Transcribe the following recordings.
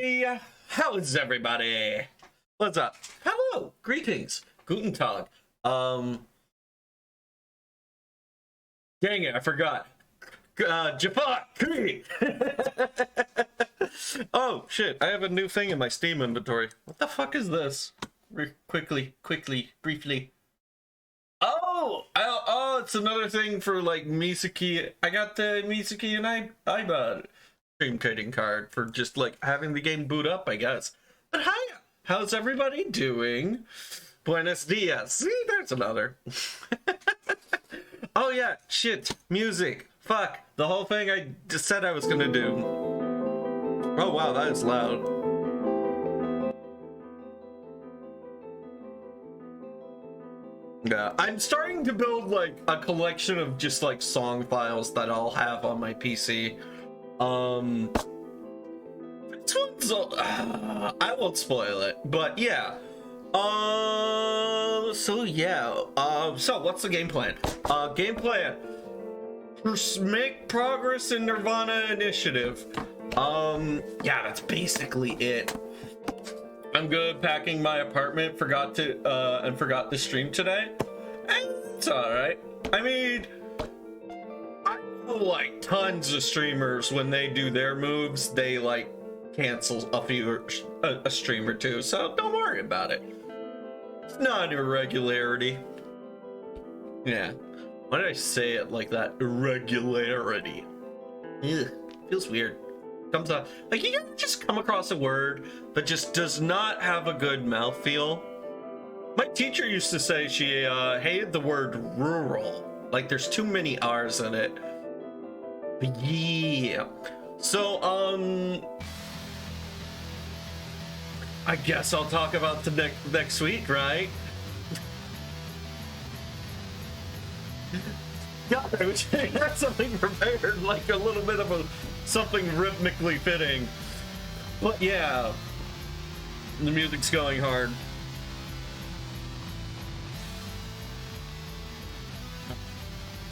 Hey, how is everybody? What's up? Hello, greetings, guten tag. Dang it, I forgot. Jafar, Oh shit, I have a new thing in my Steam inventory. What the fuck is this? Quickly, briefly. Oh, it's another thing for like Misaki. I got the Misaki and iBot stream trading card for just like having the game boot up, I guess. But hi, how's everybody doing? Buenos dias. See, there's another. Oh yeah, shit, music. Fuck, the whole thing I just said I was gonna do. Oh wow, that is loud. Yeah, I'm starting to build like a collection of just like song files that I'll have on my PC. This one's I won't spoil it, but yeah. So what's the game plan? Game plan. Make progress in Nirvana initiative. Yeah, that's basically it. I'm good packing my apartment, forgot to stream today. And it's alright. I mean, I know like tons of streamers when they do their moves, they like cancel a stream or two, so don't worry about it. It's not an irregularity. Yeah. Why did I say it like that? Irregularity. Ugh, feels weird. Comes out like you ever just come across a word that just does not have a good mouthfeel. My teacher used to say she hated the word rural. Like there's too many R's in it. But yeah. So I guess I'll talk about the next week, right? God, I wish I had something prepared, like a little bit of something rhythmically fitting. But yeah, the music's going hard.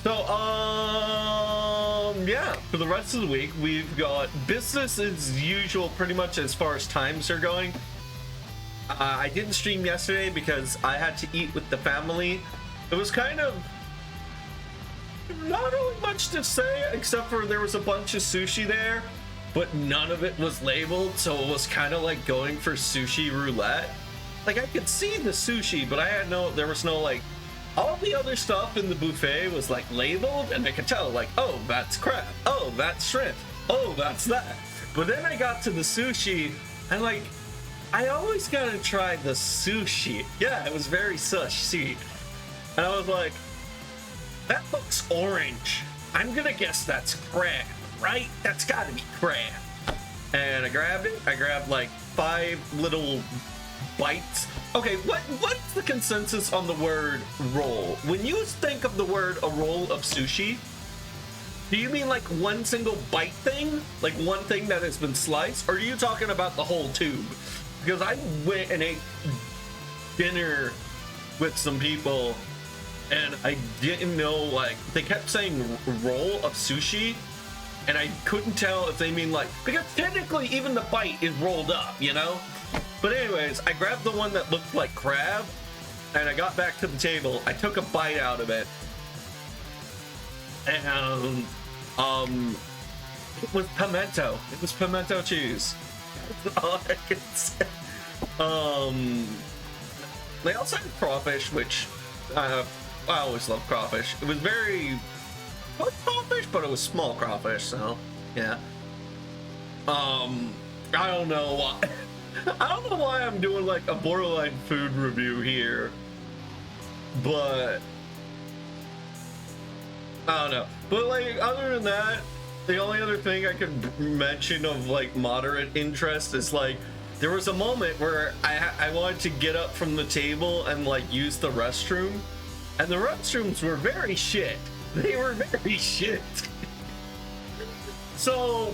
So, yeah, for the rest of the week, we've got business as usual, pretty much as far as times are going. I didn't stream yesterday because I had to eat with the family. It was kind of not really much to say, except for there was a bunch of sushi there, but none of it was labeled, so it was kind of like going for sushi roulette. Like, I could see the sushi, but there was no, like, all the other stuff in the buffet was, like, labeled, and I could tell, like, oh, that's crab, oh, that's shrimp, oh, that's that. But then I got to the sushi, and, like, I always gotta try the sushi. Yeah, it was very sushi. And I was like, that looks orange. I'm gonna guess that's crab, right? That's gotta be crab. And I grabbed it. I grabbed like 5 little bites. Okay, what's the consensus on the word roll? When you think of the word a roll of sushi, do you mean like one single bite thing? Like one thing that has been sliced? Or are you talking about the whole tube? Because I went and ate dinner with some people, and I didn't know, like, they kept saying roll of sushi, and I couldn't tell if they mean, like, because technically even the bite is rolled up, you know? But anyways, I grabbed the one that looked like crab, and I got back to the table. I took a bite out of it, and, it was pimento. It was pimento cheese. That's all I can say. They also had crawfish, which, I always love crawfish. It was crawfish, but it was small crawfish, so yeah. I don't know why. I don't know why I'm doing like a borderline food review here, but I don't know. But like, other than that, the only other thing I could mention of like moderate interest is like, there was a moment where I wanted to get up from the table and like use the restroom. And the restrooms were very shit. They were very shit. So,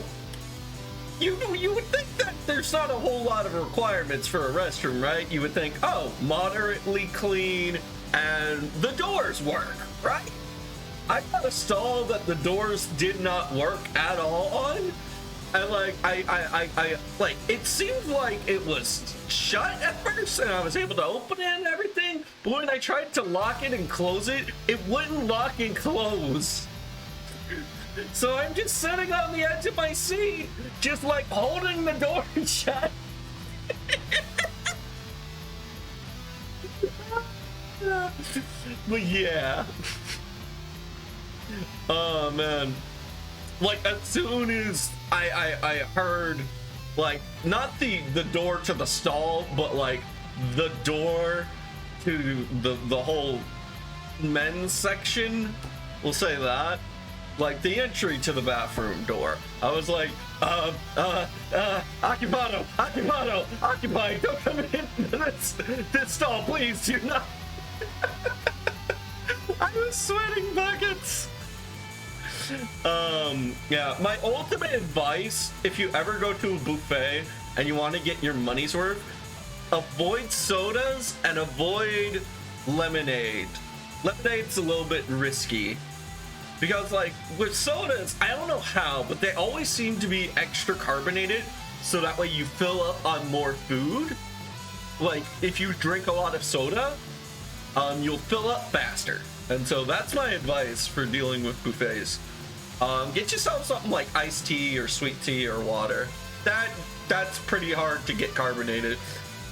you would think that there's not a whole lot of requirements for a restroom, right? You would think, oh, moderately clean and the doors work, right? I got a stall that the doors did not work at all on. And like I like it seemed like it was shut at first and I was able to open it and everything, but when I tried to lock it and close it, it wouldn't lock and close. So I'm just sitting on the edge of my seat, just like holding the door shut. But yeah. Oh man. Like as soon as I heard, like, not the door to the stall, but like the door to the whole men's section, we'll say that, like the entry to the bathroom door, I was like, occupado, occupy, don't come in this stall, please do not. I was sweating buckets. Yeah, my ultimate advice, if you ever go to a buffet and you want to get your money's worth, avoid sodas and avoid lemonade. Lemonade's a little bit risky because, like, with sodas, I don't know how, but they always seem to be extra carbonated, so that way you fill up on more food. Like, if you drink a lot of soda, you'll fill up faster. And so that's my advice for dealing with buffets. Get yourself something like iced tea or sweet tea or water. That's pretty hard to get carbonated.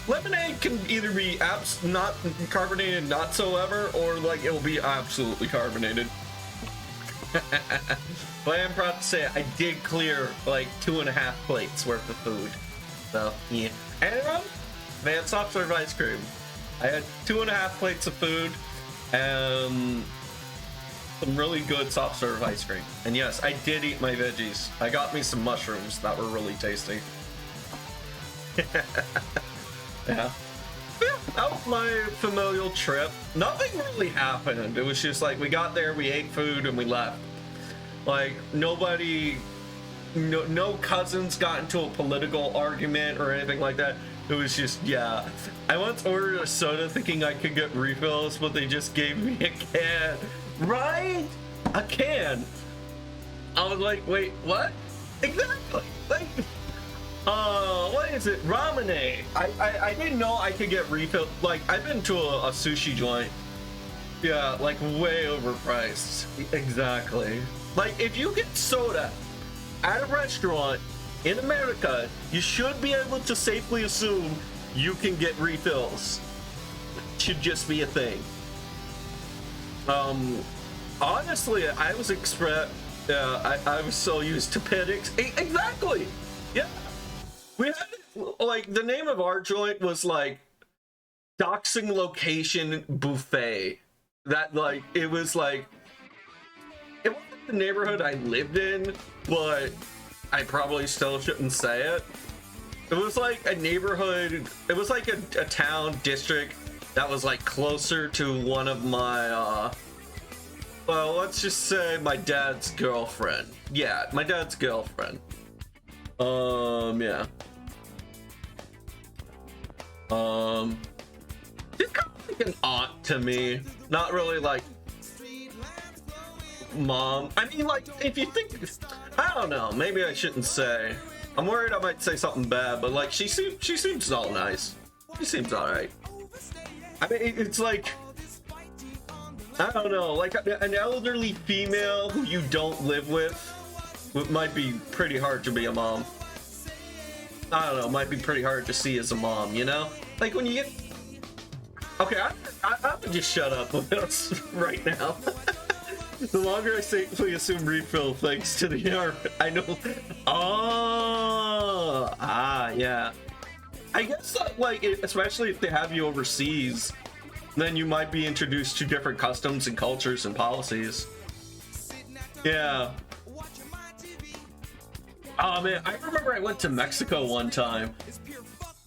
Lemonade can either be not carbonated whatsoever, or like it'll be absolutely carbonated. But I am proud to say I did clear like 2.5 plates worth of food. So yeah. And I had soft serve ice cream. I had 2.5 plates of food and some really good soft serve ice cream. And yes, I did eat my veggies. I got me some mushrooms that were really tasty. Yeah. That was my familial trip. Nothing really happened. It was just like we got there, we ate food, and we left. Like nobody, no cousins got into a political argument or anything like that. It was just, yeah. I once ordered a soda thinking I could get refills, but they just gave me a can. Right? A can. I was like, wait, what? Exactly. Like, what is it? Ramen. I didn't know I could get refilled. Like, I've been to a sushi joint. Yeah, like way overpriced. Exactly. Like, if you get soda at a restaurant in America, you should be able to safely assume you can get refills. It should just be a thing. Honestly, I was I was so used to panics. Exactly. Yeah. We had, like, the name of our joint was like Doxing Location Buffet. That, like, it was like, it wasn't the neighborhood I lived in, but I probably still shouldn't say it. It was like a neighborhood, it was like a town district that was like closer to one of my, well, let's just say my dad's girlfriend. Yeah, my dad's girlfriend. Yeah. She's kind of like an aunt to me. Not really like mom. I mean, like, if you think, I don't know, maybe I shouldn't say. I'm worried I might say something bad, but like, she seems all nice. She seems alright. I mean, it's like, I don't know, like an elderly female who you don't live with, it might be pretty hard to be a mom. I don't know, might be pretty hard to see as a mom, you know? Like when you get, okay, I would just shut up with this right now. The longer I safely assume refill thanks to the I know. Oh, yeah. I guess like, especially if they have you overseas, then you might be introduced to different customs and cultures and policies. Yeah. Oh man, I remember I went to Mexico one time,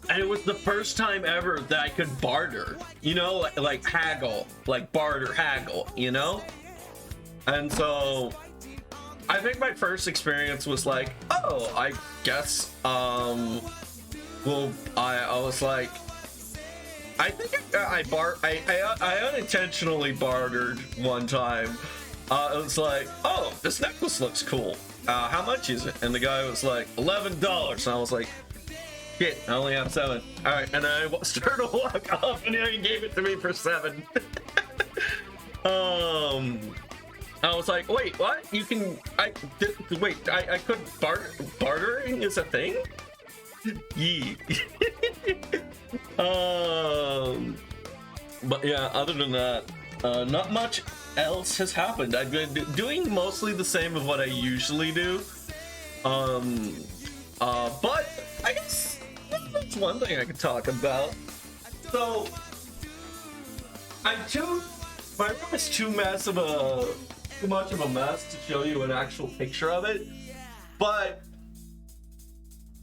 and it was the first time ever that I could barter. You know, like haggle, like barter, haggle. You know. And so, I think my first experience was like, oh, I guess, well, I was like, I think I unintentionally bartered one time. It was like, oh, this necklace looks cool. how much is it? And the guy was like, $11. And I was like, shit, I only have 7. All right, and I started to walk off, and he gave it to me for 7. I was like, wait, what? You can, I couldn't bartering is a thing? Yee. But yeah, other than that, not much else has happened. I've been doing mostly the same of what I usually do. But I guess that's one thing I could talk about. So, my room is too much of a mess to show you an actual picture of it, but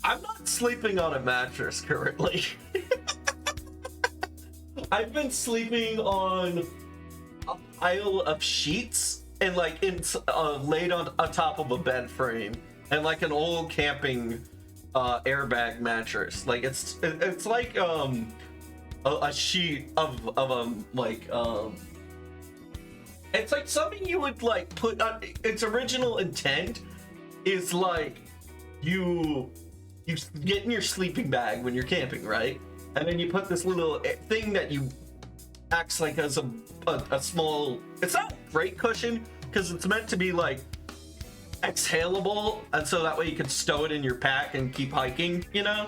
I'm not sleeping on a mattress currently. I've been sleeping on a pile of sheets and like laid on top of a bed frame and like an old camping airbag mattress. Like it's like a sheet of it's like something you would like put on. Its original intent is like you get in your sleeping bag when you're camping, right? And then you put this little thing that you acts like as a small, it's not a great cushion because it's meant to be like exhalable, and so that way you can stow it in your pack and keep hiking, you know?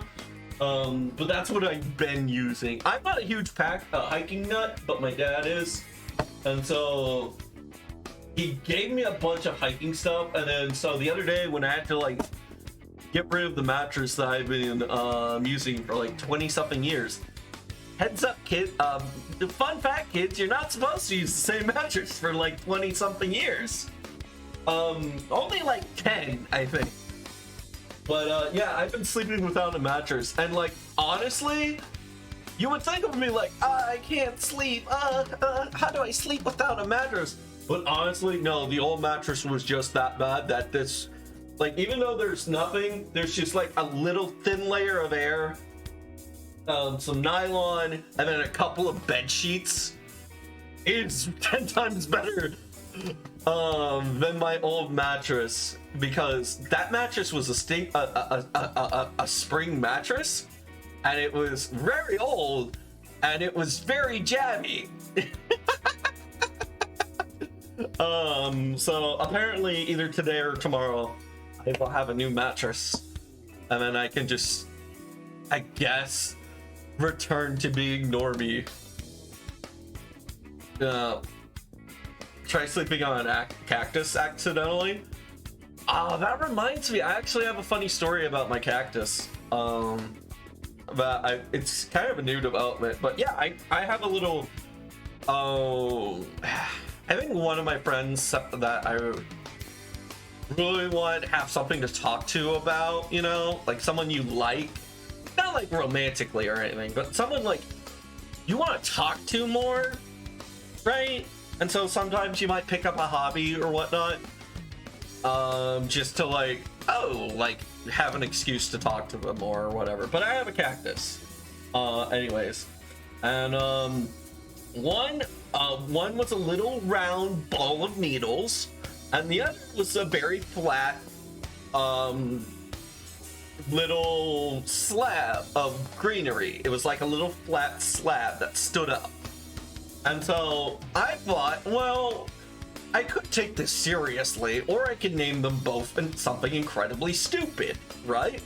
But that's what I've been using. I'm not a huge hiking nut, but my dad is. And so he gave me a bunch of hiking stuff, and then so the other day when I had to like get rid of the mattress that I've been using for like 20 something years. Heads up, kid. The fun fact, kids, you're not supposed to use the same mattress for like 20 something years. Only like 10, I think. But yeah, I've been sleeping without a mattress, and like honestly, you would think of me like, I can't sleep. How do I sleep without a mattress? But honestly, no, the old mattress was just that bad that this, like, even though there's nothing, there's just like a little thin layer of air, some nylon, and then a couple of bed sheets. It's 10 times better than my old mattress, because that mattress was a spring mattress, and it was very old, and it was very jammy. So apparently either today or tomorrow I will have a new mattress, and then I can just, I guess, return to being normie. Try sleeping on a cactus accidentally. That reminds me, I actually have a funny story about my cactus. But it's kind of a new development, but yeah, I have a little, I think one of my friends that I really want to have something to talk to about, you know, like someone you like, not like romantically or anything, but someone like you want to talk to more, right? And so sometimes you might pick up a hobby or whatnot, just to like, like have an excuse to talk to them more or whatever. But I have a cactus, anyways, and one was a little round ball of needles, and the other was a very flat little slab of greenery. It was like a little flat slab that stood up. And so I thought, well, I could take this seriously, or I could name them both in something incredibly stupid, right?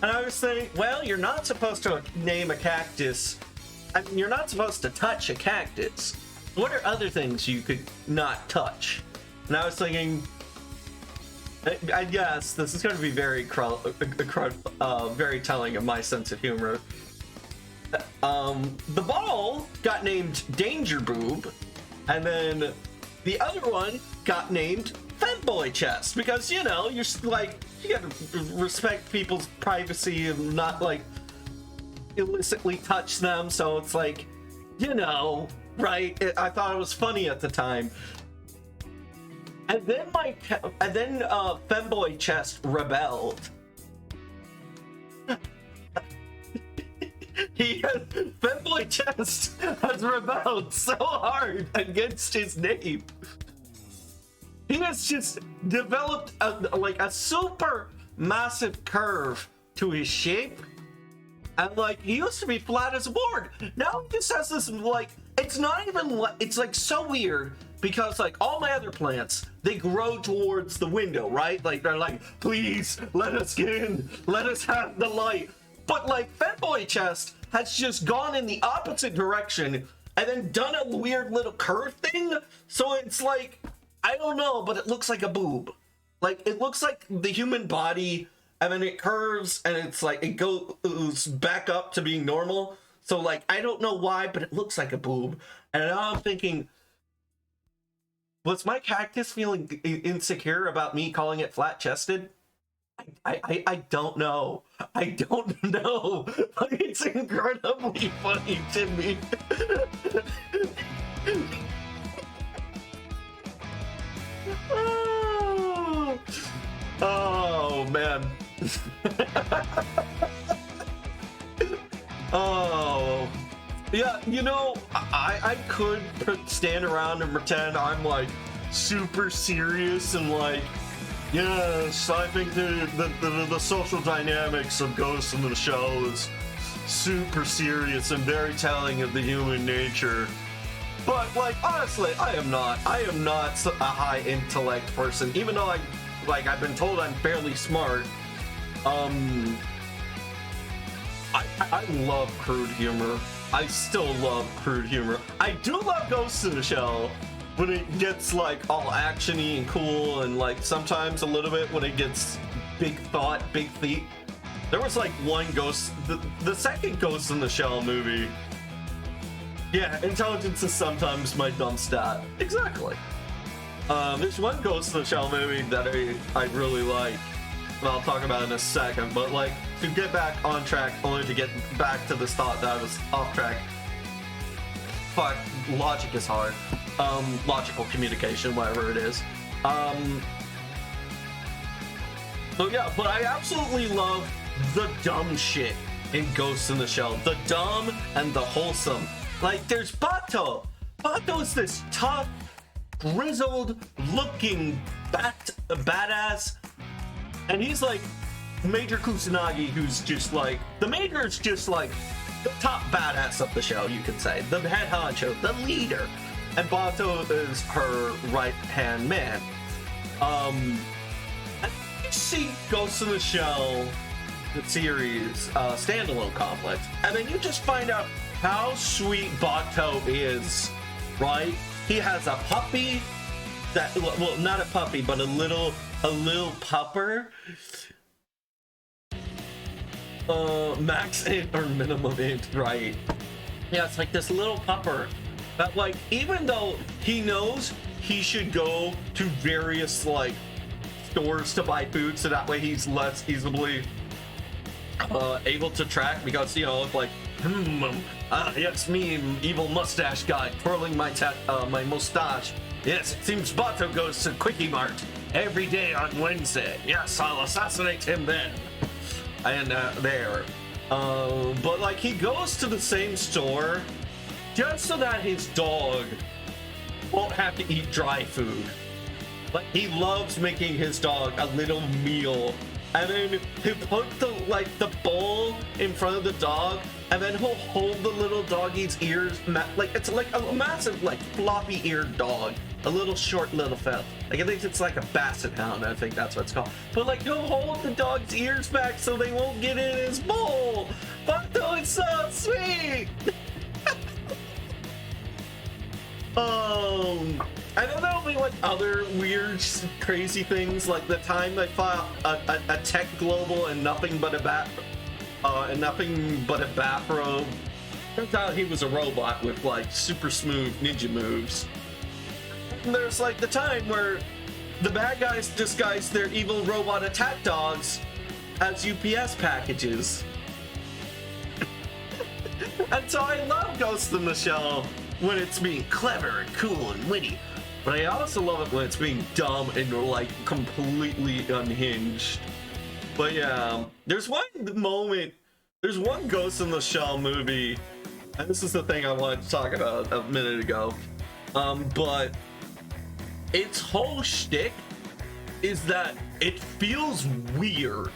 And I was saying, well, you're not supposed to name a cactus, I mean, you're not supposed to touch a cactus. What are other things you could not touch? And I was thinking, I guess this is going to be very telling of my sense of humor. The ball got named Danger Boob, and then the other one got named Femboy Chest, because, you know, you're like, you gotta respect people's privacy and not like illicitly touch them, so it's like, you know, right? I thought it was funny at the time. And then Femboy Chest rebelled. Femboy Chest has rebelled so hard against his name He has just developed a super massive curve to his shape. And like, he used to be flat as a board. Now he just has this like, it's not even like, it's like so weird because like all my other plants, they grow towards the window, right? Like they're like, please let us get in, let us have the light. But like Fanboy Chest has just gone in the opposite direction and then done a weird little curve thing. So it's like, I don't know, but it looks like a boob. Like it looks like the human body, and then it curves and it's like it goes back up to being normal. So like, I don't know why, but it looks like a boob. And now I'm thinking, was my cactus feeling insecure about me calling it flat chested? I don't know. I don't know. But it's incredibly funny to me. Oh man. Oh yeah, you know, I could stand around and pretend I'm like super serious and like, yes, I think the social dynamics of Ghost in the Shell is super serious and very telling of the human nature. But like, honestly, I am not a high intellect person, even though I've been told I'm fairly smart. I love crude humor. I still love crude humor. I do love Ghost in the Shell when it gets like all actiony and cool, and like sometimes a little bit when it gets big thought, big feet. There was like one Ghost, the second Ghost in the Shell movie. Yeah, intelligence is sometimes my dumb stat. Exactly. There's one Ghost in the Shell movie that I really like, and I'll talk about in a second, but like, to get back on track, only to get back to this thought that I was off track. Fuck, logic is hard. Logical communication, whatever it is. So yeah, but I absolutely love the dumb shit in Ghost in the Shell. The dumb and the wholesome. Like, there's Bato. Bato's this tough, grizzled looking badass, and he's like Major Kusanagi, who's just like, the Major's just like the top badass of the show, you could say. The head honcho, the leader. And Bato is her right-hand man. And you see Ghost in the Shell, the series, standalone complex, and then you just find out how sweet Bato is, right? He has a puppy that, well, not a puppy, but a little pupper. Max int or minimum int, right? Yeah, it's like this little pupper that, like, even though he knows he should go to various like stores to buy food, so that way he's less easily able to track, because, you know, it's like, yes, me, evil mustache guy, twirling my my mustache. Yes, it seems Bato goes to Quickie Mart every day on Wednesday. Yes, I'll assassinate him then. And there. But like, he goes to the same store just so that his dog won't have to eat dry food. Like, he loves making his dog a little meal, and then he'll put the bowl in front of the dog, and then he'll hold the little doggy's ears, like it's like a massive, like, floppy-eared dog, a little short little fella. Like, I think it's like a basset hound, I think that's what it's called. But like, he'll hold the dog's ears back so they won't get in his bowl. But though, it's so sweet. I don't know, like other weird, crazy things, like the time I fought a tech global and nothing but a bathrobe. Turns out he was a robot with like super smooth ninja moves. And there's like the time where the bad guys disguise their evil robot attack dogs as UPS packages. And so I love Ghost in the Shell when it's being clever and cool and witty, but I also love it when it's being dumb and like completely unhinged. But yeah, there's one Ghost in the Shell movie, and this is the thing I wanted to talk about a minute ago, but its whole shtick is that it feels weird,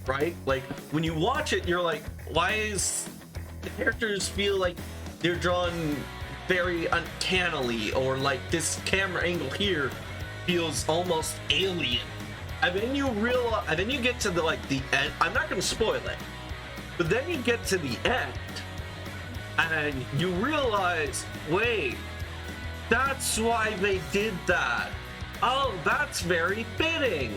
right? Like when you watch it, you're like, why is the characters feel like they're drawn very uncannily, or like this camera angle here feels almost alien. And then you realize, and then you get to the end. I'm not going to spoil it, but then you get to the end, and you realize, wait, that's why they did that. Oh, that's very fitting.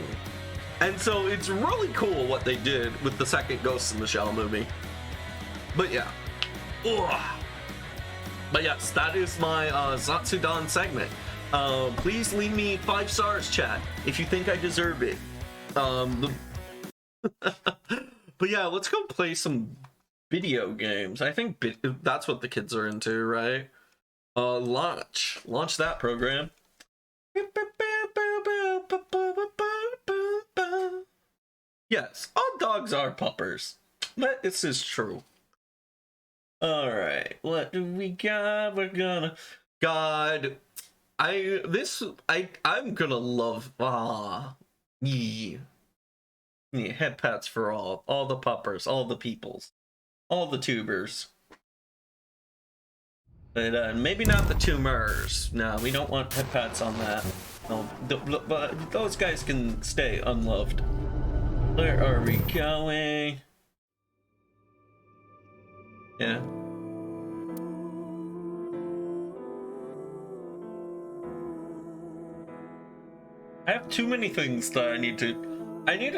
And so it's really cool what they did with the second Ghost in the Shell movie. But yeah. Ugh. But yes, that is my Zatsudan segment. Please leave me 5 stars, chat, if you think I deserve it. But yeah, let's go play some video games. I think that's what the kids are into, right? Launch that program. Yes, all dogs are puppers. This is true. All right, what do we got? We're gonna I'm gonna love yeah, head pats for all the puppers, all the peoples, all the tubers. But maybe not the tumors. No, we don't want head pats on that. No, but those guys can stay unloved. Where are we going? Yeah. I have too many things that I need to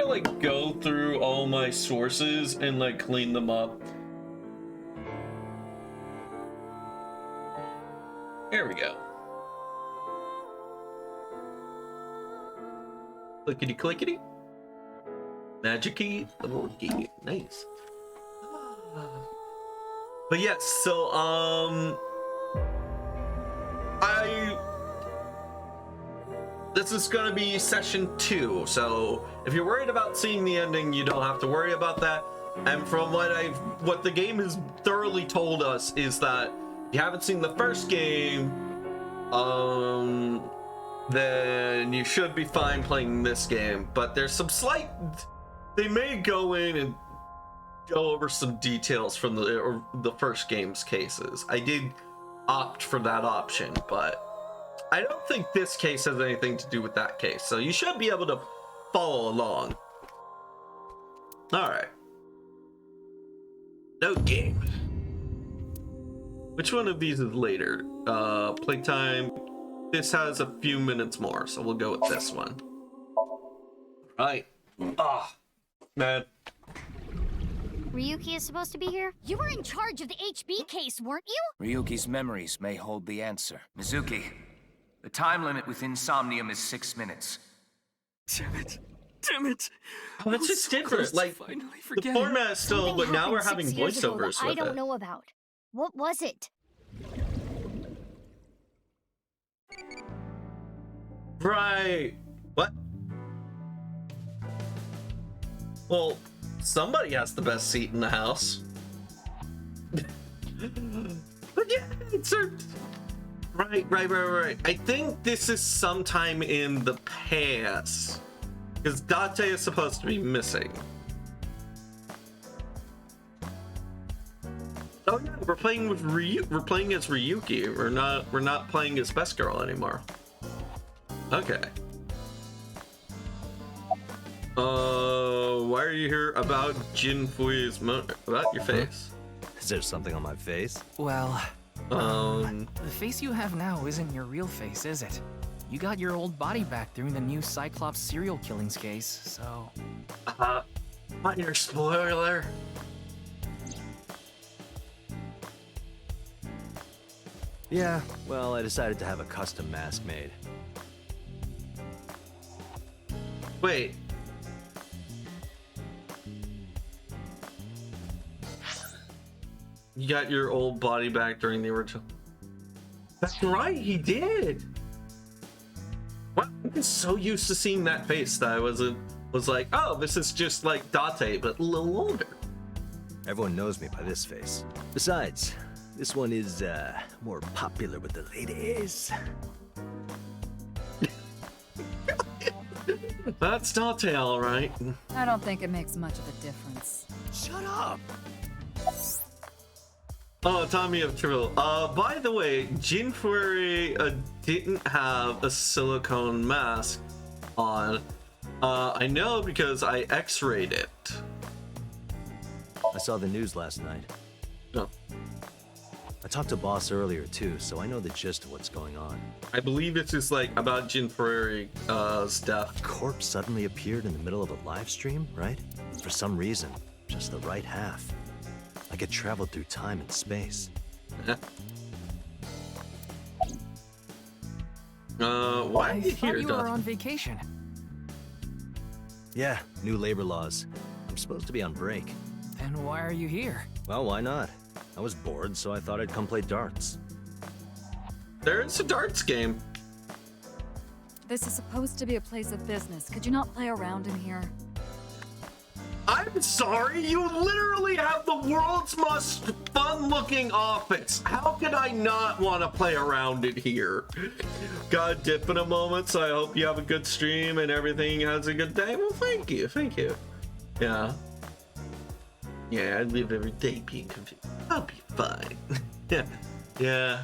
like go through all my sources and like clean them up. Here we go. Clickety clickety. Magic-y. Okay, nice. But yes, so this is gonna be session 2, so if you're worried about seeing the ending, you don't have to worry about that. And from what the game has thoroughly told us is that if you haven't seen the first game, then you should be fine playing this game. But there's some they may go in and go over some details from the first game's cases. I did opt for that option, but I don't think this case has anything to do with that case, so you should be able to follow along. Alright. No game. Which one of these is later? Playtime. This has a few minutes more, so we'll go with this one. Right. Man. Ryuki is supposed to be here? You were in charge of the HB case, weren't you? Ryuki's memories may hold the answer. Mizuki, the time limit with Insomnium is 6 minutes. Damn it. Damn it. Oh, that's just different. Like, the format is still, but now we're having voiceovers with it. I don't know about. What was it? Right. What? Well, somebody has the best seat in the house. But yeah, it's right. I think this is sometime in the past, because Date is supposed to be missing. Oh yeah, we're playing with we're playing as Ryuki. We're not playing as Best Girl anymore. Okay. Why are you here about Jin Fui's about your face? Is there something on my face? Well, The face you have now isn't your real face, is it? You got your old body back during the new Cyclops serial killings case, so... minor spoiler. Yeah, well, I decided to have a custom mask made. Wait. You got your old body back during the original. That's right, he did. What? I'm so used to seeing that face that I was like, oh, this is just like Date, but a little older. Everyone knows me by this face. Besides, this one is more popular with the ladies. That's Dante, all right. I don't think it makes much of a difference. Shut up! Oh, Tommy of Trill. By the way, Jean Fury didn't have a silicone mask on. I know because I x-rayed it. I saw the news last night. No. I talked to Boss earlier too, so I know the gist of what's going on. I believe it's just like about Jean Fury's death. Corpse suddenly appeared in the middle of a live stream, right? For some reason, just the right half. Like it traveled through time and space. Why are you I thought here, you were Dante? on vacation. Yeah, new labor laws. I'm supposed to be on break. Then why are you here? Well, why not? I was bored, so I thought I'd come play darts. There's a darts game. This is supposed to be a place of business. Could you not play around in here? I'm sorry, you literally have the world's most fun-looking office. How could I not want to play around it here? Got dip in a moment, so I hope you have a good stream and everything has a good day. Well, thank you. Yeah. Yeah, I live every day being confused. I'll be fine. Yeah.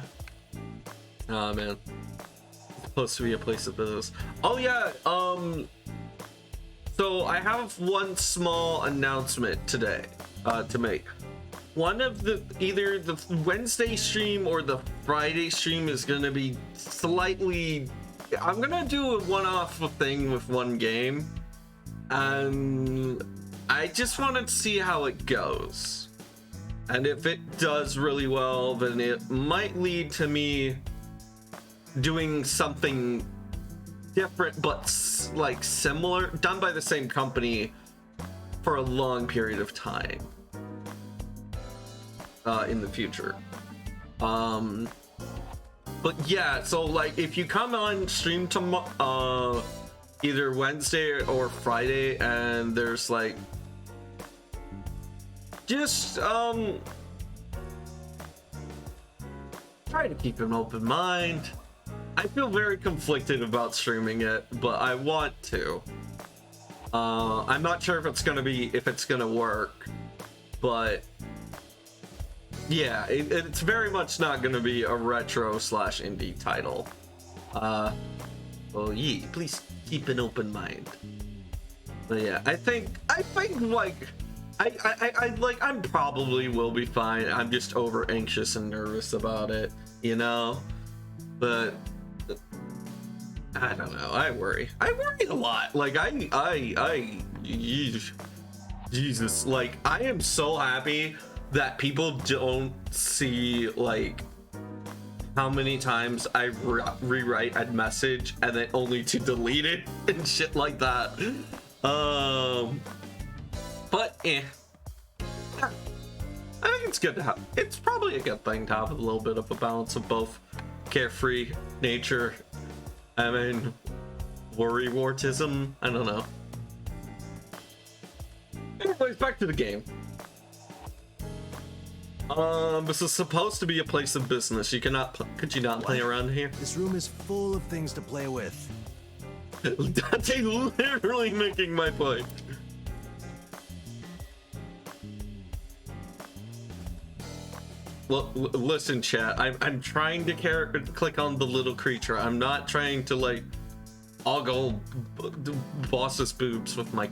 Oh, man. It's supposed to be a place of business. Oh, yeah, so I have one small announcement today to make. One of the either the Wednesday stream or the Friday stream is gonna be slightly. I'm gonna do a one-off thing with one game, and I just wanted to see how it goes. And if it does really well, then it might lead to me doing something different but like similar, done by the same company for a long period of time in the future. But yeah, so like if you come on stream tomorrow, either Wednesday or Friday, and there's like just try to keep an open mind. I feel very conflicted about streaming it, but I want to. I'm not sure if it's gonna work, but yeah, it's very much not gonna be a retro/indie title. Well, yeah, please keep an open mind. But yeah, I think like I like I'm probably will be fine. I'm just over anxious and nervous about it, you know. But I don't know. I worry a lot. Like Jesus, like I am so happy that people don't see like how many times I rewrite a message and then only to delete it and shit like that. But I think it's good to have. It's probably a good thing to have a little bit of a balance of both carefree nature. I mean, worry-wartism. I don't know. Anyways, back to the game. This is supposed to be a place of business. Could you not play around here? This room is full of things to play with. Dante literally making my point. Well, listen, chat. I'm trying to click on the little creature. I'm not trying to like ogle boss's boobs with my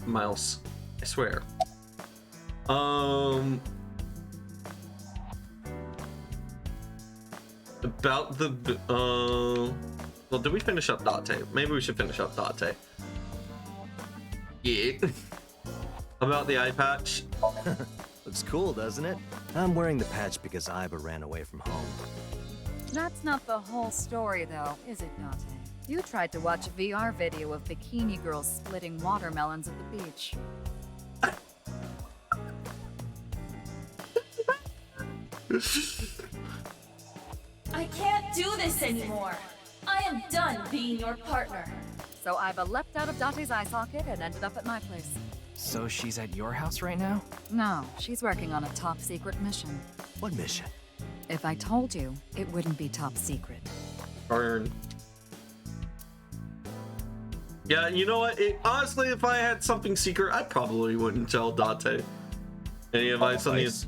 mouse. I swear. About the well, did we finish up Dante? Maybe we should finish up Dante. Yeah. About the eye patch. Looks cool, doesn't it? I'm wearing the patch because Iva ran away from home. That's not the whole story, though, is it, Dante? You tried to watch a VR video of bikini girls splitting watermelons at the beach. I can't do this anymore. I am done being your partner. So Iva leapt out of Dante's eye socket and ended up at my place. So she's at your house right now? No, she's working on a top secret mission. What mission? If I told you, it wouldn't be top secret. Burn. Yeah, you know what? Honestly, if I had something secret, I probably wouldn't tell Dante. Any advice on these?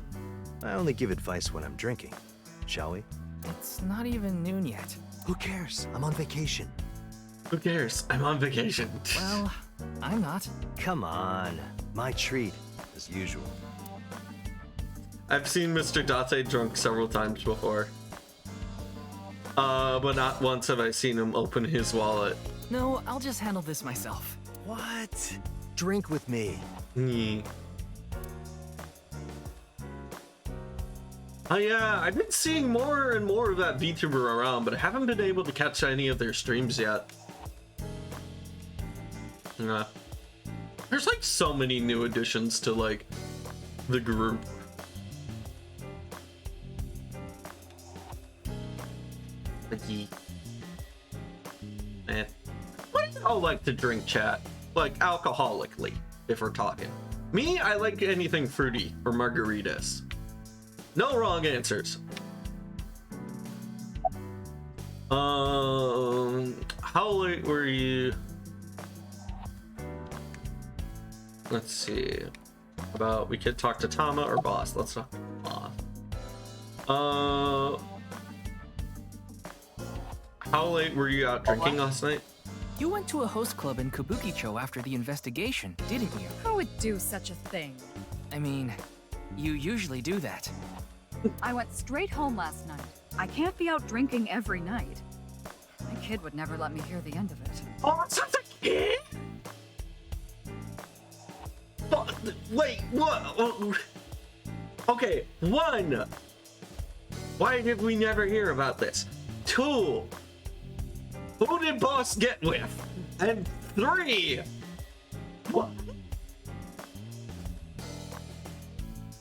I only give advice when I'm drinking. Shall we? It's not even noon yet. Who cares? I'm on vacation. Who cares? I'm on vacation. Well, I'm not. Come on. My treat, as usual. I've seen Mr. Date drunk several times before. But not once have I seen him open his wallet. No, I'll just handle this myself. What? Drink with me. Oh yeah, I've been seeing more and more of that VTuber around, but I haven't been able to catch any of their streams yet. There's like so many new additions to like the group. Man, what do y'all like to drink, chat? Like alcoholically, if we're talking. Me, I like anything fruity or margaritas. No wrong answers. How late were you? Let's see. About we could talk to Tama or Boss. Let's talk to Boss. How late were you out drinking last night? You went to a host club in Kabukicho after the investigation, didn't you? Who would do such a thing? I mean, you usually do that. I went straight home last night. I can't be out drinking every night. My kid would never let me hear the end of it. Oh, it's not a kid? Wait, what? Okay, 1. Why did we never hear about this? 2. Who did Boss get with? And 3. What?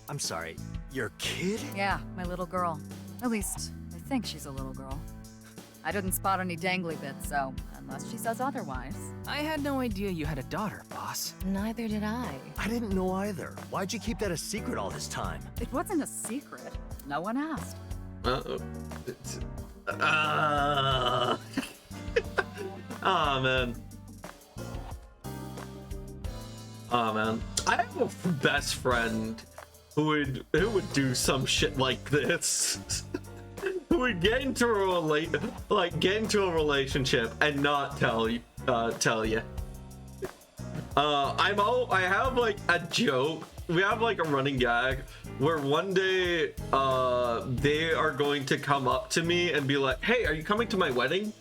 I'm sorry, your kid? Yeah, my little girl. At least, I think she's a little girl. I didn't spot any dangly bits, so unless she says otherwise. I had no idea you had a daughter, Boss. Neither did I. I didn't know either. Why'd you keep that a secret all this time? It wasn't a secret. No one asked. Uh-oh. Oh, man. Oh, man. I have a best friend who would do some shit like this. Who would get into a relationship and not tell you. I have like a joke. We have like a running gag where one day they are going to come up to me and be like, "Hey, are you coming to my wedding?"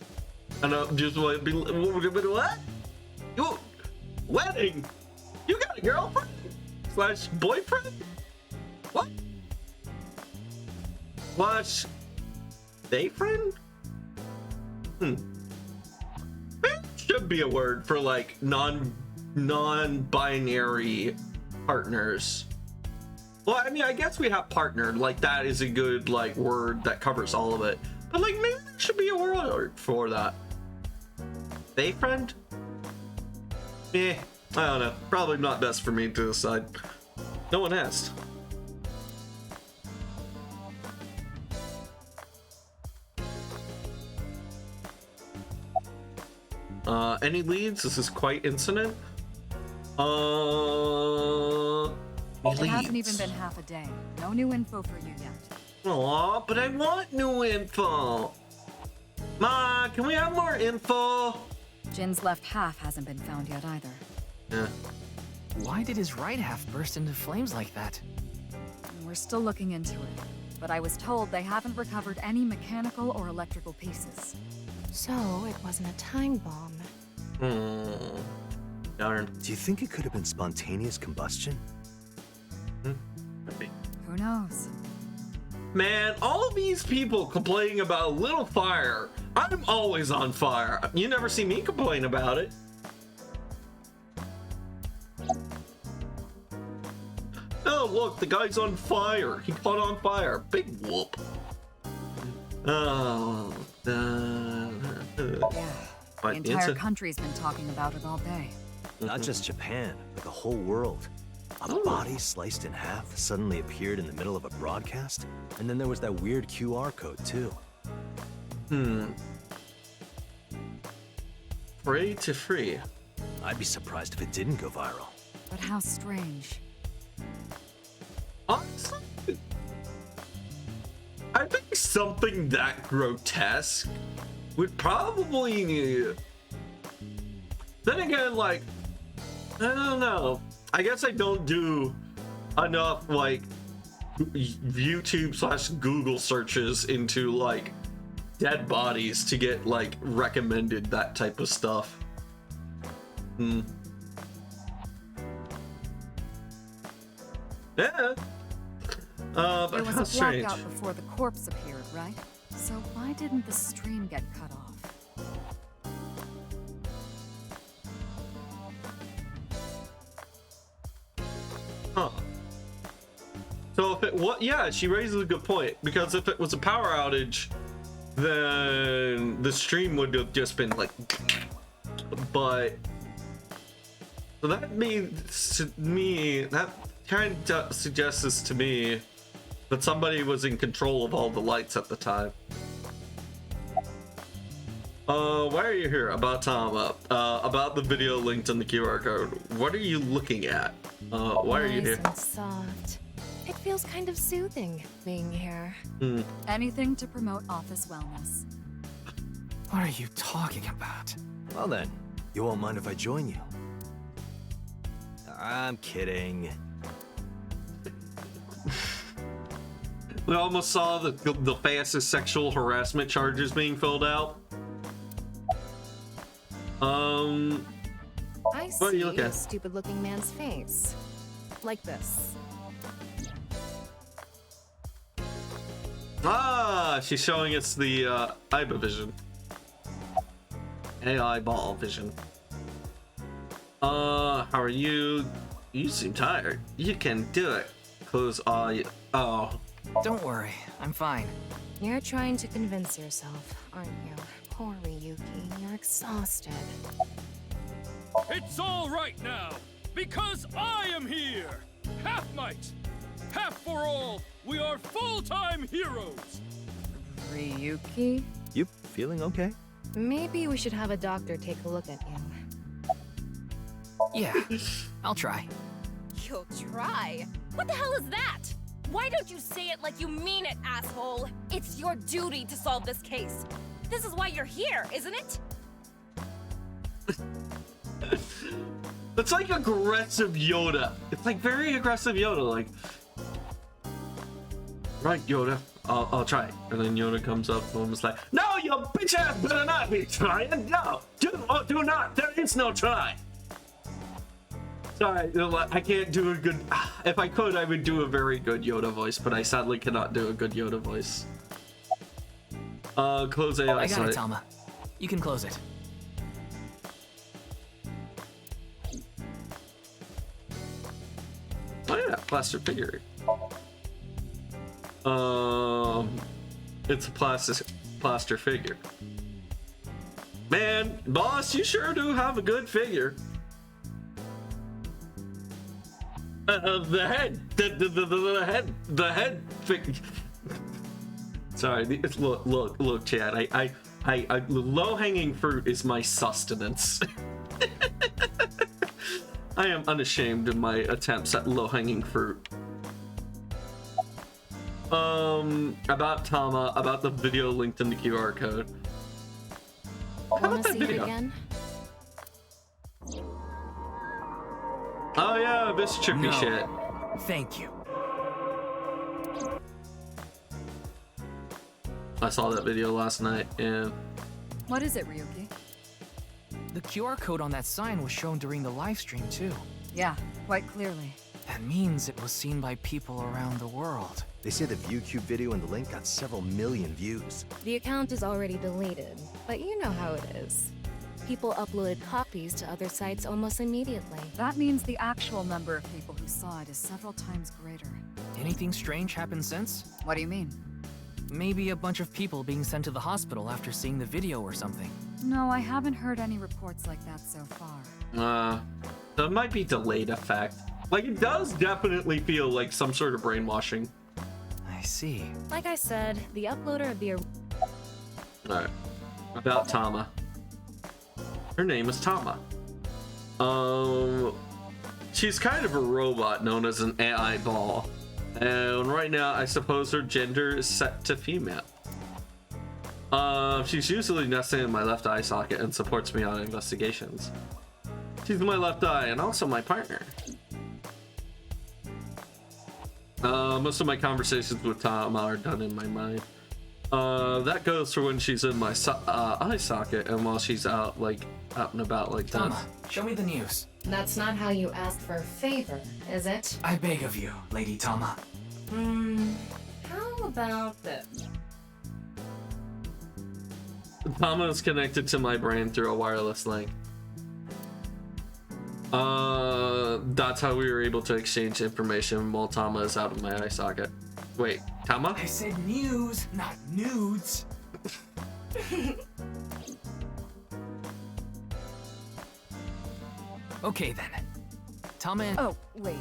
And I'm just like, "What? You wedding? You got a girlfriend / boyfriend? What? Slash they friend? There should be a word for like non-binary partners. Well, I mean, I guess we have partnered. Like that is a good like word that covers all of it. But like maybe there should be a word for that. They friend? I don't know. Probably not best for me to decide. No one asked. Any leads? This is quite incident. It hasn't even been half a day. No new info for you yet. Aw, but I want new info. Ma, can we have more info? Jin's left half hasn't been found yet either. Yeah. Why did his right half burst into flames like that? We're still looking into it, but I was told they haven't recovered any mechanical or electrical pieces. So, it wasn't a time bomb. Darn. Do you think it could have been spontaneous combustion? Maybe. Who knows? Man, all these people complaining about a little fire. I'm always on fire. You never see me complain about it. Oh, look, the guy's on fire. He caught on fire. Big whoop. Oh, Yeah. The entire country's been talking about it all day. Not just Japan, but the whole world. A body sliced in half suddenly appeared in the middle of a broadcast, and then there was that weird QR code too. Free to free. I'd be surprised if it didn't go viral. But how strange. Honestly, I think something that grotesque would probably. Then again, like, I don't know. I guess I don't do enough like YouTube/Google searches into like dead bodies to get like recommended that type of stuff. Yeah. But There was how a strange. blackout before the corpse appeared, right? So why didn't the stream get cut off? Huh. So if it was, yeah, she raises a good point, because if it was a power outage, then the stream would have just been like, but so that means to me, that kind of suggests to me that somebody was in control of all the lights at the time. Why are you here? About Tama. About the video linked in the QR code. What are you looking at? Why are you here? Nice and soft. It feels kind of soothing being here. Anything to promote office wellness. What are you talking about? Well then, you won't mind if I join you. I'm kidding. We almost saw the fastest sexual harassment charges being filled out. I What are you see looking a at? stupid-looking man's face. Like this. Ah, she's showing us the IBA vision. AI ball vision. How are you? You seem tired. You can do it. Close all you. Oh. Don't worry, I'm fine. You're trying to convince yourself, aren't you? Poor Ryuki, you're exhausted. It's all right now, because I am here! Half might! Half for all! We are full-time heroes! Ryuki? You feeling okay? Maybe we should have a doctor take a look at you. Yeah, I'll try. You'll try? What the hell is that? Why don't you say it like you mean it, asshole? It's your duty to solve this case. This is why you're here, isn't it? It's like aggressive Yoda. It's like very aggressive Yoda. Like, right, Yoda, I'll try. And then Yoda comes up and was like, "No, you bitch ass better not be trying. No, do not. There is no try." Sorry, I can't do a good. If I could, I would do a very good Yoda voice, but I sadly cannot do a good Yoda voice. Close AI I got site. it, Tama. You can close it. Oh yeah, plaster figure. It's a plaster figure. Man, boss, you sure do have a good figure. The head figure. Sorry, look, Chad. I low-hanging fruit is my sustenance. I am unashamed of my attempts at low-hanging fruit. About Tama, about the video linked in the QR code. How Wanna about that see it video? again? Oh yeah, this trippy No. shit. Thank you. I saw that video last night, and What is it, Ryuki? The QR code on that sign was shown during the live stream too. Yeah, quite clearly. That means it was seen by people around the world. They say the ViewCube video and the link got several million views. The account is already deleted, but you know how it is. People uploaded copies to other sites almost immediately. That means the actual number of people who saw it is several times greater. Anything strange happened since? What do you mean? Maybe a bunch of people being sent to the hospital after seeing the video or something. No, I haven't heard any reports like that so far. so it might be delayed effect. Like, it does definitely feel like some sort of brainwashing. I see. Like I said, the uploader of the Alright. About Tama. Her name is Tama. She's kind of a robot known as an AI ball. And right now, I suppose her gender is set to female. She's usually nesting in my left eye socket and supports me on investigations. She's my left eye and also my partner. Most of my conversations with Tom are done in my mind. That goes for when she's in my eye socket and while she's out and about like that. Tama, show me the news. That's not how you ask for a favor, is it? I beg of you, Lady Tama. How about this? Tama is connected to my brain through a wireless link. That's how we were able to exchange information while Tama is out of my eye socket. Wait, Tama? I said news, not nudes. Okay then. Tama and... Oh, wait.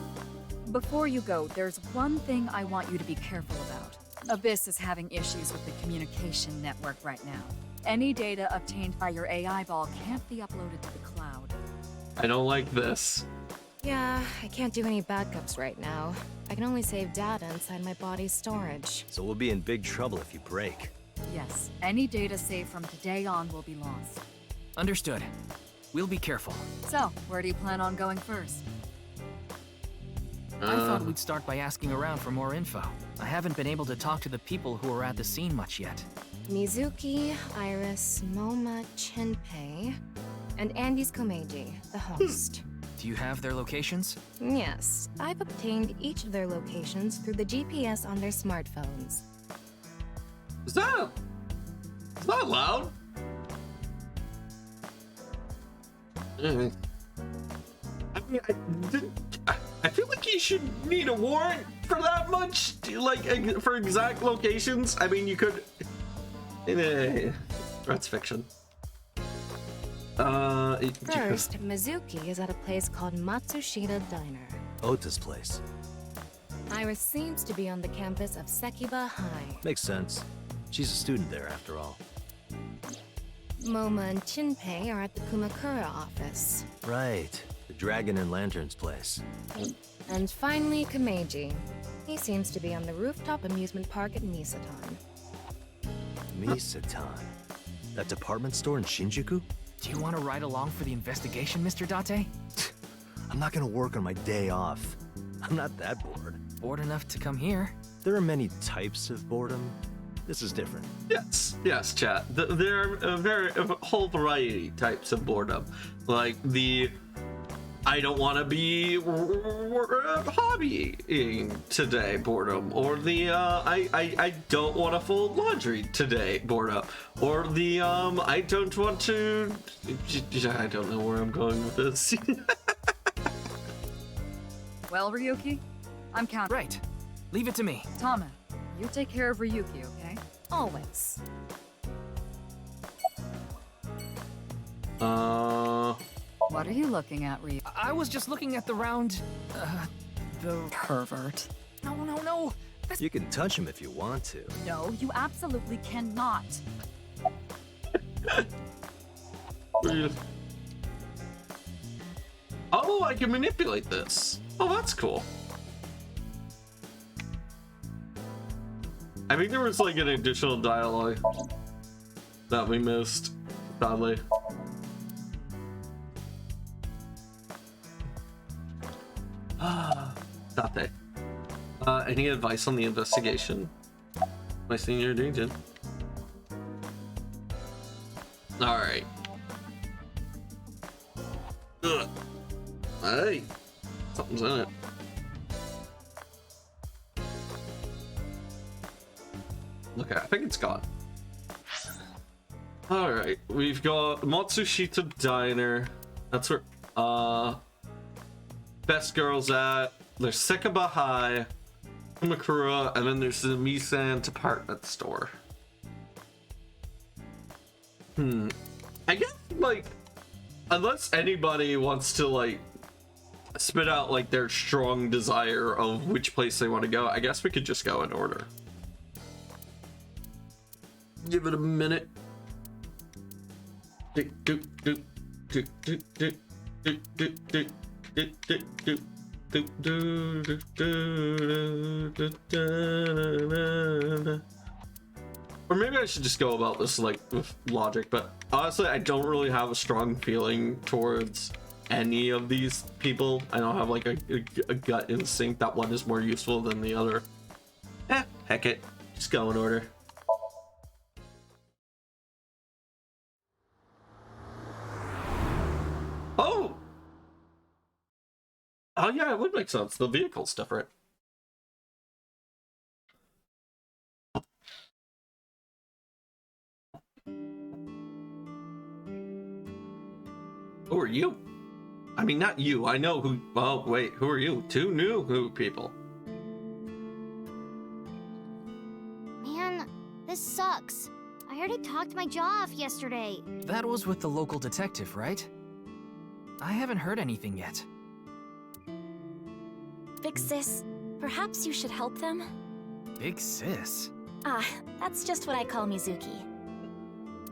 Before you go, there's one thing I want you to be careful about. Abyss is having issues with the communication network right now. Any data obtained by your AI ball can't be uploaded to the cloud. I don't like this. Yeah, I can't do any backups right now. I can only save data inside my body's storage. So we'll be in big trouble if you break. Yes, any data saved from today on will be lost. Understood. We'll be careful. So, where do you plan on going first? I thought we'd start by asking around for more info. I haven't been able to talk to the people who are at the scene much yet. Mizuki, Iris, Moma, Chinpei, and Andy's Komeiji, the host. Do you have their locations? Yes, I've obtained each of their locations through the GPS on their smartphones. Is that loud? I mean, I feel like you should need a warrant for that much, like for exact locations. I mean, you could. That's fiction. First, Mizuki is at a place called Matsushita Diner. Ota's place. Iris seems to be on the campus of Sekiba High. Makes sense. She's a student there, after all. Moma and Chinpei are at the Kumakura office. Right. The Dragon and Lanterns place. And finally, Komeiji. He seems to be on the rooftop amusement park at Misatan. Misatan? That department store in Shinjuku? Do you want to ride along for the investigation, Mr. Date? I'm not gonna work on my day off. I'm not that bored. Bored enough to come here. There are many types of boredom. This is different. Yes, chat. There are a whole variety types of boredom, like the I don't want to be hobbying today boredom, or the I don't want to fold laundry today boredom, or the I don't want to. I don't know where I'm going with this. Well, Ryuki, I'm counting. Right. Leave it to me. Tama, you take care of Ryuki, okay? Always. What are you looking at, Ryuki? I was just looking at the round... the... Pervert. No. That's... You can touch him if you want to. No, you absolutely cannot. Oh, I can manipulate this. Oh, that's cool. I think there was like an additional dialogue that we missed, sadly. Date. Any advice on the investigation? My senior agent. Alright. Hey, something's in it. Okay, I think it's gone. Alright, we've got Matsushita Diner. That's where Best Girls at. There's Sekiba High, Kumakura, and then there's the Misan department store. I guess, like, unless anybody wants to, like, spit out, like, their strong desire of which place they want to go, I guess we could just go in order. Give it a minute. Or maybe I should just go about this like with logic, but honestly I don't really have a strong feeling towards any of these people. I don't have like a gut instinct that one is more useful than the other. Heck it, just go in order. Oh yeah, it would make sense. The vehicle's different. Who are you? I mean, not you. I know who. Oh, wait. Who are you? Two new people. Man, this sucks. I already talked my jaw off yesterday. That was with the local detective, right? I haven't heard anything yet. Big sis, perhaps you should help them? Big sis? Ah, that's just what I call Mizuki.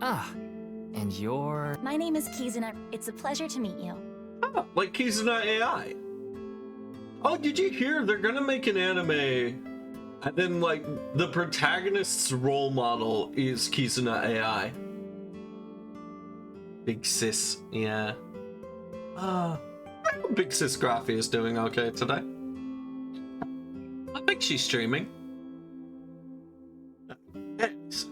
Ah, and you're... My name is Kizuna. It's a pleasure to meet you. Oh, like Kizuna AI. Oh, did you hear? They're gonna make an anime, and then like the protagonist's role model is Kizuna AI. Big sis, yeah. I hope Big sis Graphy is doing okay today. I think she's streaming. Thanks.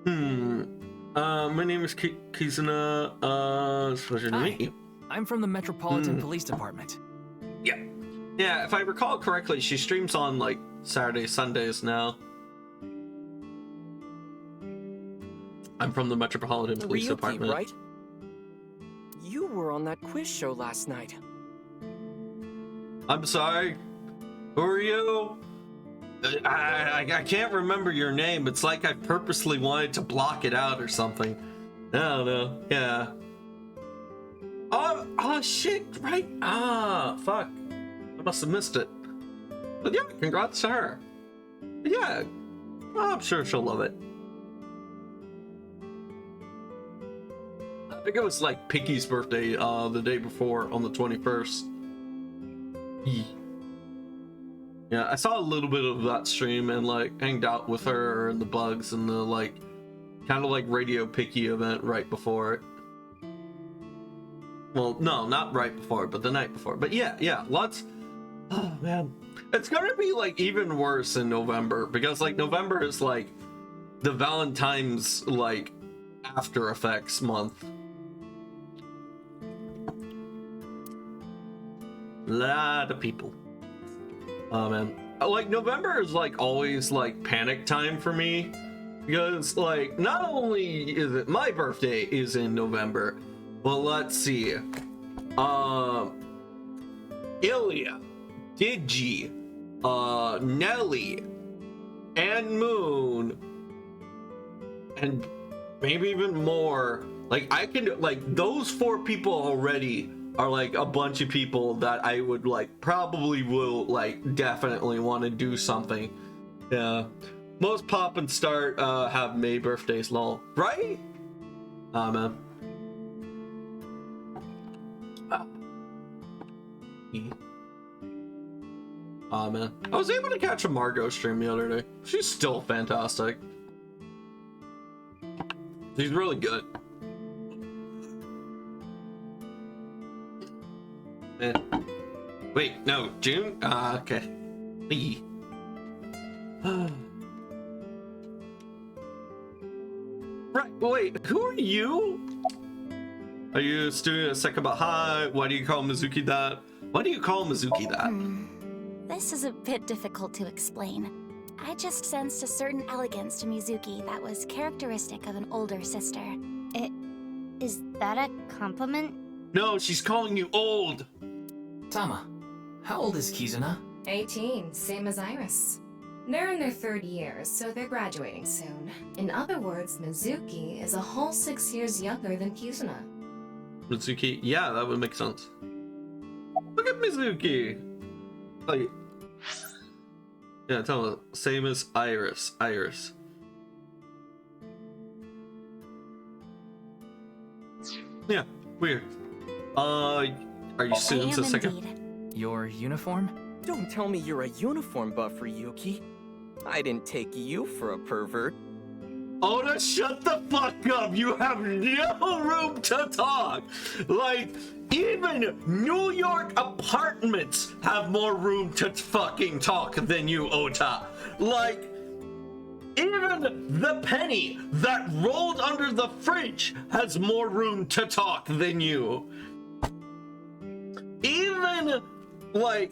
My name is Kizuna. It's a pleasure to meet you. I'm from the Metropolitan Police Department. Yeah, if I recall correctly, she streams on like Saturdays, Sundays now. I'm from the Metropolitan Police Department. Right? You were on that quiz show last night. I'm sorry. Who are you? I can't remember your name. It's like I purposely wanted to block it out or something. I don't know. Yeah. Oh shit, right? Fuck. I must have missed it. But yeah, congrats to her. Yeah, I'm sure she'll love it. I think it was like Piggy's birthday the day before on the 21st. Yeah, I saw a little bit of that stream and like hanged out with her and the bugs and the like kind of like Radio Picky event right before it. Well, no, not right before it, but the night before. But yeah, lots. Oh man, it's gonna be like even worse in November because like November is like the Valentine's like After Effects month. Lot of people. Oh man, like November is like always like panic time for me because like not only is it my birthday is in November, but let's see, Ilya, Digi, Nelly, and Moon, and maybe even more. Like I can like those 4 people already are like a bunch of people that I would like probably will like definitely want to do something. Yeah, most pop and start have May birthdays, lol, right? Man. Man, I was able to catch a Margot stream the other day. She's still fantastic. She's really good. Wait, no, June? Okay. Right, wait, who are you? Are you a student at Sekaba High? Why do you call Mizuki that? Why do you call Mizuki that? This is a bit difficult to explain. I just sensed a certain elegance to Mizuki that was characteristic of an older sister. Is that a compliment? No, she's calling you old. Tama, how old is Kizuna? 18, same as Iris. They're in their 3rd year, so they're graduating soon. In other words, Mizuki is a whole 6 years younger than Kizuna. Mizuki, yeah, that would make sense. Look at Mizuki. Like, yeah, tell me, same as Iris. Yeah, weird. Are you soon to second? Your uniform? Don't tell me you're a uniform buffer, Yuki. I didn't take you for a pervert. Oda, shut the fuck up! You have no room to talk! Like, even New York apartments have more room to fucking talk than you, Ota. Like, even the penny that rolled under the fridge has more room to talk than you. Even, like,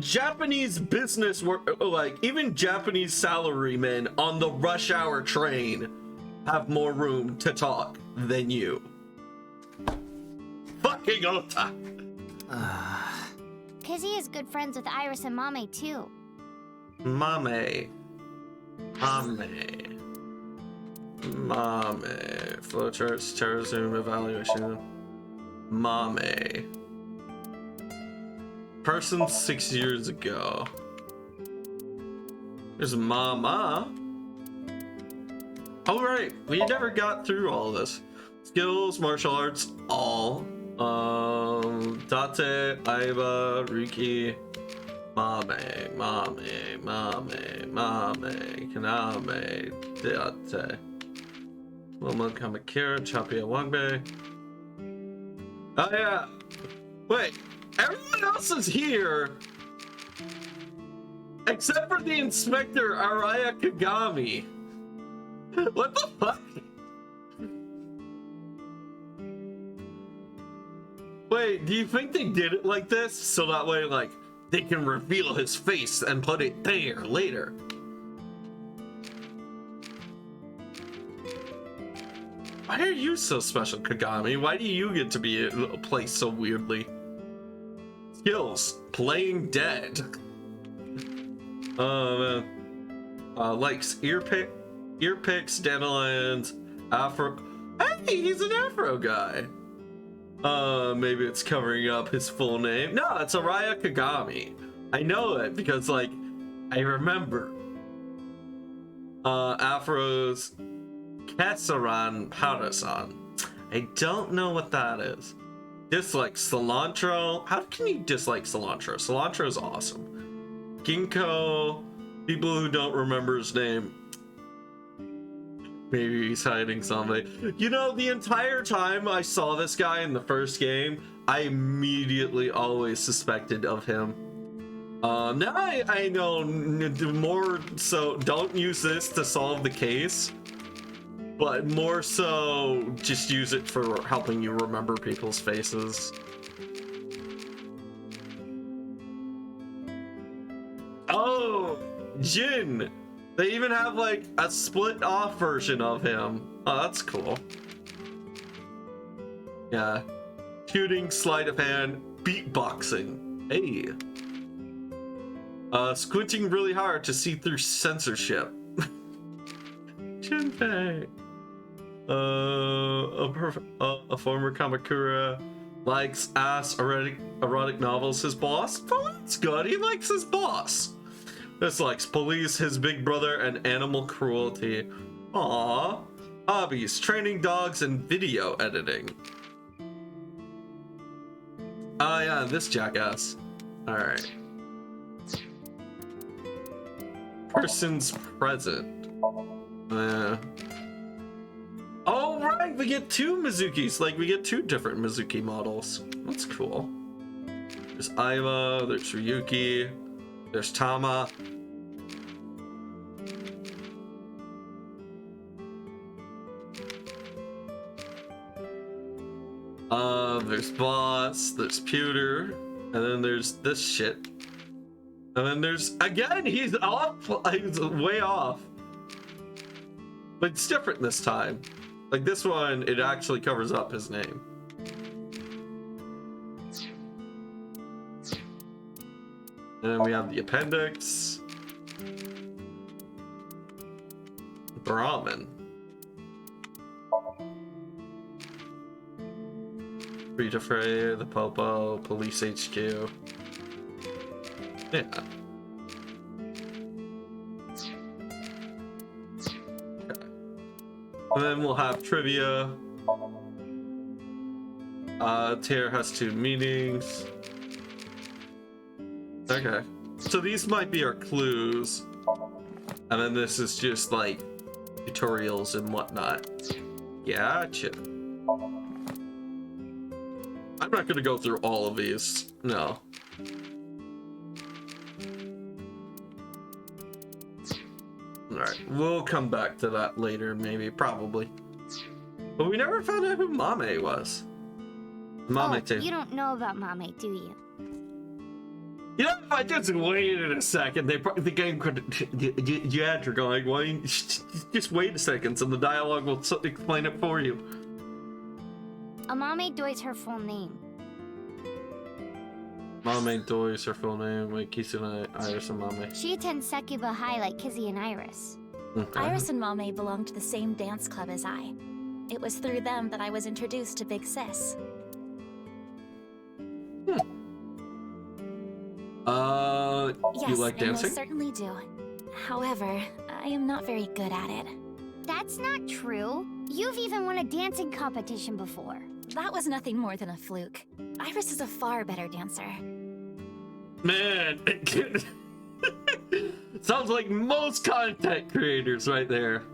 Japanese business work, like, even Japanese salarymen on the rush hour train have more room to talk than you. Fucking Ota. Kizzy is good friends with Iris and Mame too. Mame. Flowcharts, terrorism evaluation. Mame. Person 6 years ago. There's Mama. Oh right, we never got through all this. Skills, martial arts, all. Date, Aiba, Riki, Mame, Kaname, Date. Momo Kamakira, Chapia Wangbe. Oh yeah. Wait. Everyone else is here, except for the inspector, Araya Kagami. What the fuck? Wait, do you think they did it like this so that way, like, they can reveal his face and put it there later? Why are you so special, Kagami? Why do you get to be placed so weirdly? Skills, playing dead. Oh man. Likes ear picks, dandelions, afro. Hey, he's an afro guy. Maybe it's covering up his full name. No, it's Araya Kagami. I know it because, like, I remember. Afro's Kesaran Parasan. I don't know what that is. Dislike cilantro. How can you dislike cilantro? Cilantro is awesome. Ginkgo. People who don't remember his name. Maybe he's hiding somebody. You know, the entire time I saw this guy in the first game, I immediately always suspected of him. Now I know more, so don't use this to solve the case. But more so, just use it for helping you remember people's faces. Oh, Jin! They even have, like, a split-off version of him. Oh, that's cool. Yeah. Shooting, sleight of hand, beatboxing. Hey. Squinting really hard to see through censorship. Junpei. A former Kamakura likes ass erotic novels. His boss? Oh, that's good. He likes his boss. Dislikes police, his big brother, and animal cruelty. Aww. Hobbies: training dogs and video editing. Oh yeah, this jackass. Alright. Person's present. Oh right, we get two Mizukis. Like, we get two different Mizuki models. That's cool. There's Aiba, there's Ryuki, there's Tama. There's Boss, there's Pewter, and then there's this shit. And then there's, again, he's off, he's way off. But it's different this time. Like this one, it actually covers up his name. And then we have the appendix. Brahmin. Rita Frey, the Popo, Police HQ. Yeah. Okay. And then we'll have trivia. Tear has 2 meetings. Okay. So these might be our clues. And then this is just like tutorials and whatnot. Gotcha. I'm not gonna go through all of these. No. Alright, we'll come back to that later, maybe, probably. But we never found out who Mame was. Mame too. You don't know about Mame, do you? You know, if I just waited a second, the game could. You had to go like, why? Just wait a second, so the dialogue will explain it for you. Amame Doi's her full name. Mame Doi is her full name. Like Kisuna, Iris, and Mame. She attends Sekiba High like Kizzy and Iris. Okay. Iris and Mame belonged to the same dance club as I. It was through them that I was introduced to Big Sis. You like I dancing? most certainly do. However, I am not very good at it. That's not true. You've even won a dancing competition before. That was nothing more than a fluke. Iris is a far better dancer. Man, sounds like most content creators right there.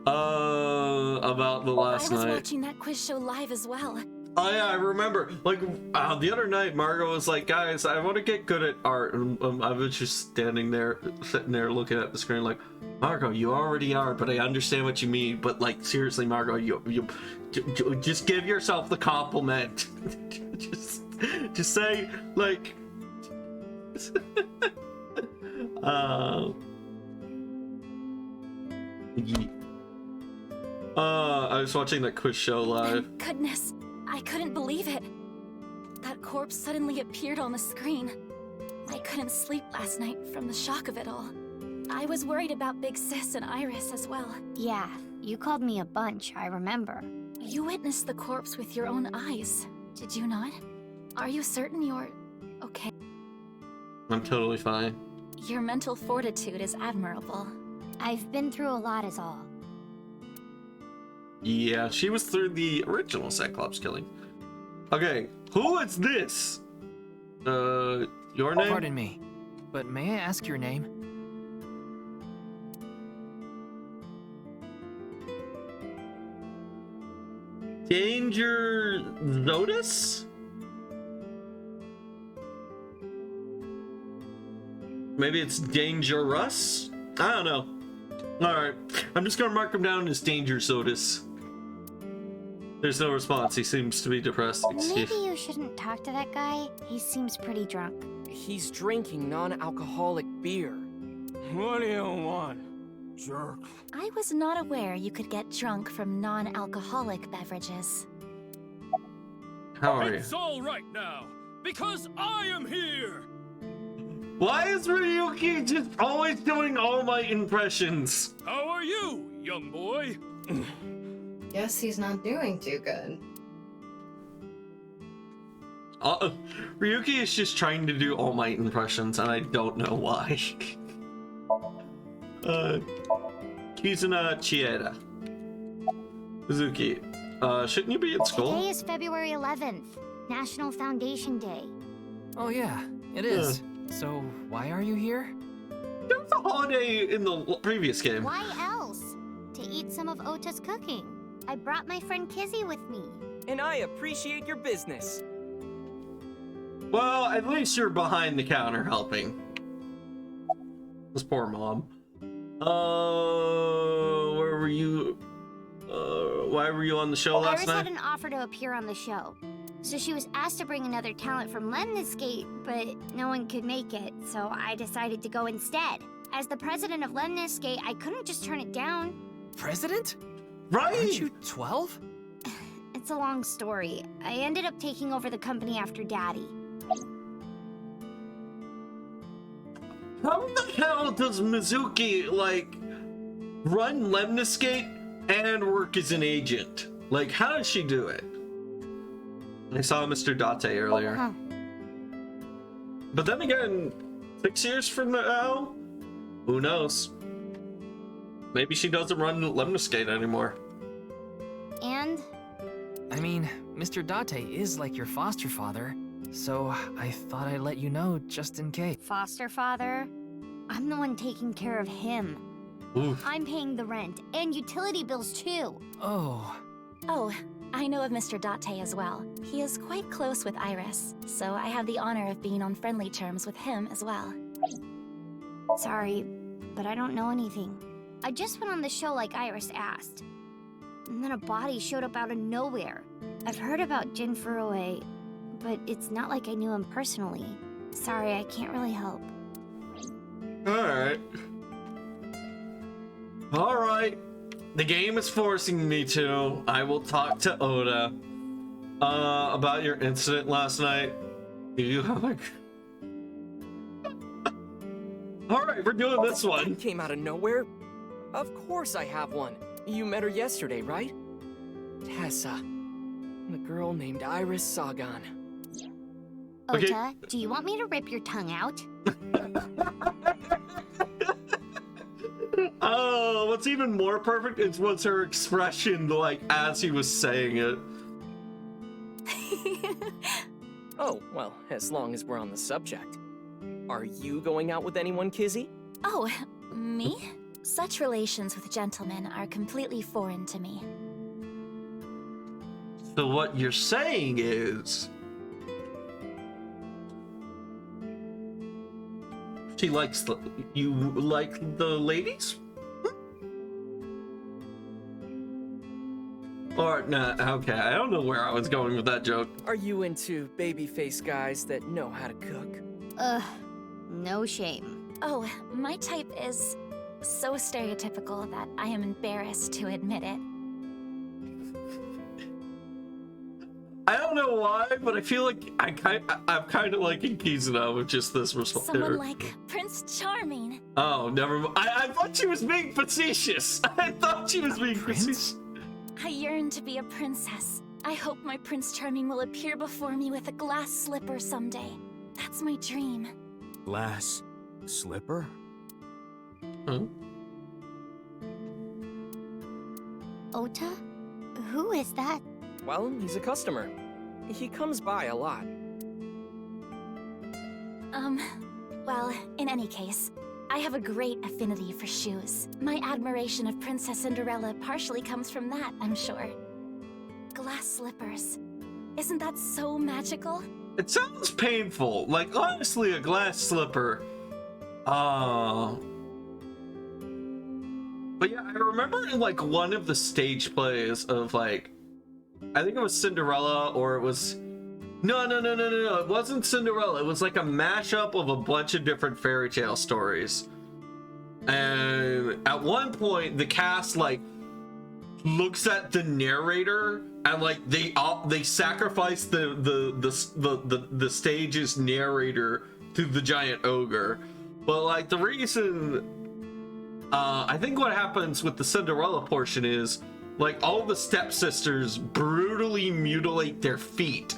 About the last night. I was watching that quiz show live as well. Oh yeah, I remember. Like the other night, Margot was like, "Guys, I want to get good at art." And I was just standing there, sitting there, looking at the screen, like, "Margot, you already are, but I understand what you mean. But like, seriously, Margot, you just give yourself the compliment. just say like." I was watching that quiz show live. Thank goodness. I couldn't believe it. That corpse suddenly appeared on the screen. I couldn't sleep last night from the shock of it all. I was worried about Big Sis and Iris as well. Yeah, you called me a bunch, I remember. You witnessed the corpse with your own eyes, did you not? Are you certain you're okay? I'm totally fine. Your mental fortitude is admirable. I've been through a lot is all. Yeah, she was through the original Cyclops killing. Okay, who is this? Your name? Pardon me, but may I ask your name? Danger Zodus? Maybe it's Dangerous? I don't know. Alright, I'm just gonna mark him down as Danger Zodus. There's no response. He seems to be depressed. Maybe you shouldn't talk to that guy. He seems pretty drunk. He's drinking non-alcoholic beer. What do you want, jerk? I was not aware you could get drunk from non-alcoholic beverages. How are you? It's all right now, because I am here! Why is Ryuki just always doing All Might impressions? How are you, young boy? Guess he's not doing too good. Ryuki is just trying to do All Might impressions, and I don't know why. Kizuna Chieda. Suzuki, shouldn't you be at school? Today is February 11th, National Foundation Day. Oh yeah, it is. So why are you here? There was a holiday in the previous game. Why else? To eat some of Ota's cooking. I brought my friend Kizzy with me. And I appreciate your business. Well, at least you're behind the counter helping. This poor mom. Where were you? Why were you on the show last Iris night? had an offer to appear on the show. So she was asked to bring another talent from Lemniscate, but no one could make it, so I decided to go instead. As the president of Lemniscate, I couldn't just turn it down. President? Right! Aren't you 12? It's a long story. I ended up taking over the company after Daddy. How the hell does Mizuki, like, run Lemniscate and work as an agent? Like, how does she do it? I saw Mr. Date earlier. Huh. But then again, 6 years from now? Who knows? Maybe she doesn't run Lemniscate anymore. And? I I mean, Mr. Date is like your foster father, so I thought I'd let you know just in case. Foster father? I'm the one taking care of him. Oof. I'm paying the rent and utility bills too. Oh. Oh, I know of Mr. Date as well. He is quite close with Iris, so I have the honor of being on friendly terms with him as well. Sorry, but I don't know anything. I just went on the show like Iris asked. And then a body showed up out of nowhere. I've heard about Jin Furue, but it's not like I knew him personally. Sorry, I can't really help. Alright. Alright. The game is forcing me to. I will talk to Oda about your incident last night. Do you have a... Alright, we're doing this one. Came out of nowhere. Of course I have one. You met her yesterday, right? Tessa. The girl named Iris Sagan. Ota, Okay. do you want me to rip your tongue out? Oh, what's even more perfect is was her expression, like, as he was saying it. Oh, well, as long as we're on the subject. Are you going out with anyone, Kizzy? Oh, me? Such relations with gentlemen are completely foreign to me. So what you're saying is... She likes the... You like the ladies? Or, nah, okay, I don't know where I was going with that joke. Are you into babyface guys that know how to cook? Ugh, no shame. Oh, my type is so stereotypical that I am embarrassed to admit it. I don't know why, but I feel like I'm kind of liking Kizuna with just this response. Someone like Prince Charming. Oh, never mind. I thought she was being facetious. I thought she was being facetious. I yearn to be a princess. I hope my Prince Charming will appear before me with a glass slipper someday. That's my dream. Glass slipper? Huh? Ota? Who is that? Well, he's a customer. He comes by a lot. Well, in any case, I have a great affinity for shoes. My admiration of Princess Cinderella partially comes from that, I'm sure. Glass slippers. Isn't that so magical? It sounds painful. Like, honestly, a glass slipper. But yeah, I remember in like one of the stage plays of like, I think it was Cinderella or it was... No, it wasn't Cinderella. It was like a mashup of a bunch of different fairy tale stories. And at one point, the cast like looks at the narrator and like they sacrifice the stage's narrator to the giant ogre. But like the reason, I think what happens with the Cinderella portion is like all the stepsisters brutally mutilate their feet.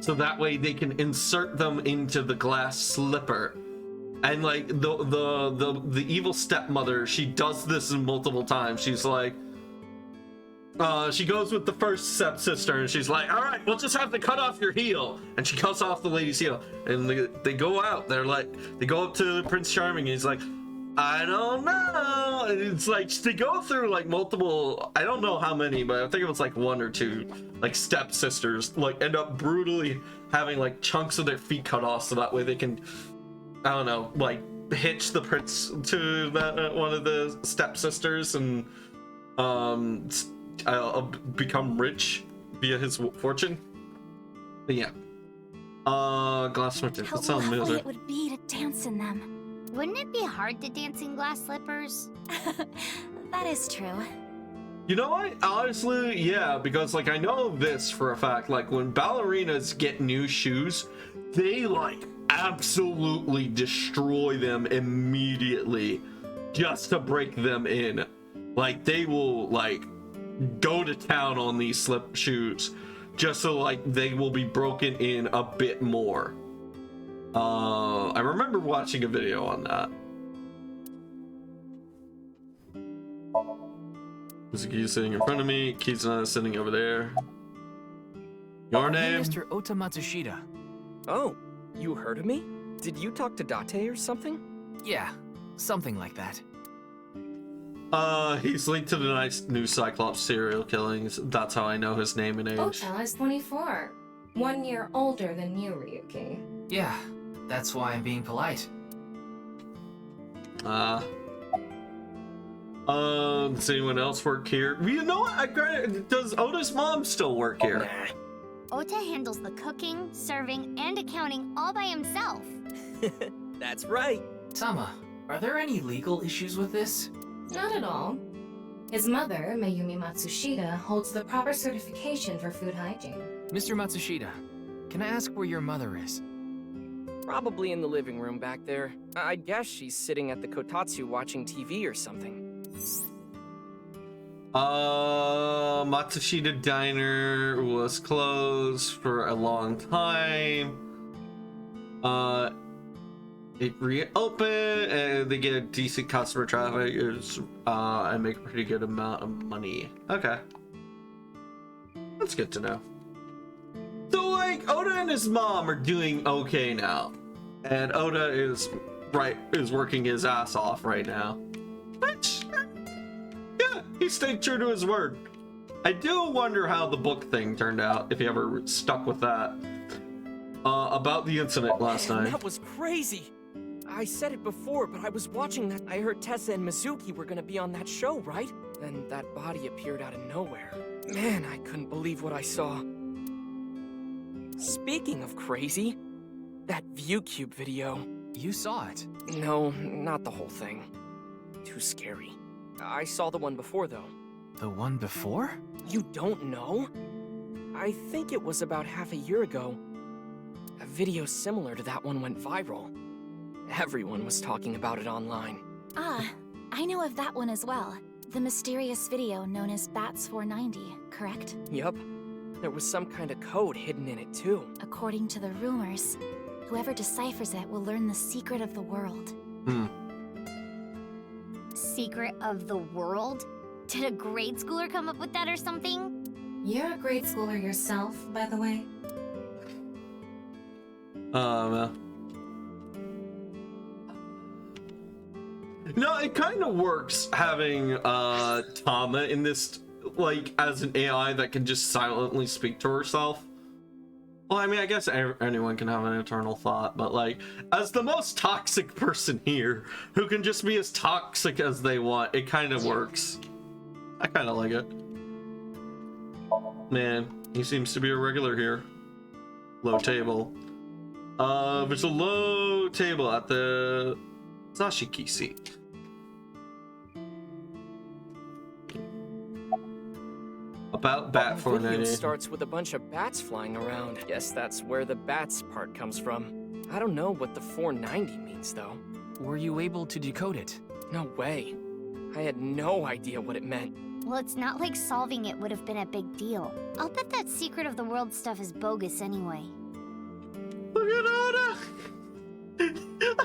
So that way they can insert them into the glass slipper. And like the evil stepmother, she does this multiple times. She's like, she goes with the first stepsister and she's like, all right, we'll just have to cut off your heel. And she cuts off the lady's heel. And they go out, they go up to Prince Charming and he's like, I don't know. And it's like they go through like multiple, I don't know how many, but I think it was like one or two like stepsisters like end up brutally having like chunks of their feet cut off so that way they can, I don't know, like hitch the prince to that one of the stepsisters and become rich via his fortune. But yeah. Glass slippers. How lovely it would be to dance in them. Wouldn't it be hard to dance in glass slippers? That is true. You know what? Honestly, yeah, because like I know this for a fact, like when ballerinas get new shoes, they like absolutely destroy them immediately just to break them in. Like they will like go to town on these slip shoes just so like they will be broken in a bit more. I remember watching a video on that. Mizuki's sitting in front of me, Kizuna is sitting over there. Your Hey, name? Mr. Ota Matsushita. Oh, you heard of me? Did you talk to Date or something? Yeah, something like that. He's linked to the nice new Cyclops serial killings. That's how I know his name and age. Ota is 24. 1 year older than you, Ryuki. Yeah, that's why I'm being polite. Does anyone else work here? You know what? Does Ota's mom still work here? Nah. Ota handles the cooking, serving, and accounting all by himself. That's right. Tama, are there any legal issues with this? Not at all. His mother, Mayumi Matsushita, holds the proper certification for food hygiene. Mr. Matsushita, can I ask where your mother is? Probably in the living room back there. I guess she's sitting at the kotatsu watching TV or something. Matsushita Diner was closed for a long time. It reopened and they get a decent customer traffic and make a pretty good amount of money. Okay. That's good to know. So like Oda and his mom are doing okay now. And Oda is working his ass off right now. Which, yeah, he stayed true to his word. I do wonder how the book thing turned out, if he ever stuck with that. About the incident last night. That was crazy. I said it before, but I was watching that. I heard Tessa and Mizuki were gonna be on that show, right? Then that body appeared out of nowhere. Man, I couldn't believe what I saw. Speaking of crazy, that ViewCube video. You saw it. No, not the whole thing. Too scary. I saw the one before, though. The one before? You don't know? I think it was about half a year ago. A video similar to that one went viral. Everyone was talking about it online. Ah, I know of that one as well. The mysterious video known as Bats 490, correct? Yup. There was some kind of code hidden in it, too. According to the rumors, whoever deciphers it will learn the secret of the world. Secret of the world? Did a grade schooler come up with that or something? You're a grade schooler yourself, by the way. No, it kind of works having Tama in this, like, as an AI that can just silently speak to herself. Well, I mean, I guess anyone can have an eternal thought, but like, as the most toxic person here, who can just be as toxic as they want, it kind of works. I kind of like it. Man, he seems to be a regular here. Low table. There's a low table at the Zashiki seat. About Bat The video 490. starts with a bunch of bats flying around. Guess that's where the bats part comes from. I don't know what the 490 means, though. Were you able to decode it? No way. I had no idea what it meant. Well, it's not like solving it would have been a big deal. I'll bet that secret of the world stuff is bogus anyway. Look at Oda!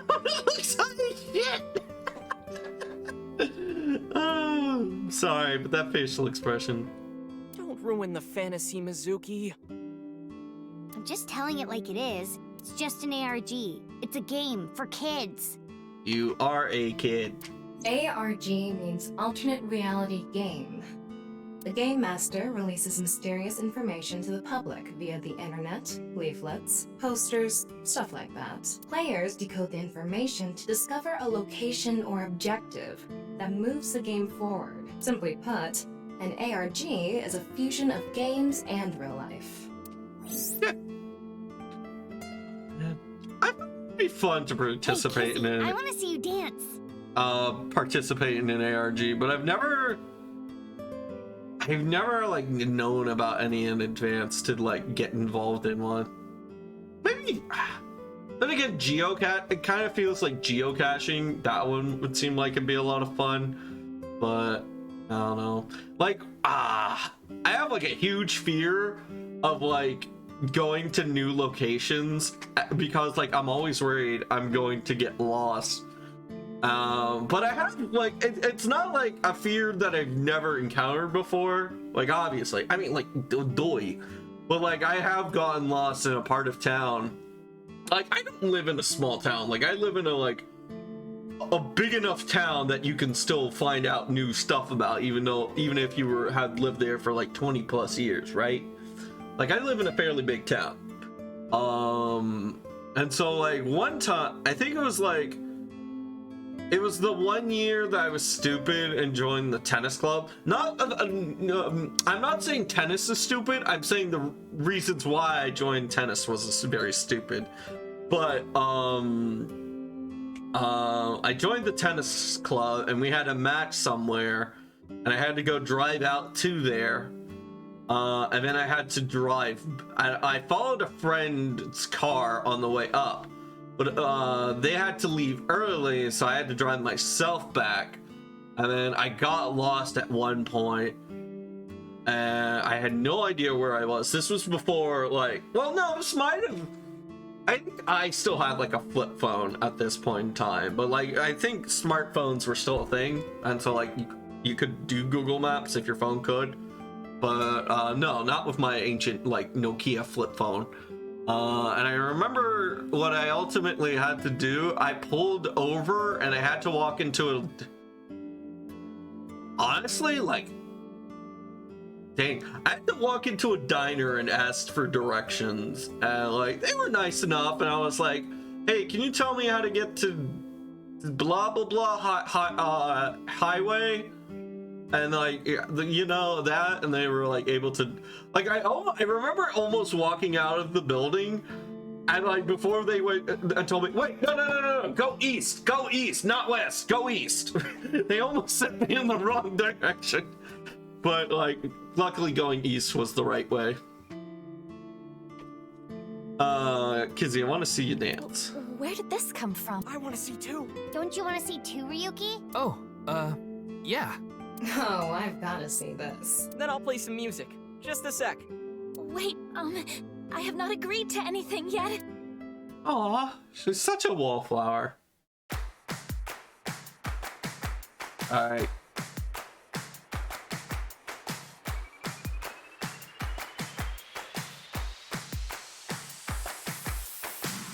Oda looks like shit! Oh, sorry, but that facial expression. Don't ruin the fantasy, Mizuki. I'm just telling it like it is. It's just an ARG. It's a game for kids. You are a kid. ARG means Alternate Reality Game. The Game Master releases mysterious information to the public via the internet, leaflets, posters, stuff like that. Players decode the information to discover a location or objective that moves the game forward. Simply put, an ARG is a fusion of games and real life. It'd be fun to participate Hey, Kizzy, in I want to see you dance. participate in an ARG, but I've never like known about any in advance to like get involved in one. Maybe then again, geocache, it kind of feels like geocaching. That one would seem like it'd be a lot of fun, but I don't know. Like, I have like a huge fear of like going to new locations because like I'm always worried I'm going to get lost. But I have like it's not like a fear that I've never encountered before. Like obviously, I mean like doi, But like I have gotten lost in a part of town. Like I don't live in a small town. Like I live in a big enough town that you can still find out new stuff about, even if you had lived there for like 20 plus years, right? Like I live in a fairly big town. And so like one time, I think it was the one year that I was stupid and joined the tennis club. I'm not saying tennis is stupid. I'm saying the reasons why I joined tennis was very stupid. But I joined the tennis club and we had a match somewhere, and I had to go drive out to there. And then I had to drive. I followed a friend's car on the way up, but they had to leave early, so I had to drive myself back. And then I got lost at one point, and I had no idea where I was. This was before, this might have. I think I still had like a flip phone at this point in time, but like I think smartphones were still a thing, and so like you could do Google Maps if your phone could. But no, not with my ancient like Nokia flip phone. And I remember what I ultimately had to do. I pulled over and I had to walk into honestly, like, dang, I had to walk into a diner and ask for directions. And like they were nice enough, and I was like, "Hey, can you tell me how to get to blah blah blah highway?" And like that, and they were like able to, like I remember almost walking out of the building, and like before they went and told me, wait, no, go east, not west, go east. They almost sent me in the wrong direction, but like luckily going east was the right way. Kizzy, I want to see you dance. Where did this come from? I want to see too. Don't you want to see too, Ryuki? Oh, yeah. Oh, I've gotta see this. Then I'll play some music. Just a sec. Wait, I have not agreed to anything yet. Aw, she's such a wallflower. Alright.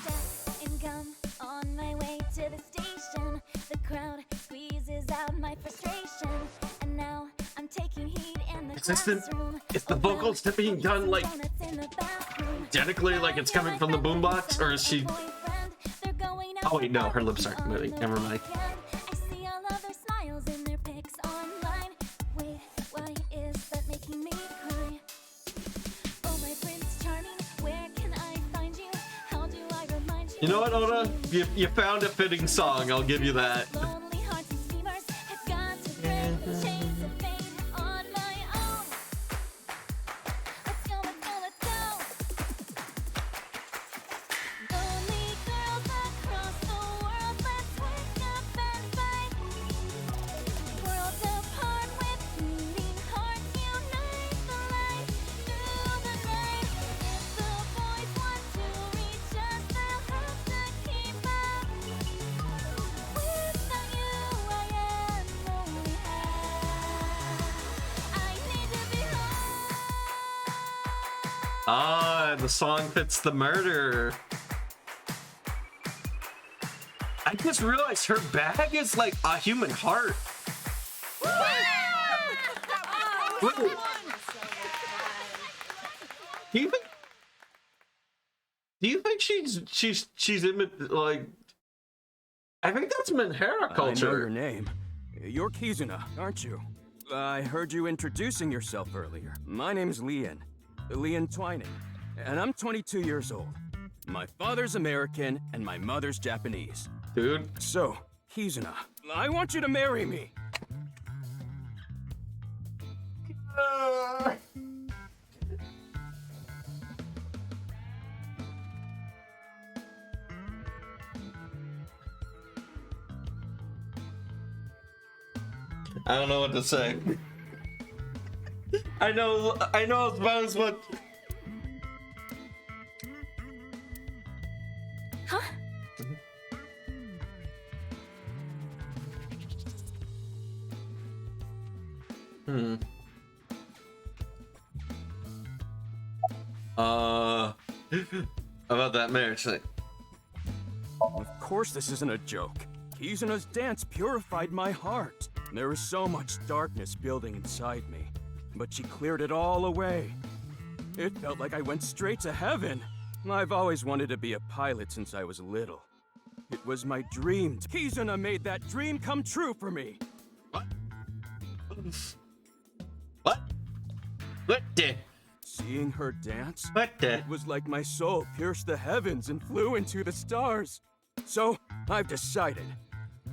Death and gum on my way to the station. The crowd squeezes out my frustration. And now I'm taking heat in the classroom. Is the vocals being done like identically like it's coming from the boombox, or is she? Oh wait, no, her lips aren't moving. Never mind. I see all of their smiles in their pics online. Wait, why is that making me cry? Oh, my Prince Charming, where can I find you? How do I remind you? You know what, Oda? You found a fitting song. I'll give you that. Lonely hearts and steamers have got to break the chains of fate on my own. Let's go, let's go, let's go. Lonely girls across the world, let's wake up and fight. Worlds apart with beating hearts, unite the light through the night. If the boys want to reach us, they'll have to keep up. Without you, I am lonely. I need to be home. Ah, the song fits the murder. I just realized her bag is like a human heart. Wait. Do you think she's in like? I think that's Menhera I know culture. your name. You're Kizuna, aren't you? I heard you introducing yourself earlier. My name's Leon Twining, and I'm 22 years old. My father's American, and my mother's Japanese. Dude. So, Kizuna, I want you to marry me. I don't know what to say. I know about as much. Huh? About that marriage thing. Of course this isn't a joke. Kizuna's dance purified my heart. There was so much darkness building inside me, but she cleared it all away. It felt like I went straight to heaven. I've always wanted to be a pilot since I was little. It was my dream. Kizuna made that dream come true for me. What? What? What the? Seeing her dance, What the? it was like my soul pierced the heavens and flew into the stars. So, I've decided.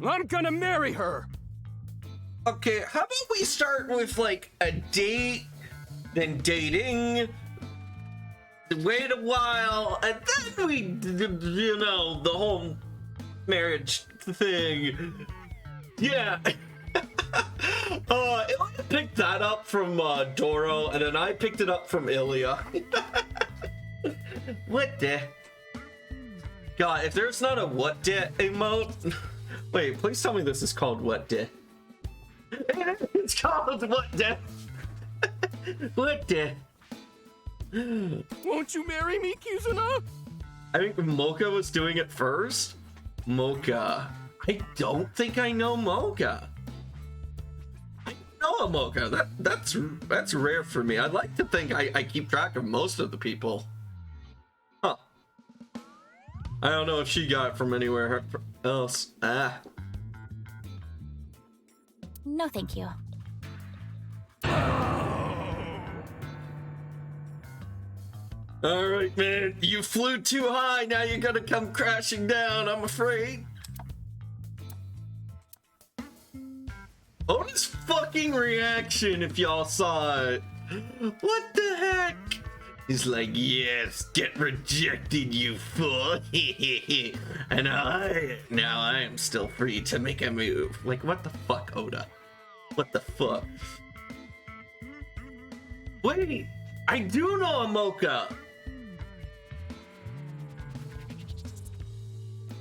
I'm gonna marry her! Okay, how about we start with like a date, then dating, wait a while, and then we, you know, the whole marriage thing. Yeah. Ilya picked that up from Doro, and then I picked it up from Ilya. What the? God, if there's not a what the emote. Wait, please tell me this is called what the. It's called what the. What the? Won't you marry me, Kizuna? I think Mocha was doing it first. Mocha. I don't think I know Mocha. I know a Mocha. That's rare for me. I'd like to think I keep track of most of the people. Huh. I don't know if she got it from anywhere else. No, thank you. Alright, man. You flew too high. Now you're gonna come crashing down, I'm afraid. Oda's fucking reaction, if y'all saw it. What the heck? He's like, yes, get rejected, you fool. And now I am still free to make a move. Like, what the fuck, Oda? What the fuck? Wait, I do know a Mocha.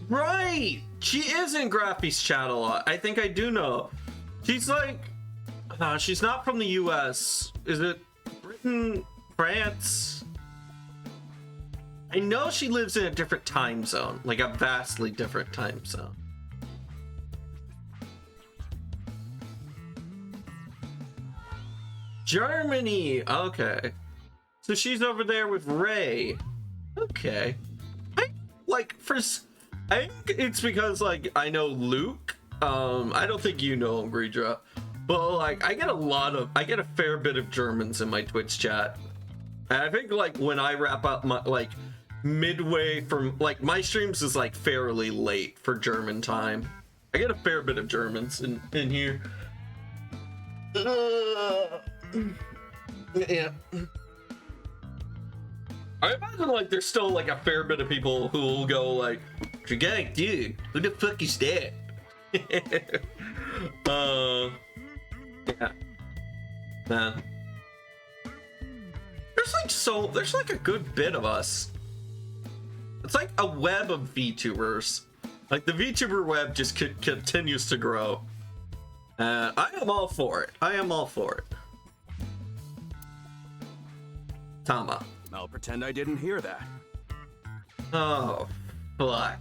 Right, she is in Graffy's chat a lot. I think I do know. She's like, she's not from the US. Is it Britain, France? I know she lives in a different time zone, like a vastly different time zone. Germany, okay. So she's over there with Ray. Okay. I think it's because like I know Luke. I don't think you know him, Gridra. But like I get a fair bit of Germans in my Twitch chat. And I think like when I wrap up my like midway from like my streams is like fairly late for German time. I get a fair bit of Germans in here. Yeah. I imagine like there's still like a fair bit of people who will go like, dude, who the fuck is that? Yeah. Man. There's like a good bit of us. It's like a web of VTubers. Like the VTuber web just continues to grow. And I am all for it. I am all for it. Tama. I'll pretend I didn't hear that. Oh, fuck.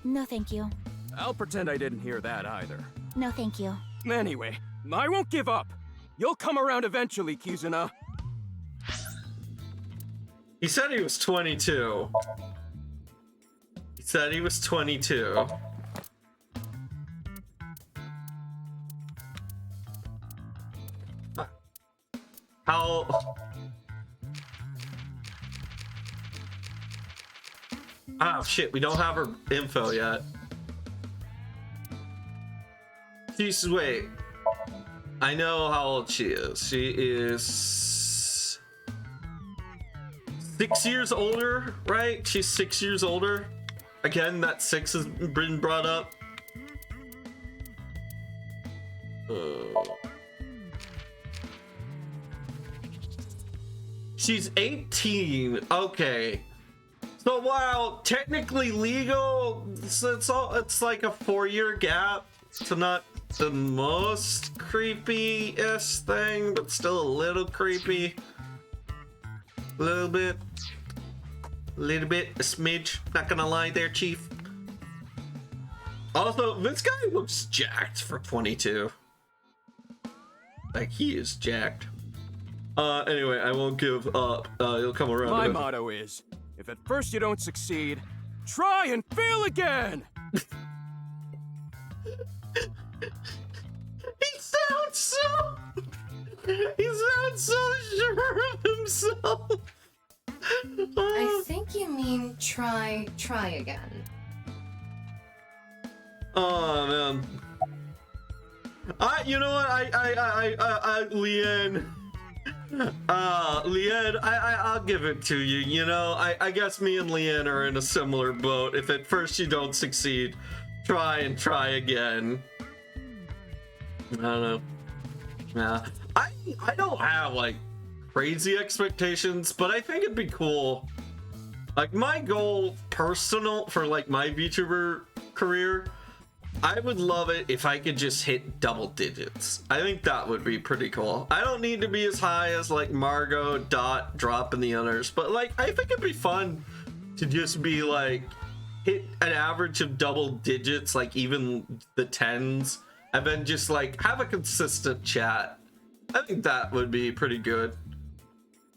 No, thank you. I'll pretend I didn't hear that either. No, thank you. Anyway, I won't give up. You'll come around eventually, Kizuna. He said he was 22. He said he was 22. How... Oh shit, we don't have her info yet. Wait. I know how old she is. She is 6 years older, right? She's 6 years older. Again, that 6 has been brought up. She's 18. Okay. So while technically legal, it's like a 4-year gap. So not the most creepy-ish thing, but still a little creepy. A little bit, a smidge. Not gonna lie there, Chief. Also, this guy looks jacked for 22. Like, he is jacked. Anyway, I won't give up. You'll come around. My motto is, if at first you don't succeed, try and fail again! He sounds so sure of himself. I think you mean try again. Oh man. You know what? Leanne. Leanne, I'll give it to you. You know, I guess me and Leanne are in a similar boat. If at first you don't succeed, try again. I don't know. Yeah, I don't have like crazy expectations, but I think it'd be cool. Like my goal, personal for like my VTuber career, I would love it if I could just hit double digits. I think that would be pretty cool. I don't need to be as high as like Margot, Dot, Drop, and the others, but like I think it'd be fun to just be like hit an average of double digits, like even the 10s, and then just like have a consistent chat. I think that would be pretty good.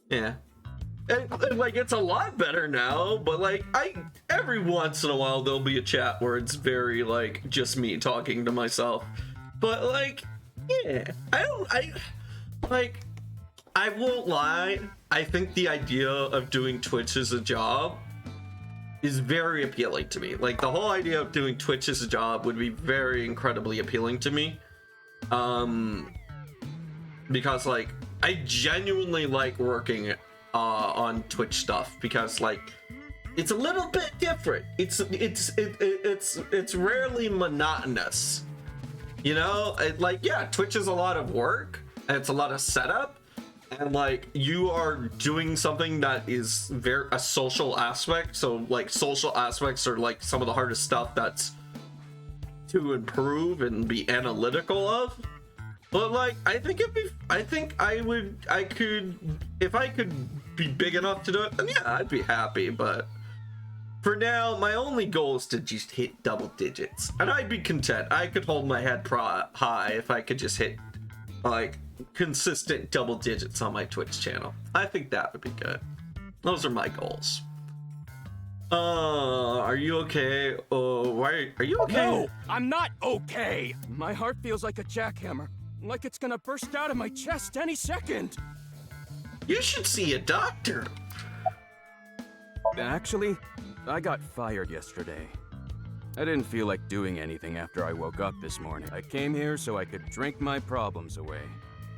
Yeah. And like it's a lot better now, but like every once in a while there'll be a chat where it's very like just me talking to myself. But like, yeah, I won't lie, I think the idea of doing Twitch as a job is very appealing to me. Like the whole idea of doing Twitch as a job would be very incredibly appealing to me. Because like I genuinely like working on Twitch stuff, because like it's a little bit different. It's rarely monotonous, you know. Like yeah, Twitch is a lot of work and it's a lot of setup, and like you are doing something that is very a social aspect. So like social aspects are like some of the hardest stuff that's to improve and be analytical of. But like, I think I could, if I could be big enough to do it, then yeah, I'd be happy. But for now, my only goal is to just hit double digits, and I'd be content. I could hold my head high if I could just hit like consistent double digits on my Twitch channel. I think that would be good. Those are my goals. Are you okay? Why are you okay? No, I'm not okay. My heart feels like a jackhammer. Like it's gonna burst out of my chest any second. You should see a doctor. Actually, I got fired yesterday. I didn't feel like doing anything after I woke up this morning. I came here so I could drink my problems away.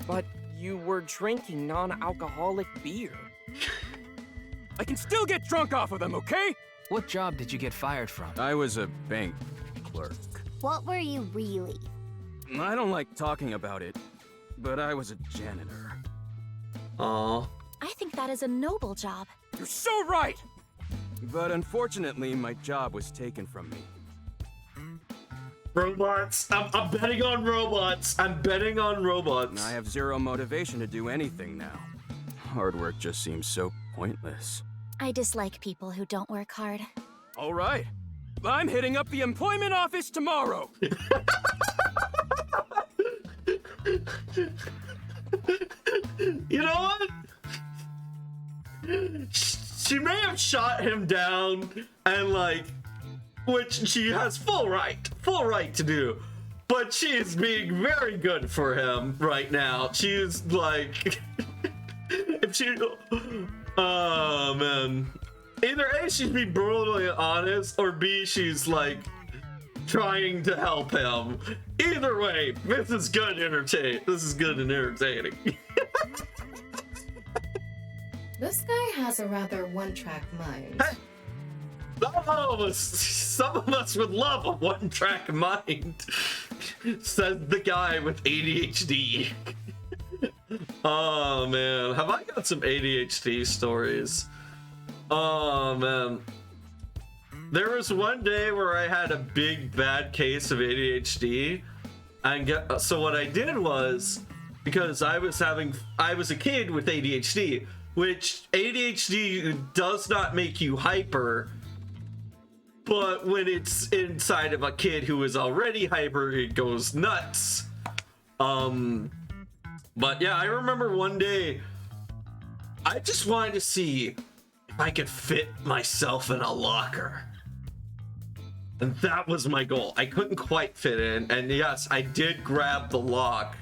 But you were drinking non-alcoholic beer. I can still get drunk off of them, okay? What job did you get fired from? I was a bank clerk. What were you really? I don't like talking about it, but I was a janitor. Aw. I think that is a noble job. You're so right! But unfortunately, my job was taken from me. Robots. I'm betting on robots. I'm betting on robots. I have zero motivation to do anything now. Hard work just seems so pointless. I dislike people who don't work hard. All right. I'm hitting up the employment office tomorrow. You know what? She may have shot him down, and like, which she has full right to do, but she is being very good for him right now. She is like, if she, oh man, either A, she's being brutally honest, or B, she's like trying to help him. Either way, this is good entertain. This is good and entertaining. This guy has a rather one-track mind. Some of us would love a one-track mind, says the guy with ADHD. Oh man, have I got some ADHD stories? Oh man. There was one day where I had a big bad case of ADHD, and so what I did was, because I was a kid with ADHD, which ADHD does not make you hyper, but when it's inside of a kid who is already hyper, it goes nuts. But yeah, I remember one day I just wanted to see if I could fit myself in a locker. And that was my goal. I couldn't quite fit in, and yes, I did grab the lock.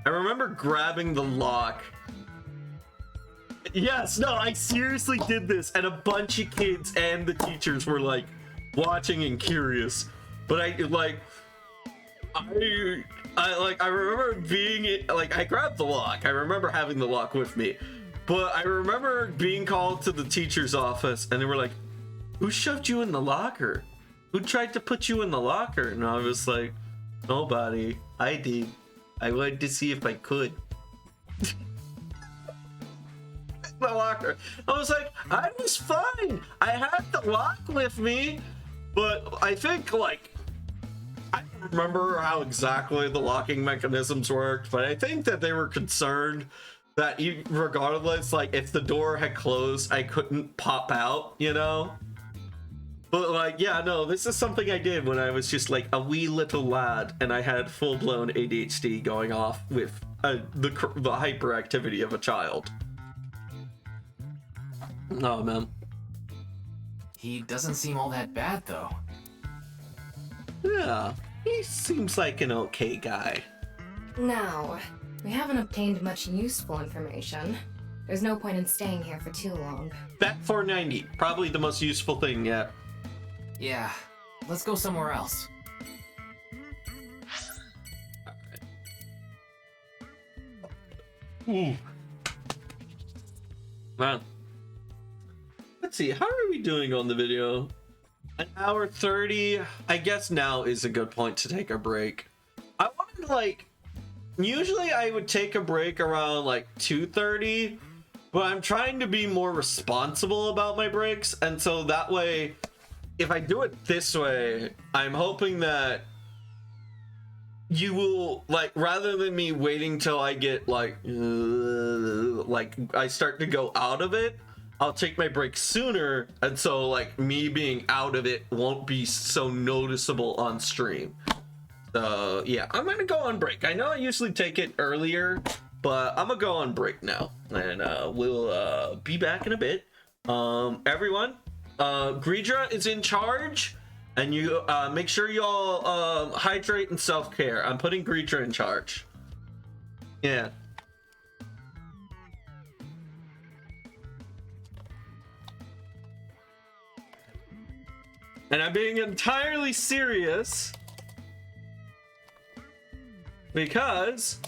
I remember grabbing the lock. Yes, no, I seriously did this, and a bunch of kids and the teachers were like watching and curious. But I remember being like, I grabbed the lock. I remember having the lock with me, but I remember being called to the teacher's office, and they were like, "Who shoved you in the locker? Who tried to put you in the locker?" And I was like, "Nobody. I did. I wanted to see if I could." The locker. I was like, I was fine. I had the lock with me, but I think like I don't remember how exactly the locking mechanisms worked, but I think that they were concerned that regardless, like if the door had closed, I couldn't pop out, you know? But like, yeah, no, this is something I did when I was just like a wee little lad, and I had full-blown ADHD going off with the hyperactivity of a child. Oh, man. He doesn't seem all that bad, though. Yeah, he seems like an okay guy. Now, we haven't obtained much useful information. There's no point in staying here for too long. Bet 490, probably the most useful thing yet. Yeah, let's go somewhere else. Ooh. Man. Let's see, how are we doing on the video? An hour 30. I guess now is a good point to take a break. I wanted to like, usually I would take a break around like 2:30, but I'm trying to be more responsible about my breaks, and so that way, if I do it this way, I'm hoping that you will, like, rather than me waiting till I get like I start to go out of it, I'll take my break sooner, and so like me being out of it won't be so noticeable on stream. So yeah, I'm gonna go on break. I know I usually take it earlier, but I'm gonna go on break now, and we'll be back in a bit. Everyone, Greedra is in charge, and you make sure you all hydrate and self-care. I'm putting Greedra in charge. Yeah. And I'm being entirely serious because,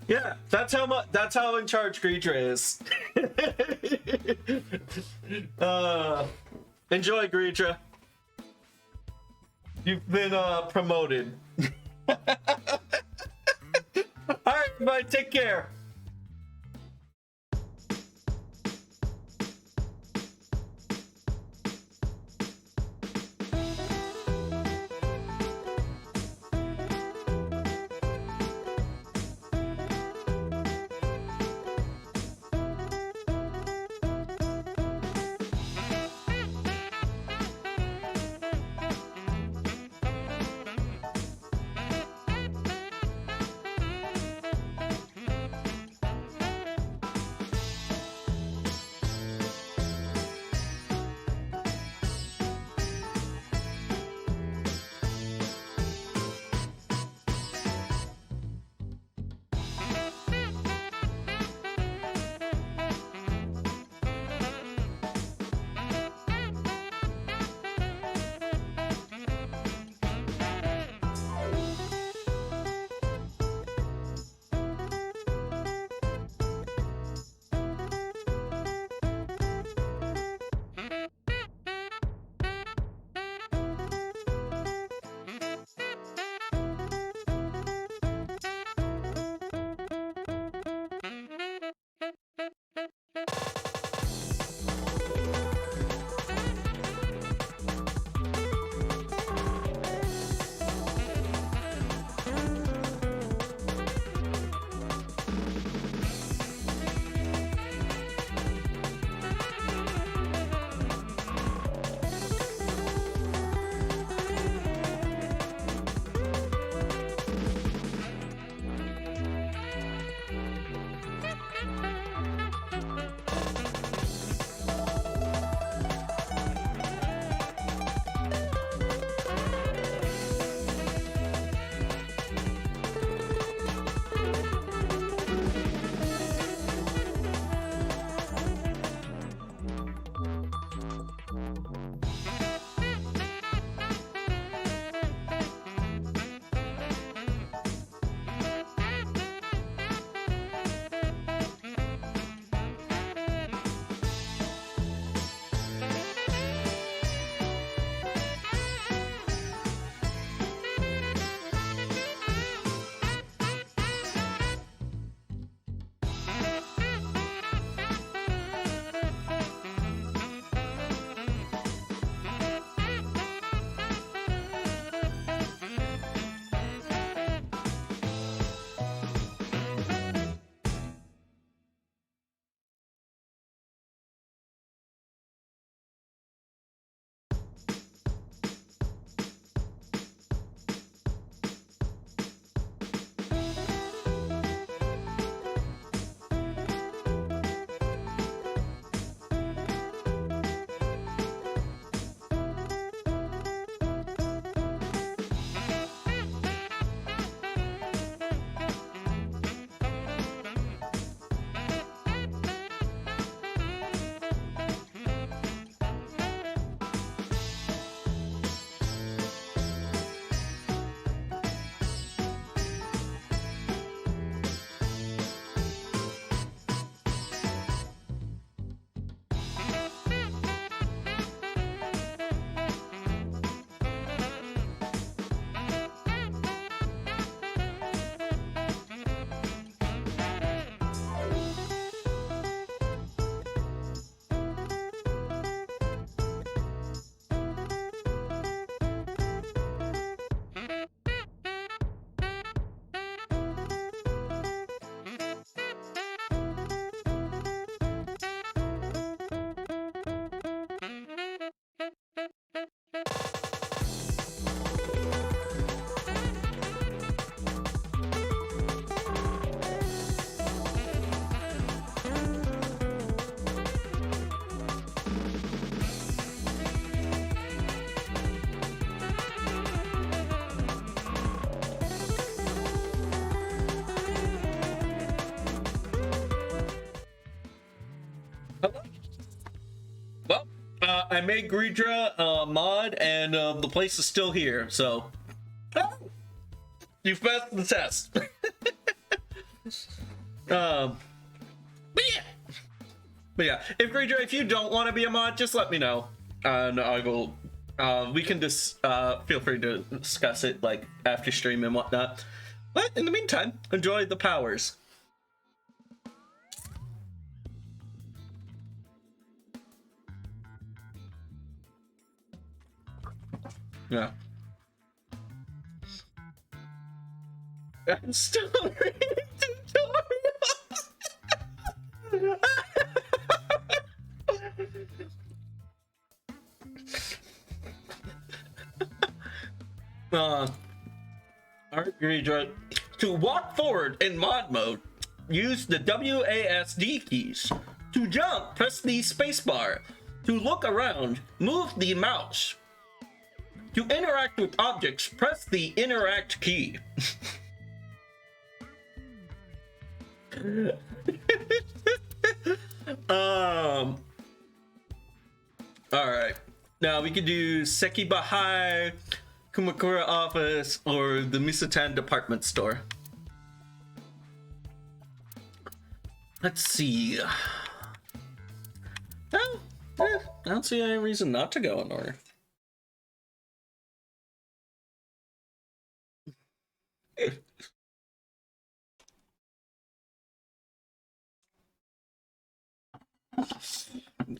yeah, that's how in charge Greedra is. Enjoy, Greedra. You've been promoted. All right, everybody, take care. I made Greedra mod, and the place is still here, so... You passed the test. But yeah, if Greedra, if you don't want to be a mod, just let me know, and I will... we can just feel free to discuss it, like, after stream and whatnot. But in the meantime, enjoy the powers. Yeah. I'm still reading tutorial. Alright, Greedra. To walk forward in mod mode, use the WASD keys. To jump, press the spacebar. To look around, move the mouse. To interact with objects, press the interact key. Alright. Now we can do Sekiba High, Kumakura office, or the Misatan department store. Let's see. Oh, I don't see any reason not to go in order.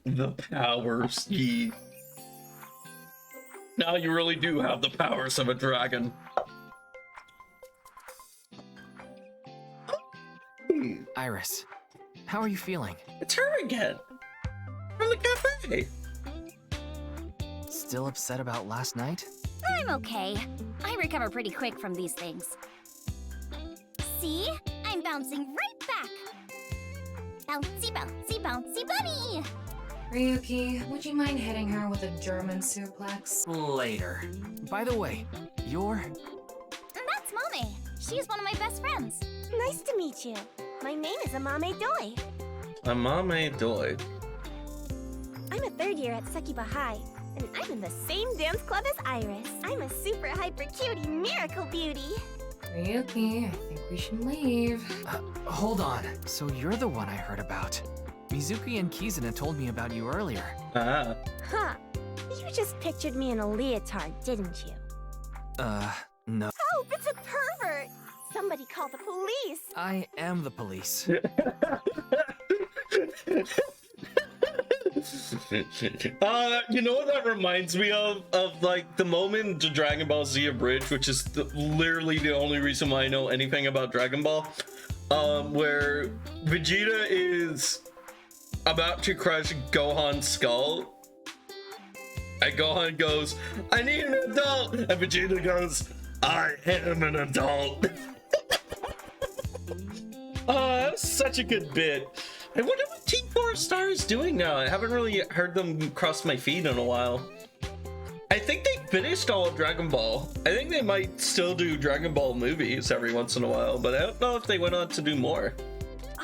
The powers, ye. Now you really do have the powers of a dragon. Iris, how are you feeling? It's her again. From the cafe. Still upset about last night? I'm okay. I recover pretty quick from these things. See? I'm bouncing right back. Bouncy, bouncy, bouncy bunny! Ryuki, would you mind hitting her with a German suplex? Later. By the way, you're... That's Mame. She's one of my best friends. Nice to meet you. My name is Amame Doi. Amame Doi. I'm a third year at Sekiba High, and I'm in the same dance club as Iris. I'm a super hyper cutie miracle beauty. Ryuki, I think we should leave. Hold on. So you're the one I heard about. Mizuki and Kizuna told me about you earlier. Ah. Huh. You just pictured me in a leotard, didn't you? No. Oh, it's a pervert! Somebody call the police! I am the police. You know what that reminds me of? Of like the moment to Dragon Ball Z Abridged, which is literally the only reason why I know anything about Dragon Ball. Where Vegeta is about to crush Gohan's skull. And Gohan goes, I need an adult! And Vegeta goes, I am an adult! That's such a good bit. I wonder what Team 4 Star is doing now. I haven't really heard them cross my feed in a while. I think they finished all of Dragon Ball. I think they might still do Dragon Ball movies every once in a while, but I don't know if they went on to do more.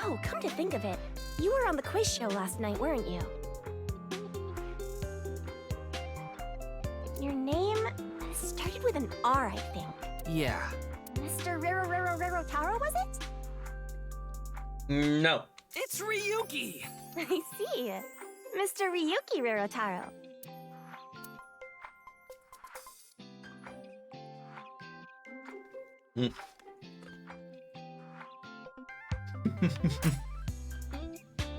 Oh, come to think of it, you were on the quiz show last night, weren't you? Your name started with an R, I think. Yeah. Mr. Rero was it? No. It's Ryuki! I see. Mr. Ryuki Rerotaro.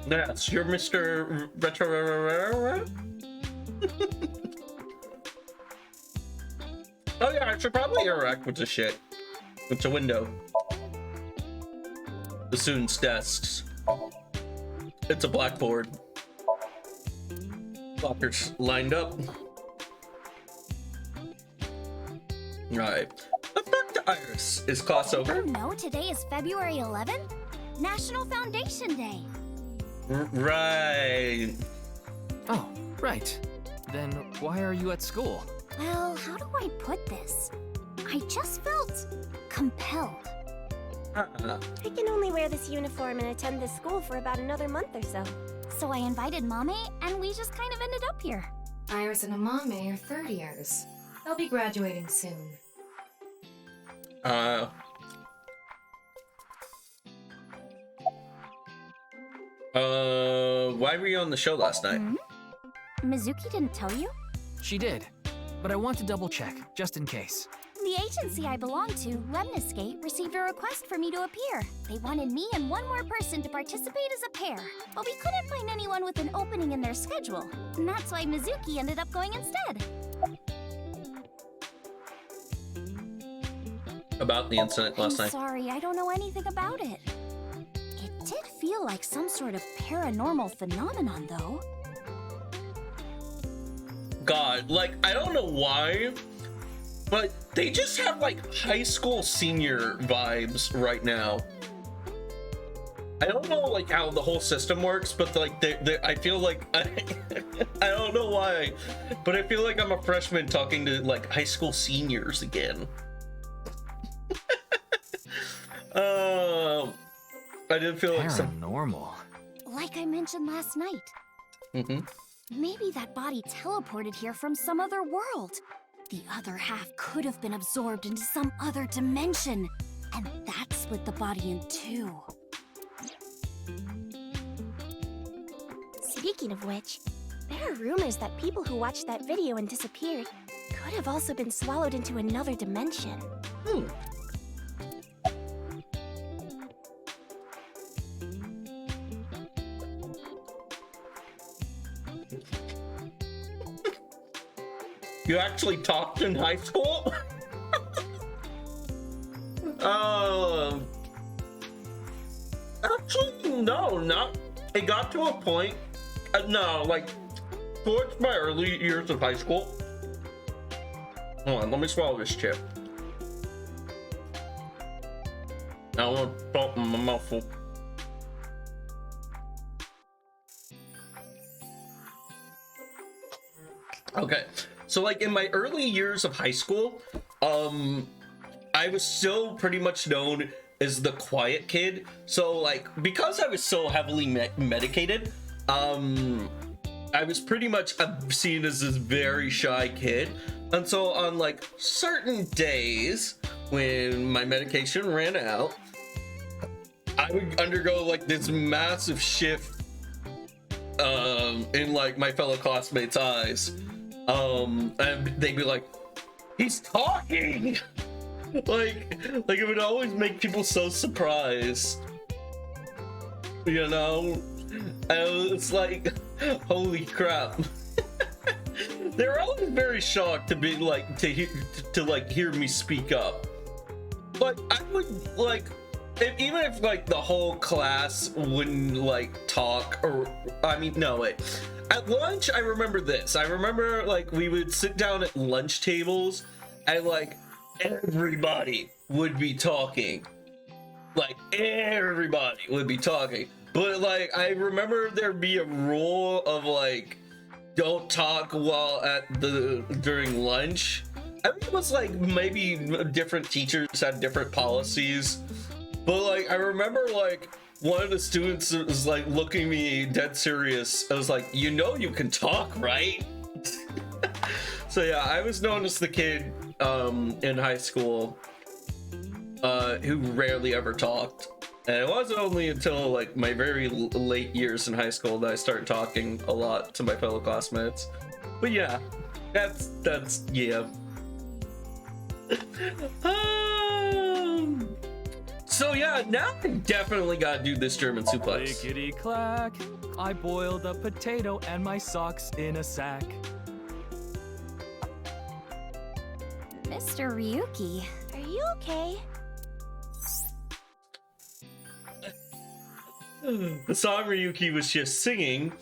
Yes, you're Mr. Retro. Oh yeah, I should probably interact with the shit. It's a window. The students' desks. It's a blackboard. Lockers lined up. Alright. Let's back to Iris. Is class over? Oh no, today is February 11th? National Foundation Day. Right. Oh, right. Then why are you at school? Well, how do I put this? I just felt compelled. I can only wear this uniform and attend this school for about another month or so. So I invited Mame, and we just kind of ended up here. Iris and Amame are third years. They'll be graduating soon. Why were you on the show last night? Mizuki didn't tell you? She did, but I want to double check, just in case. The agency I belong to, Lemniscate, received a request for me to appear. They wanted me and one more person to participate as a pair, but we couldn't find anyone with an opening in their schedule. And that's why Mizuki ended up going instead. About the incident last night. Sorry, I don't know anything about it. It did feel like some sort of paranormal phenomenon, though. God, like, I don't know why, but they just have, like, high school senior vibes right now. I don't know, like, how the whole system works, but, like, I feel like, I don't know why, but I feel like I'm a freshman talking to, like, high school seniors again. I did feel like paranormal. Like I mentioned last night. Maybe that body teleported here from some other world. The other half could have been absorbed into some other dimension, and that split the body in two. Speaking of which, there are rumors that people who watched that video and disappeared could have also been swallowed into another dimension. You actually talked in high school? Actually, no, not. It got to a point. No, like, towards my early years of high school. Hold on, let me swallow this chip. I want to pop in my mouth full. Okay, so like in my early years of high school, I was still pretty much known as the quiet kid. So like, because I was so heavily medicated, I was pretty much seen as this very shy kid. And so on like certain days when my medication ran out, I would undergo like this massive shift in like my fellow classmates' eyes. And they'd be like, he's talking. like it would always make people so surprised, you know. And it's like, holy crap. They were always very shocked to be like to hear me speak up. But I would like, even if like the whole class wouldn't like talk, or I mean, no, wait. At lunch, I remember this. I remember like we would sit down at lunch tables and like everybody would be talking. Like everybody would be talking. But like I remember there'd be a rule of like, don't talk while during lunch. I think it was like maybe different teachers had different policies. But like I remember like one of the students was like looking at me dead serious. I was like, you know you can talk, right? So yeah, I was known as the kid in high school who rarely ever talked. And it wasn't only until like my very late years in high school that I started talking a lot to my fellow classmates. But yeah, that's yeah. So yeah, now I definitely gotta do this German suplex. Clickety clack, I boiled a potato and my socks in a sack. Mr. Ryuki, are you okay? The song Ryuki was just singing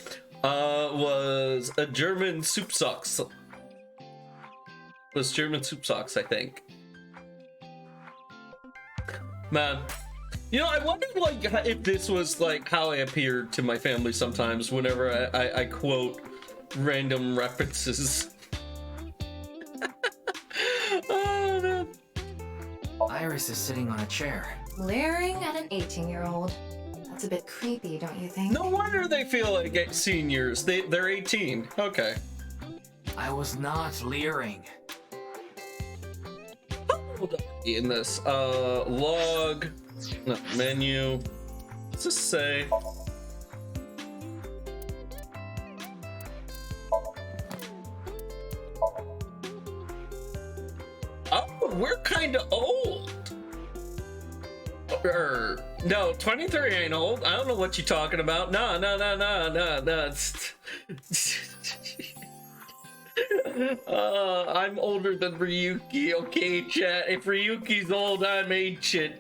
was a German soup socks. Was German soup socks, I think. Man, you know, I wondered like if this was like how I appeared to my family sometimes whenever I quote random references. Oh man. Iris is sitting on a chair, Glaring at an 18-year-old. That's a bit creepy, don't you think? No wonder they feel like seniors. They're 18. Okay. I was not leering. Hold on. In this, log, no, menu. What's this say? Oh, we're kind of old. No, 23 ain't old. I don't know what you're talking about. No. I'm older than Ryuki, okay, chat? If Ryuki's old, I'm ancient.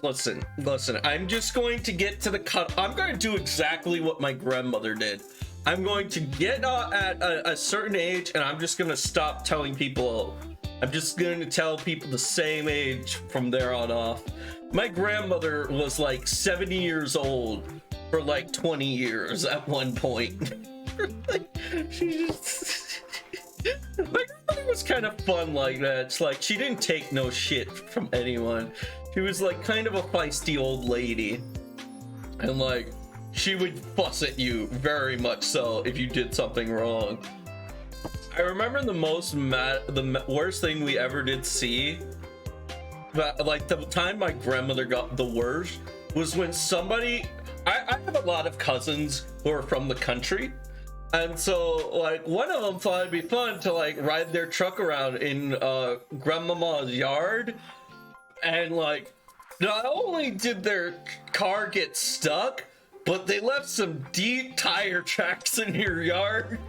Listen, I'm just going to get to the cut. I'm going to do exactly what my grandmother did. I'm going to get at a certain age, and I'm just going to stop telling people. I'm just going to tell people the same age from there on off. My grandmother was like 70 years old for like 20 years at one point. She just... My grandmother was kind of fun like that. It's like she didn't take no shit from anyone. She was like kind of a feisty old lady. And like, she would fuss at you very much so if you did something wrong. I remember the worst thing we ever did see, but like the time my grandmother got the worst was when somebody, I have a lot of cousins who are from the country, and so like one of them thought it'd be fun to like ride their truck around in grandmama's yard, and like not only did their car get stuck, but they left some deep tire tracks in your yard,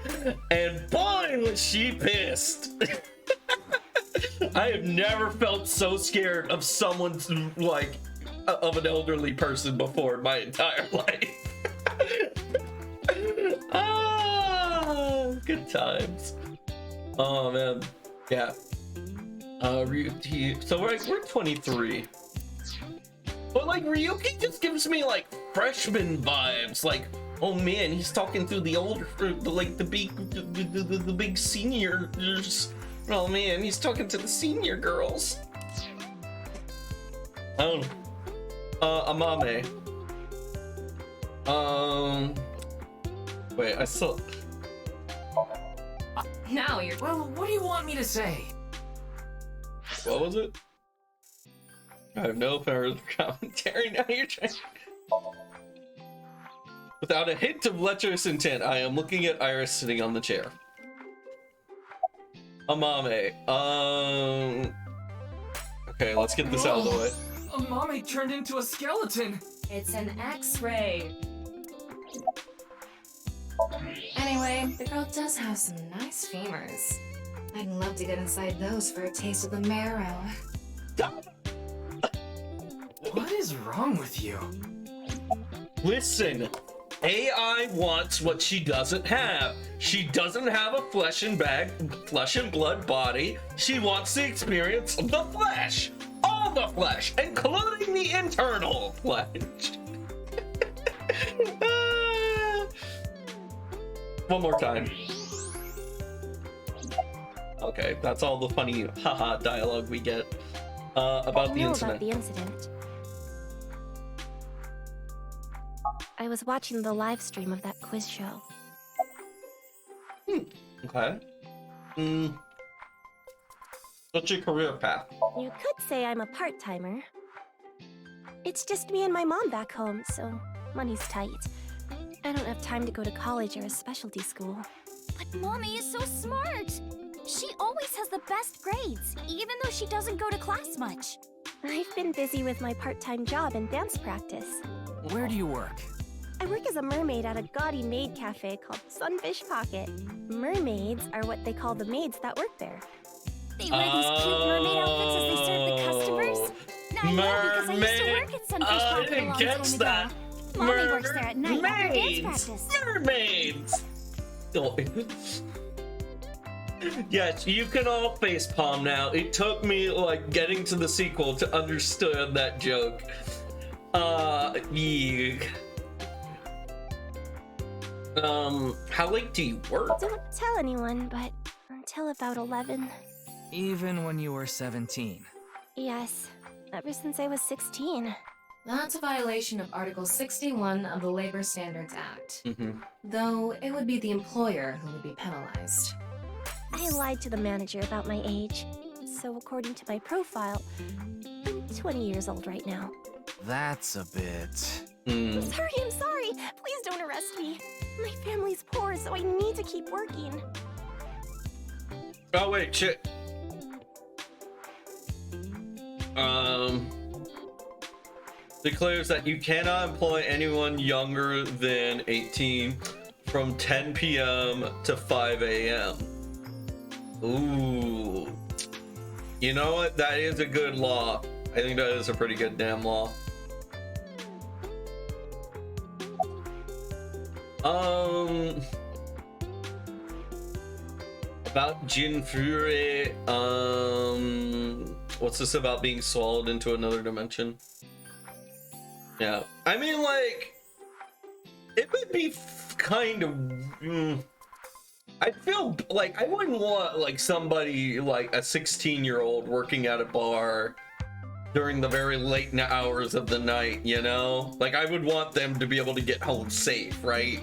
and boy was she pissed. I have never felt so scared of someone's like of an elderly person before in my entire life. Ah, good times. Oh man, yeah. So we're 23. But like Ryuki just gives me like freshman vibes. Like, oh man, he's talking to the older, like the big seniors. Oh man, he's talking to the senior girls. Oh, Amame. Wait, I saw. Now you're. Well, what do you want me to say? What was it? I have no further commentary. Now you're trying. Without a hint of lecherous intent, I am looking at Iris sitting on the chair. Amame. Okay, let's get this out of the way. Amame turned into a skeleton. It's an X-ray. Anyway, the girl does have some nice femurs. I'd love to get inside those for a taste of the marrow. What is wrong with you? Listen, AI wants what she doesn't have. She doesn't have a flesh and blood body. She wants the experience of the flesh. All the flesh, including the internal flesh. One more time. Okay, that's all the funny haha dialogue we get about the incident. I was watching the live stream of that quiz show. Okay. What's your career path? You could say I'm a part-timer. It's just me and my mom back home, so money's tight. I don't have time to go to college or a specialty school. But Mommy is so smart! She always has the best grades, even though she doesn't go to class much. I've been busy with my part-time job and dance practice. Where do you work? I work as a mermaid at a gaudy maid cafe called Sunfish Pocket. Mermaids are what they call the maids that work there. They wear these cute mermaid outfits as they serve the customers. I know because I used to work at Sunfish Pocket a long time ago. Mommy works there at night after dance practice. Mermaids! Oh. Yes, you can all facepalm now. It took me like getting to the sequel to understand that joke. Yeah. How late do you work? Don't tell anyone, but until about 11. Even when you were 17. Yes, ever since I was 16. That's a violation of Article 61 of the Labor Standards Act. Mm-hmm. Though it would be the employer who would be penalized. I lied to the manager about my age. So according to my profile, I'm 20 years old right now. That's a bit... I'm sorry. Please don't arrest me. My family's poor, so I need to keep working. Oh wait, shit. Declares that you cannot employ anyone younger than 18 from 10 p.m. to 5 a.m. Ooh. You know what? That is a good law. I think that is a pretty good damn law. About Jin Fury, what's this about being swallowed into another dimension? Yeah, I mean, like, it would be kind of, I feel like I wouldn't want, like, somebody, like, a 16-year-old working at a bar during the very late hours of the night, you know? Like, I would want them to be able to get home safe, right?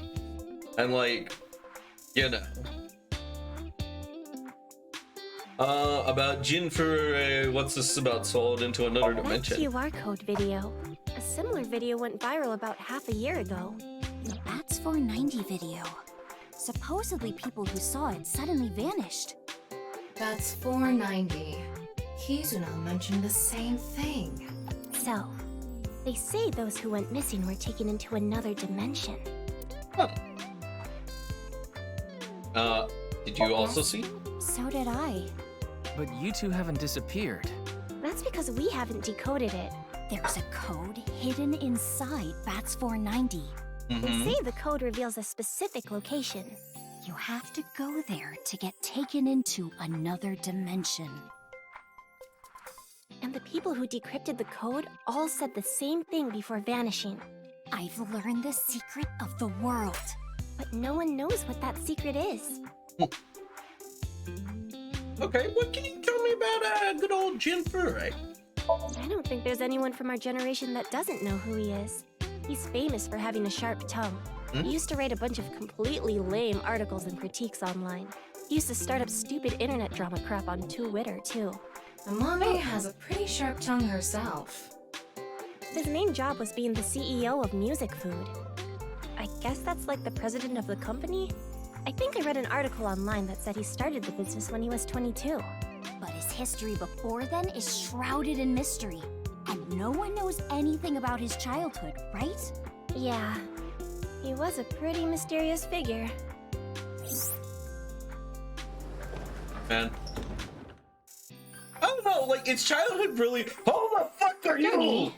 And, like, you know. About Jin Fury, what's this about swallowed into another dimension? That QR code video. A similar video went viral about half a year ago. The Bats 490 video. Supposedly people who saw it suddenly vanished. That's 490. Kizuna mentioned the same thing. So, they say those who went missing were taken into another dimension. Huh. Did you also see? So did I. But you two haven't disappeared. That's because we haven't decoded it. There's a code hidden inside Bats 490. They say the code reveals a specific location. You have to go there to get taken into another dimension. And the people who decrypted the code all said the same thing before vanishing. I've learned the secret of the world. But no one knows what that secret is. Okay, what can you tell me about good old Jin Fury? I don't think there's anyone from our generation that doesn't know who he is. He's famous for having a sharp tongue. He used to write a bunch of completely lame articles and critiques online. He used to start up stupid internet drama crap on Twitter, too. Amami has a pretty sharp tongue herself. His main job was being the CEO of Music Food. I guess that's like the president of the company? I think I read an article online that said he started the business when he was 22. But his history before then is shrouded in mystery. And no one knows anything about his childhood, right? Yeah. He was a pretty mysterious figure. Man. I don't know, like, is childhood really... Who the fuck are you?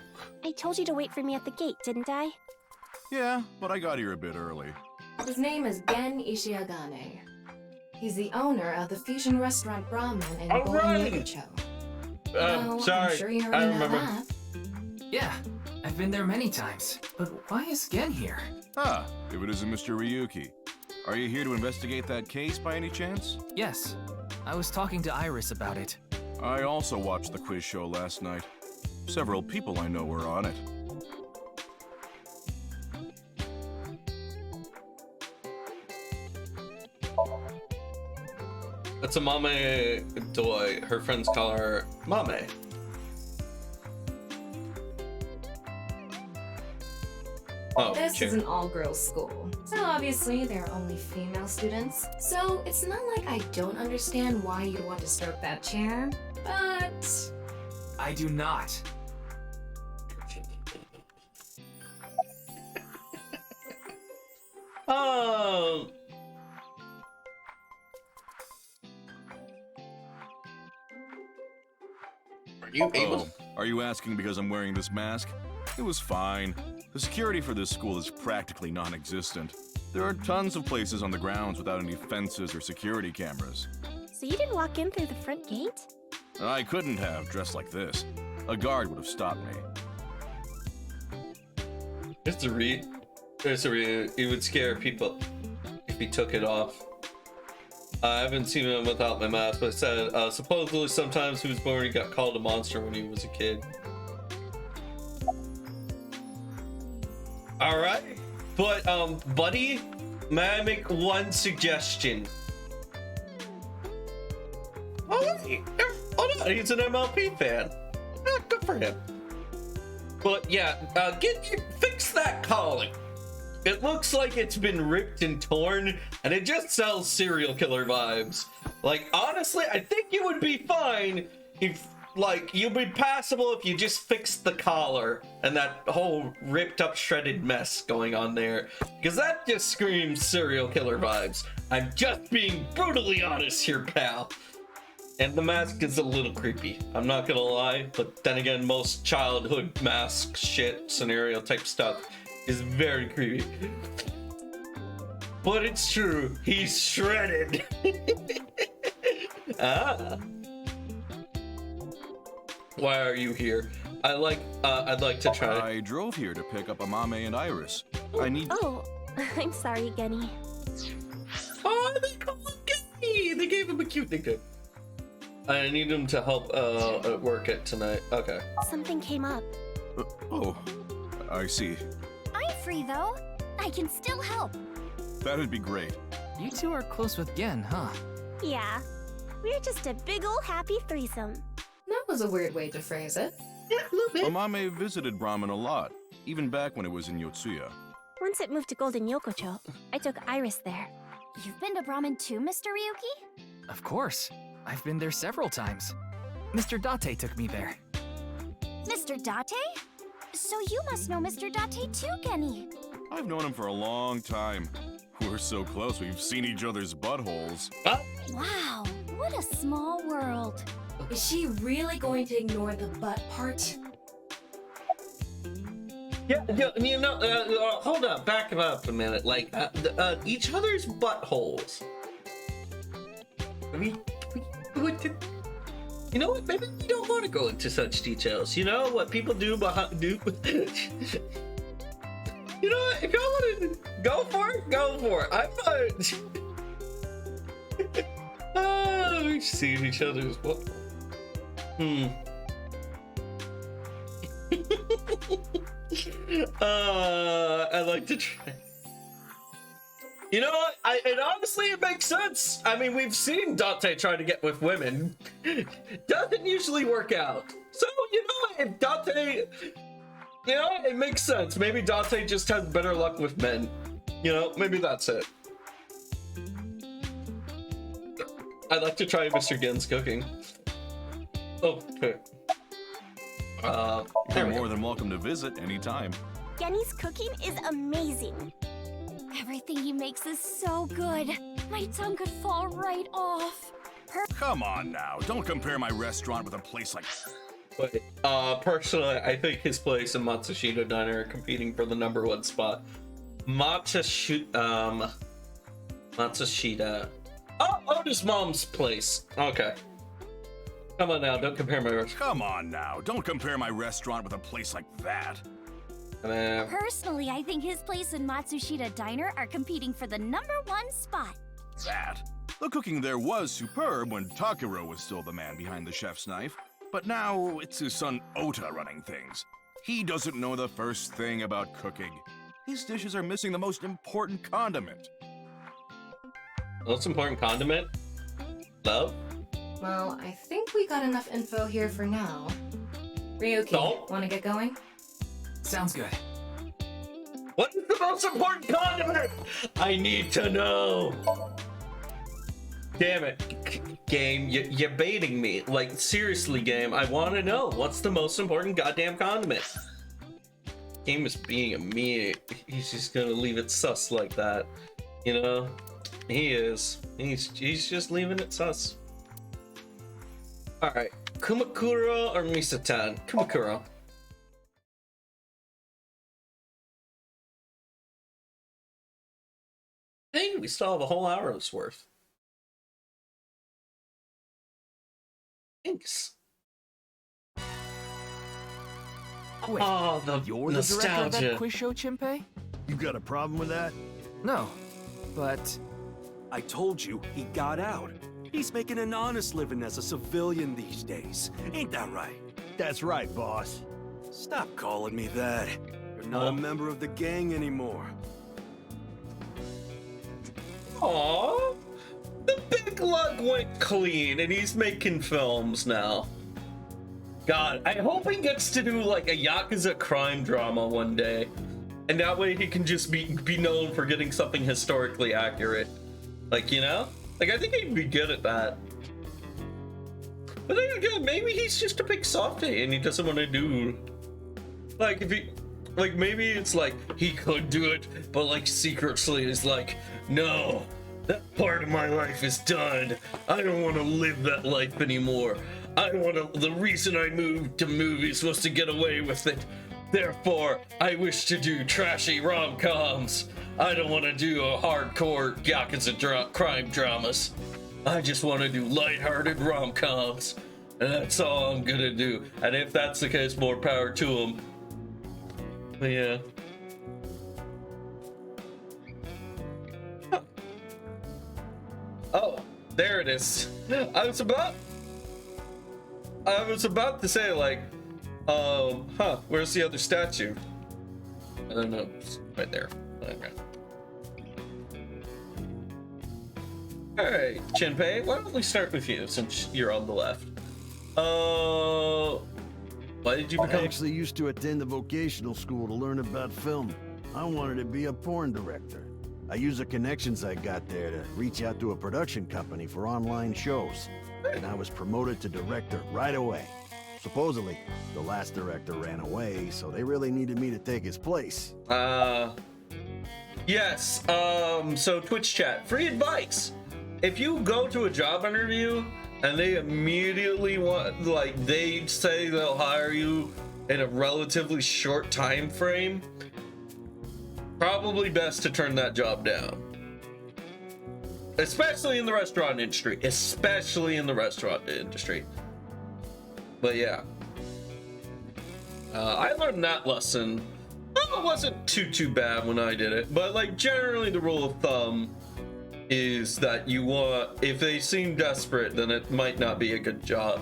I told you to wait for me at the gate, didn't I? Yeah, but I got here a bit early. His name is Gen Ishiagane. He's the owner of the fusion restaurant Brahman in Golden Yokocho. sorry, I'm sure you I already know remember. that. Yeah, I've been there many times. But why is Gen here? Ah, if it isn't Mr. Ryuki. Are you here to investigate that case by any chance? Yes, I was talking to Iris about it. I also watched the quiz show last night. Several people I know were on it. That's a Mame Doi. Her friends call her Mame. Oh, This chair. is an all-girls school, so obviously there are only female students. So it's not like I don't understand why you'd want to stroke that chair, but... I do not. Oh. Are you able? Are you asking because I'm wearing this mask? It was fine. The security for this school is practically non-existent. There are tons of places on the grounds without any fences or security cameras. So you didn't walk in through the front gate? I couldn't have, dressed like this. A guard would have stopped me. Just to read. It would scare people if he took it off. I haven't seen him without my mask, but it said supposedly sometimes he was born he got called a monster when he was a kid. All right, but buddy, may I make one suggestion? Oh, wait, hold on, he's an MLP fan. Good for him. But yeah, fix that collar. It looks like it's been ripped and torn, and it just sells serial killer vibes. Like, honestly, I think you would be fine if, like, you'd be passable if you just fixed the collar and that whole ripped up shredded mess going on there. Because that just screams serial killer vibes. I'm just being brutally honest here, pal. And the mask is a little creepy, I'm not gonna lie, but then again, most childhood mask shit, scenario type stuff is very creepy. But it's true, he's shredded. Ah. Why are you here? I'd like to try. I drove here to pick up Amame and Iris. I need. Oh, I'm sorry, Genny. Oh, they call him Genny! They gave him a cute nickname. I need him to help work it tonight. Okay. Something came up. Oh, I see. I'm free though. I can still help. That'd be great. You two are close with Gen, huh? Yeah, we're just a big ol' happy threesome. That was a weird way to phrase it. Yeah, a little bit. Amame visited Brahman a lot, even back when it was in Yotsuya. Once it moved to Golden Yokocho, I took Iris there. You've been to Brahmin too, Mr. Ryuki? Of course. I've been there several times. Mr. Date took me there. Mr. Date? So you must know Mr. Date too, Genny. I've known him for a long time. We're so close, we've seen each other's buttholes. Wow, what a small world. Is she really going to ignore the butt part? Yeah, you know, hold up, back up a minute. Like, each other's buttholes. I mean, you know what? Maybe we don't want to go into such details. You know what people do behind. You know what? If y'all want to go for it, go for it. I'm not. We've seen each other's buttholes. I'd like to try. You know what? And honestly, it makes sense. I mean, we've seen Date try to get with women. Doesn't usually work out. So, you know what? If Date... You know, it makes sense. Maybe Date just has better luck with men. You know, maybe that's it. I'd like to try Mr. Gen's cooking. Oh, okay. You're more than welcome to visit anytime. Genny's cooking is amazing. Everything he makes is so good. My tongue could fall right off. Come on now, don't compare my restaurant with a place like... But, personally, I think his place and Matsushita Diner are competing for the #1 spot. Matsushita. Oh, Otis' mom's place. Okay. Come on now, don't compare my restaurant. Come on now, don't compare my restaurant with a place like that. Personally, I think his place and Matsushita Diner are competing for the #1 spot. That? The cooking there was superb when Takiro was still the man behind the chef's knife, but now it's his son Ota running things. He doesn't know the first thing about cooking. His dishes are missing the most important condiment. Most important condiment? Love? Well, I think we got enough info here for now. Ryuki, wanna get going? Sounds good. What is the most important condiment? I need to know. Damn it, game, you're baiting me. Like, seriously, game, I want to know. What's the most important goddamn condiment? Game is being a me. He's just gonna leave it sus like that. You know? He is. He's just leaving it sus. Alright, Kumakuro or Misatan? Kumakuro. Hey, we still have a whole hour's worth. Thanks. Wait, oh, the you're nostalgia. The director of that quiz show, Chimpe? You got a problem with that? No, but... I told you, he got out. He's making an honest living as a civilian these days. Ain't that right? That's right, boss. Stop calling me that. but not a member of the gang anymore. Aww. The big lug went clean and he's making films now. God, I hope he gets to do like a Yakuza crime drama one day. And that way he can just be known for getting something historically accurate. Like, you know? Like, I think he'd be good at that. But then again, maybe he's just a big softy and he doesn't want to do... Like, if he... Like, maybe it's like, he could do it, but like, secretly is like, no, that part of my life is done. I don't want to live that life anymore. I want to... The reason I moved to movies was to get away with it. Therefore, I wish to do trashy rom-coms. I don't want to do a hardcore Yakuza crime dramas. I just want to do lighthearted rom-coms. And that's all I'm gonna do. And if that's the case, more power to him. But yeah. Huh. Oh, there it is. I was about to say, like, where's the other statue? I don't know. It's right there. Okay. Alright, Jinpei, why don't we start with you since you're on the left? Why did you become... I actually used to attend a vocational school to learn about film. I wanted to be a porn director. I used the connections I got there to reach out to a production company for online shows. And I was promoted to director right away. Supposedly, the last director ran away, so they really needed me to take his place. Yes, so Twitch chat, free advice. If you go to a job interview and they immediately want, like, they say they'll hire you in a relatively short time frame, probably best to turn that job down. Especially in the restaurant industry. But yeah. I learned that lesson. Well, it wasn't too bad when I did it, but like generally the rule of thumb is that you want, if they seem desperate, then it might not be a good job.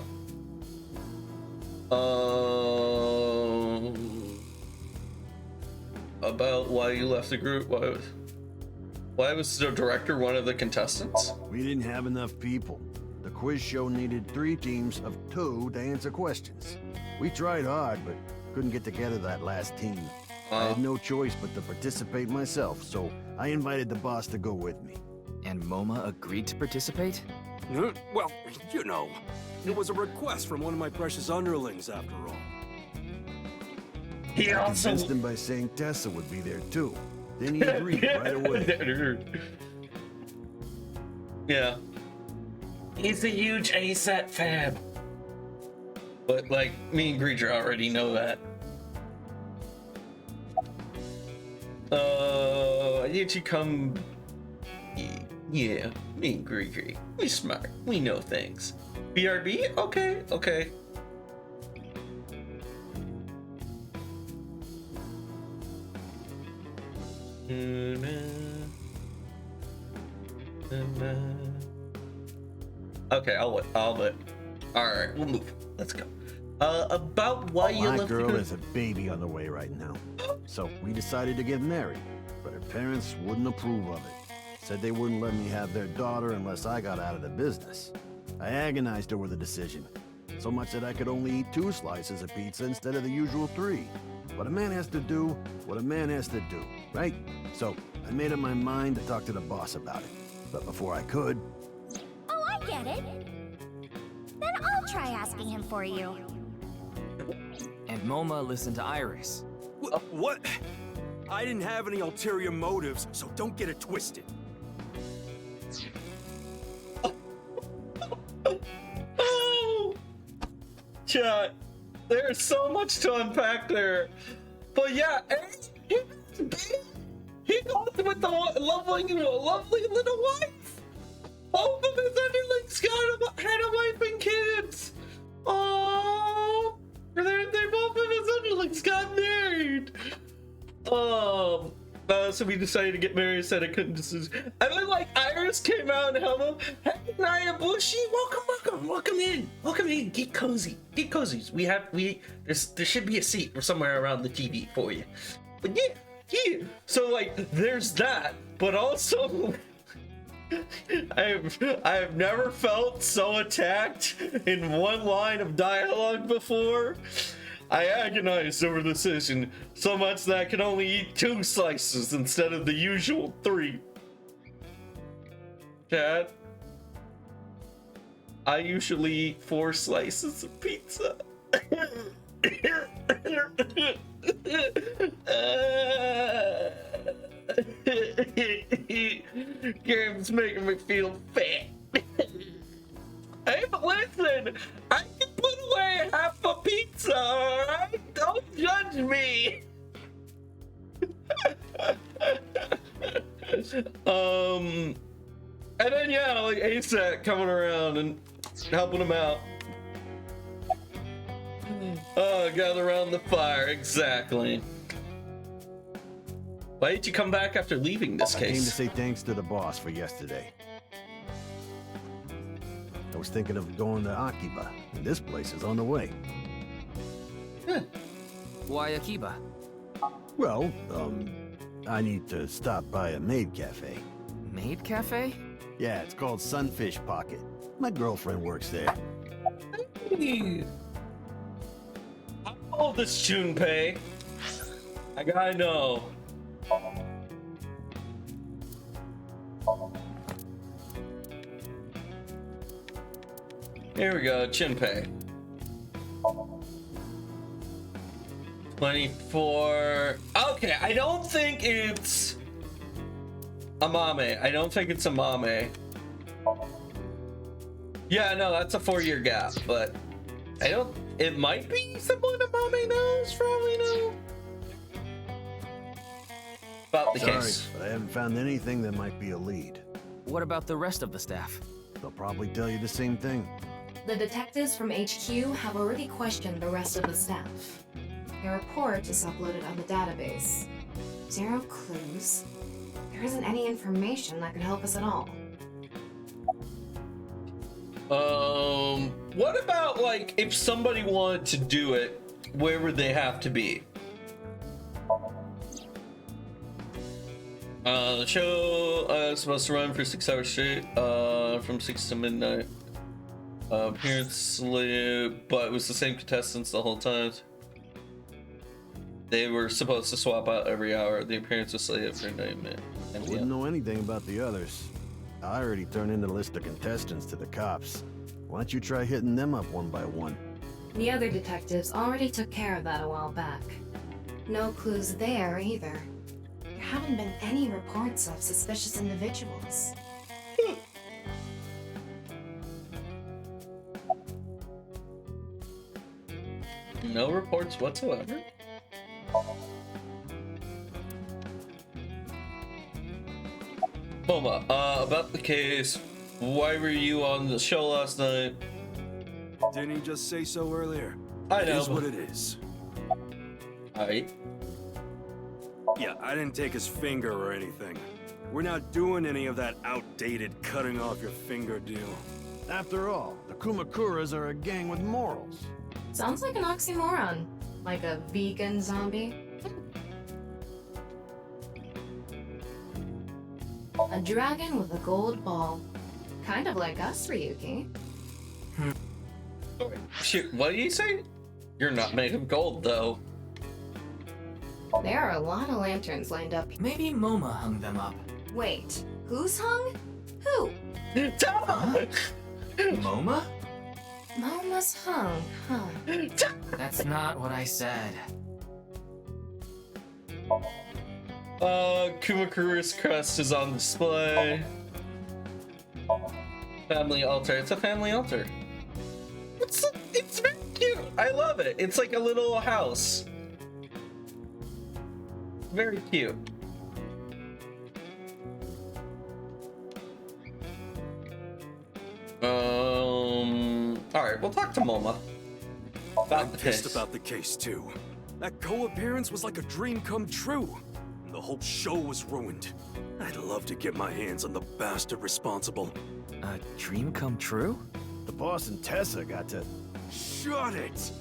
About why you left the group? Why was the director one of the contestants? We didn't have enough people. The quiz show needed 3 teams of 2 to answer questions. We tried hard, but couldn't get together that last team. I had no choice but to participate myself, so I invited the boss to go with me. And MoMA agreed to participate? Well, you know, it was a request from one of my precious underlings, after all. I convinced him by saying Tessa would be there too. Then he agreed right away. Yeah. He's a huge ASAT fan. But like, me and Greaser already know that. Did you come? Yeah, me and Greaser. We smart. We know things. BRB? Okay, okay. Okay, I'll wait. All right, we'll move. Let's go. About why you left. My girl has a baby on the way right now, so we decided to get married. But her parents wouldn't approve of it. Said they wouldn't let me have their daughter unless I got out of the business. I agonized over the decision, so much that I could only eat 2 slices of pizza instead of the usual 3. But a man has to do what a man has to do, right? So I made up my mind to talk to the boss about it. But before I could... Oh, I get it. Then I'll try asking him for you. And MoMA listened to Iris. What? I didn't have any ulterior motives, so don't get it twisted. Oh, chat. There's so much to unpack there. But yeah, he goes with the lovely little wife. Both of his underlings had a wife and kids. Oh, they both of his underlings got married. So we decided to get married, said I couldn't just... And then, like, Iris came out and held him. Hey, Naya Bushy, welcome in. Get cozy. There should be a seat or somewhere around the TV for you. Yeah. So like, there's that, but also, I have never felt so attacked in one line of dialogue before. I agonized over the decision so much that I could only eat 2 slices instead of the usual 3. Chad, I usually eat 4 slices of pizza. Game's making me feel fat. Hey, but listen, I can put away half a pizza, alright? Don't judge me. And then yeah, like ASAP coming around and helping him out. Gather around the fire, exactly. Why did you come back after leaving this case? I came to say thanks to the boss for yesterday. I was thinking of going to Akiba, and this place is on the way. Why Akiba? Well, I need to stop by a maid cafe. Maid cafe? Yeah, it's called Sunfish Pocket. My girlfriend works there. Hey. How old is Junpei? I gotta know. Here we go, Junpei. 24. Okay, I don't think it's Amame. I don't think it's Amame. Yeah, no, that's a 4-year gap, but I don't. It might be someone Amame knows, probably know about the case. But I haven't found anything that might be a lead. What about the rest of the staff? They'll probably tell you the same thing. The detectives from HQ have already questioned the rest of the staff. Their report is uploaded on the database. 0 clues. There isn't any information that could help us at all. What about, like, if somebody wanted to do it, where would they have to be? The show is supposed to run for 6 hours straight, from 6 to midnight. Appearance slip, but it was the same contestants the whole time. They were supposed to swap out every hour. The appearance was slated for 9 minutes. I wouldn't know anything about the others. I already turned in the list of contestants to the cops. Why don't you try hitting them up one by one? The other detectives already took care of that a while back. No clues there either. There haven't been any reports of suspicious individuals. No reports whatsoever? Moma, about the case, why were you on the show last night? Didn't he just say so earlier? I know. It is what it is. Alright. Yeah, I didn't take his finger or anything. We're not doing any of that outdated cutting off your finger deal. After all, the Kumakuras are a gang with morals. Sounds like an oxymoron. Like a vegan zombie. A dragon with a gold ball. Kind of like us, Ryuki. Shoot, what did you say? You're not made of gold, though. There are a lot of lanterns lined up. Maybe Moma hung them up. Wait, who's hung? Who? Huh? Moma? Moma's hung, huh? That's not what I said. Kumakuru's crest is on display. Family altar. It's a family altar. It's very cute. I love it. It's like a little house. Very cute. Alright, we'll talk to Moma. I'm pissed about the case, too. That co-appearance was like a dream come true. And the whole show was ruined. I'd love to get my hands on the bastard responsible. A dream come true? The boss and Tessa got to... Shut it!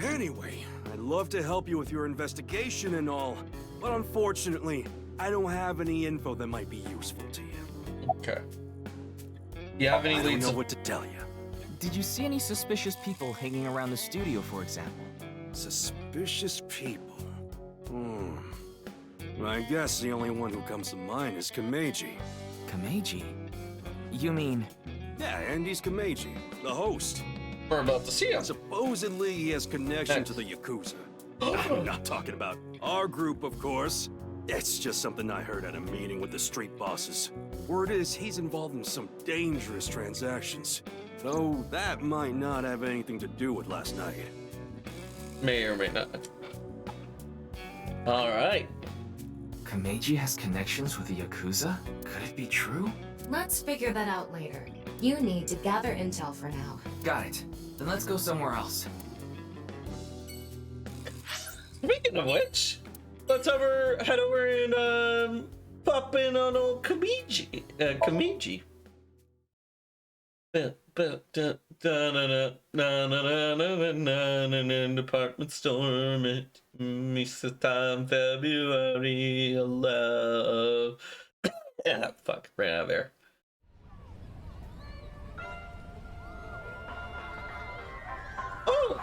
Anyway, I'd love to help you with your investigation and all, but unfortunately, I don't have any info that might be useful to you. Okay. You have any I don't leads? know what to tell you. Did you see any suspicious people hanging around the studio, for example? Suspicious people. I guess the only one who comes to mind is Kameji. Kameji? You mean... Yeah, Andy's Kameji, the host. We're about to see him. Supposedly he has connection to the Yakuza. I'm not talking about our group, of course. It's just something I heard at a meeting with the street bosses. Word is he's involved in some dangerous transactions. Though that might not have anything to do with last night. May or may not. Alright. Kameji has connections with the Yakuza? Could it be true? Let's figure that out later. You need to gather intel for now. Got it. Then let's go somewhere else. Speaking of which, let's head over and pop in on old Kameji. Kameji. Department store it meets the time February 11. Yeah, fuck, ran out of air. Oh!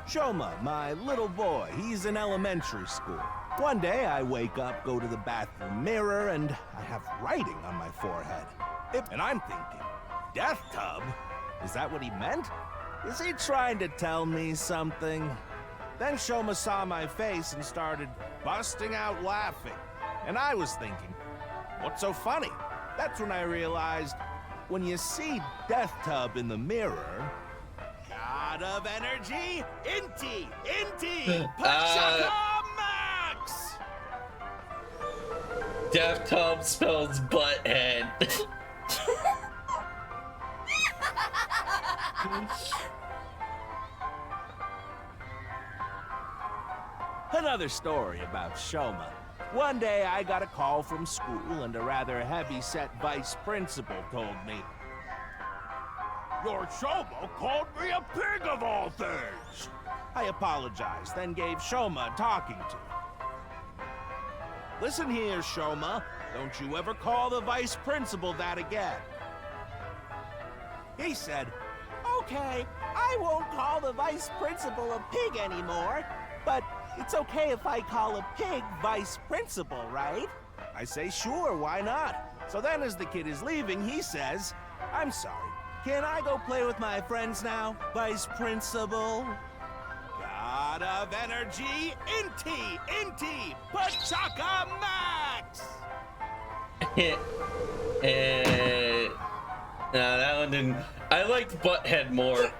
Shoma, my little boy, he's in elementary school. One day I wake up, go to the bathroom mirror, and I have writing on my forehead. And I'm thinking, death tub? Is that what he meant? Is he trying to tell me something? Then Shoma saw my face and started busting out laughing. And I was thinking, what's so funny? That's when I realized, when you see death tub in the mirror, God of energy, Inti, Pachaka Max! Death tub spells butthead. Another story about Shoma. One day I got a call from school and a rather heavy-set vice principal told me, "Your Shoma called me a pig of all things!" I apologized, then gave Shoma a talking to. "Listen here, Shoma. Don't you ever call the vice principal that again." He said, "Okay, I won't call the vice principal a pig anymore, but it's okay if I call a pig vice principal, right?" I say, "Sure, why not?" So then as the kid is leaving, he says, "I'm sorry, can I go play with my friends now, vice principal?" God of energy, Inti, Pachaka Max! Nah, that one didn't. I liked Butthead more.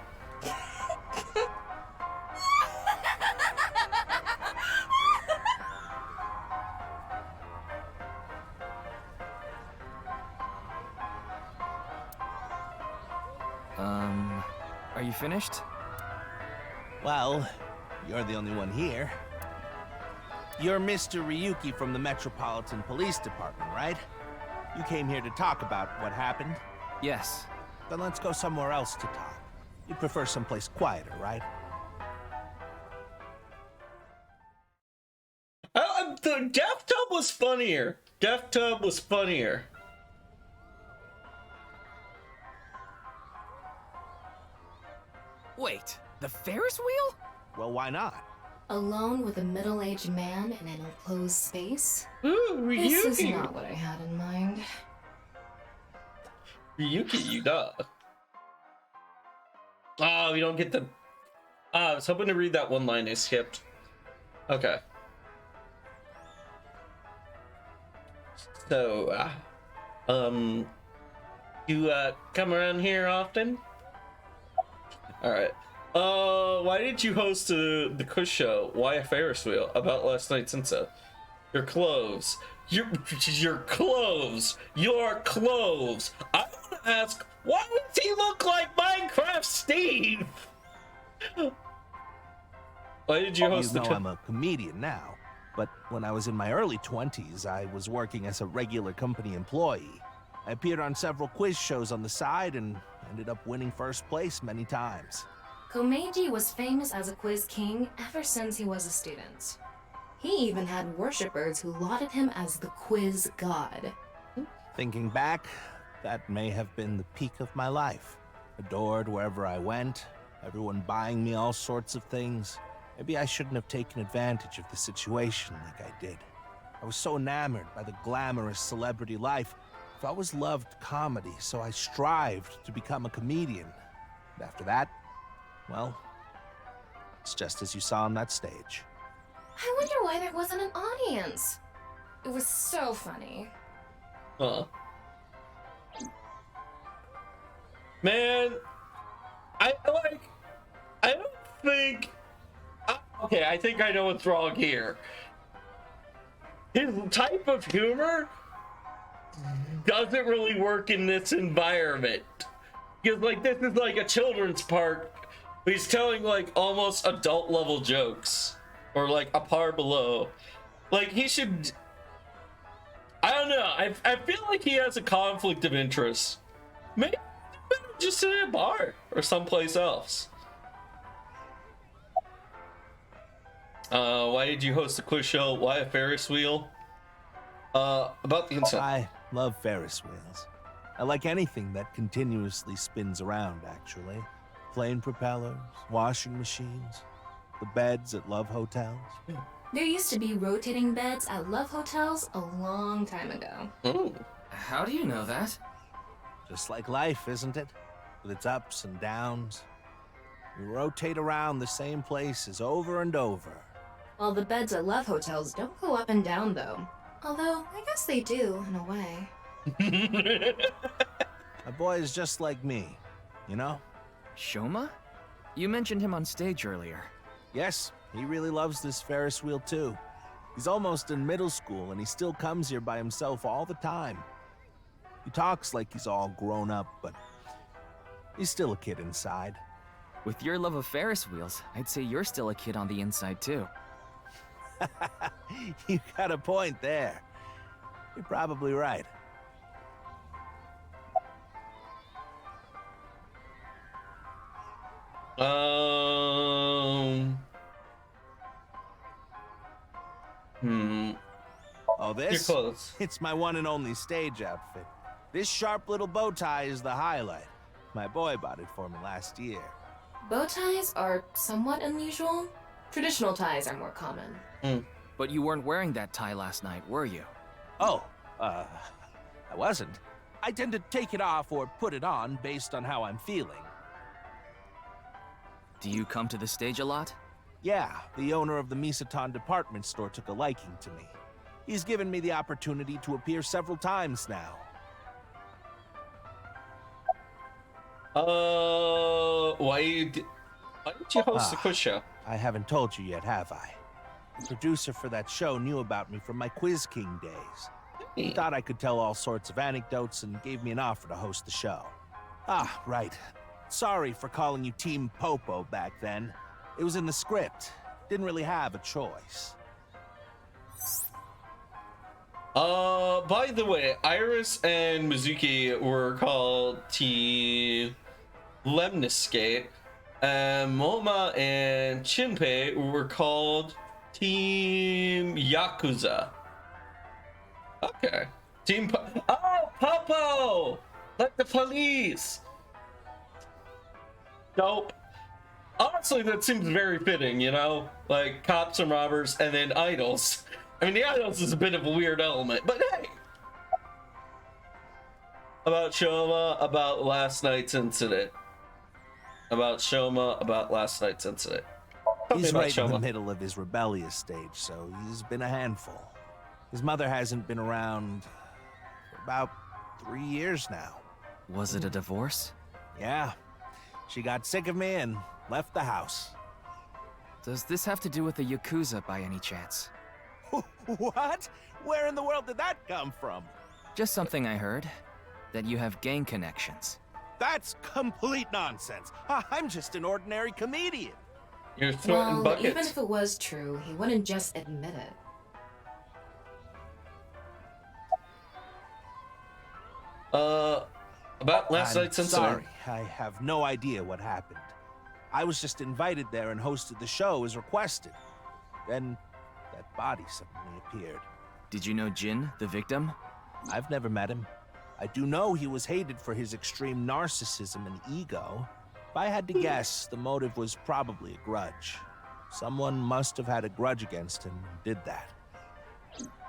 Are you finished? Well, you're the only one here. You're Mr. Ryuki from the Metropolitan Police Department, right? You came here to talk about what happened? Yes. Then let's go somewhere else to talk. You'd prefer someplace quieter, right? The Death Tub was funnier. Death Tub was funnier. Wait, the Ferris wheel? Well, why not? Alone with a middle-aged man in an enclosed space? Ooh, Ryuki. This is not what I had in mind. Ryuki, you duh. Oh, we don't get the... I was hoping to read that one line I skipped. Okay. So, you, come around here often? Alright. Why did you host the quiz show? Why a Ferris wheel? About last night's incident. Your clothes. Your clothes. Your clothes. I want to ask, why does he look like Minecraft Steve? Why did you host You know I'm a comedian now, but when I was in my early 20s, I was working as a regular company employee. I appeared on several quiz shows on the side and ended up winning first place many times. Komeiji was famous as a quiz king ever since he was a student. He even had worshippers who lauded him as the quiz god. Thinking back, that may have been the peak of my life. Adored wherever I went, everyone buying me all sorts of things. Maybe I shouldn't have taken advantage of the situation like I did. I was so enamored by the glamorous celebrity life. I've always loved comedy, so I strived to become a comedian. And after that, well, it's just as you saw on that stage. I wonder why there wasn't an audience. It was so funny. Huh. Man, I don't think... okay, I think I know what's wrong here. His type of humor doesn't really work in this environment. Because, like, this is like a children's park. He's telling, like, almost adult-level jokes. Or, like, a par below. Like, he should... I don't know. I feel like he has a conflict of interest. Maybe just in a bar or someplace else. Why did you host a quiz show? Why a Ferris wheel? About the incident. I love Ferris wheels. I like anything that continuously spins around, actually. Plane propellers, washing machines, the beds at love hotels. There used to be rotating beds at love hotels a long time ago. Ooh. How do you know that? Just like life, isn't it? With its ups and downs. We rotate around the same places over and over. Well, the beds at love hotels don't go up and down, though. Although, I guess they do, in a way. My boy is just like me, you know? Shoma? You mentioned him on stage earlier. Yes, he really loves this Ferris wheel too. He's almost in middle school and he still comes here by himself all the time. He talks like he's all grown up, but he's still a kid inside. With your love of Ferris wheels, I'd say you're still a kid on the inside too. You got a point there. You're probably right. Oh, this? You're close. It's my one and only stage outfit. This sharp little bow tie is the highlight. My boy bought it for me last year. Bow ties are somewhat unusual. Traditional ties are more common. But you weren't wearing that tie last night, were you? Oh, I wasn't. I tend to take it off or put it on based on how I'm feeling. Do you come to the stage a lot? Yeah, the owner of the Misaton department store took a liking to me. He's given me the opportunity to appear several times now. Why did you host the quiz show? I haven't told you yet, have I? The producer for that show knew about me from my Quiz King days. He thought I could tell all sorts of anecdotes and gave me an offer to host the show. Ah, right. Sorry for calling you Team Popo back then. It was in the script. Didn't really have a choice. By the way, Iris and Mizuki were called Team Lemniscate, and Moma and Shinpei were called Team Yakuza. Okay. Oh, Popo! Like the police! Dope. Honestly, that seems very fitting, you know? Like, cops and robbers, and then idols. I mean, the idols is a bit of a weird element, but hey! About Shoma, about last night's incident. About Shoma, about last night's incident. He's right in the middle of his rebellious stage, so he's been a handful. His mother hasn't been around for about 3 years now. Was it a divorce? Yeah. She got sick of me and left the house. Does this have to do with the Yakuza by any chance? What? Where in the world did that come from? Just something I heard. That you have gang connections. That's complete nonsense. I'm just an ordinary comedian. You're throwing buckets. Even if it was true, he wouldn't just admit it. about last night's incident. Sorry, I have no idea what happened. I was just invited there and hosted the show as requested. Then, that body suddenly appeared. Did you know Jin, the victim? I've never met him. I do know he was hated for his extreme narcissism and ego. If I had to guess, the motive was probably a grudge. Someone must have had a grudge against him and did that.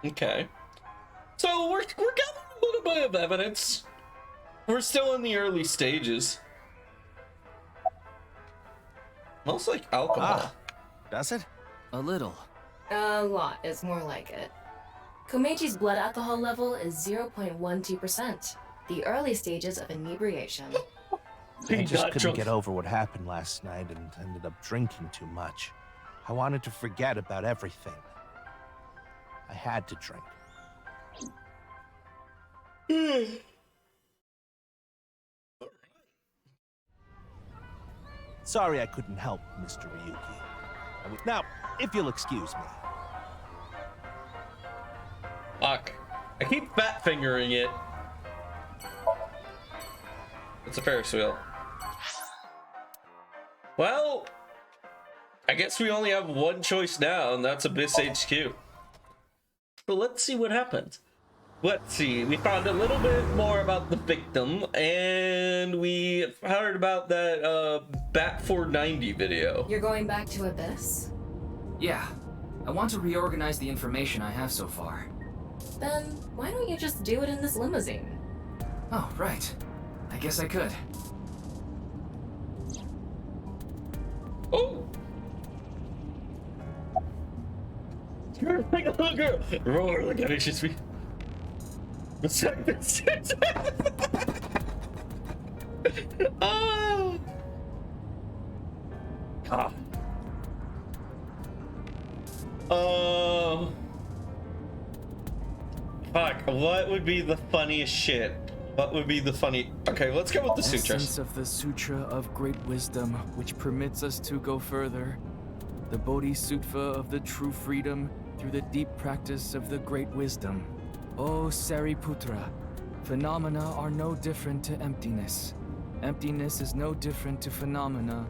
Okay. So we're gathering a little bit of evidence. We're still in the early stages. Smells like alcohol. Does it? A little. A lot is more like it. Komechi's blood alcohol level is 0.12%, the early stages of inebriation. I just couldn't get over what happened last night and ended up drinking too much. I wanted to forget about everything. I had to drink. Sorry I couldn't help, Mr. Ryuki. Now, if you'll excuse me. Fuck. I keep fat fingering it. It's a Ferris wheel. Well, I guess we only have one choice now, and that's Abyss HQ. So let's see what happens. Let's see. We found a little bit more about the victim, and we heard about that Bat 490 video. You're going back to Abyss? Yeah. I want to reorganize the information I have so far. Then why don't you just do it in this limousine? Oh, right. I guess I could. Oh! You're like a little girl. Roar, look at it, she's me. Oh! God. Fuck, what would be the funniest shit? What would be the funny... Okay, let's go with the sutras. Essence of the Sutra of Great Wisdom, which permits us to go further. The Bodhisattva of the true freedom through the deep practice of the Great Wisdom. O Sariputra, phenomena are no different to emptiness. Emptiness is no different to phenomena.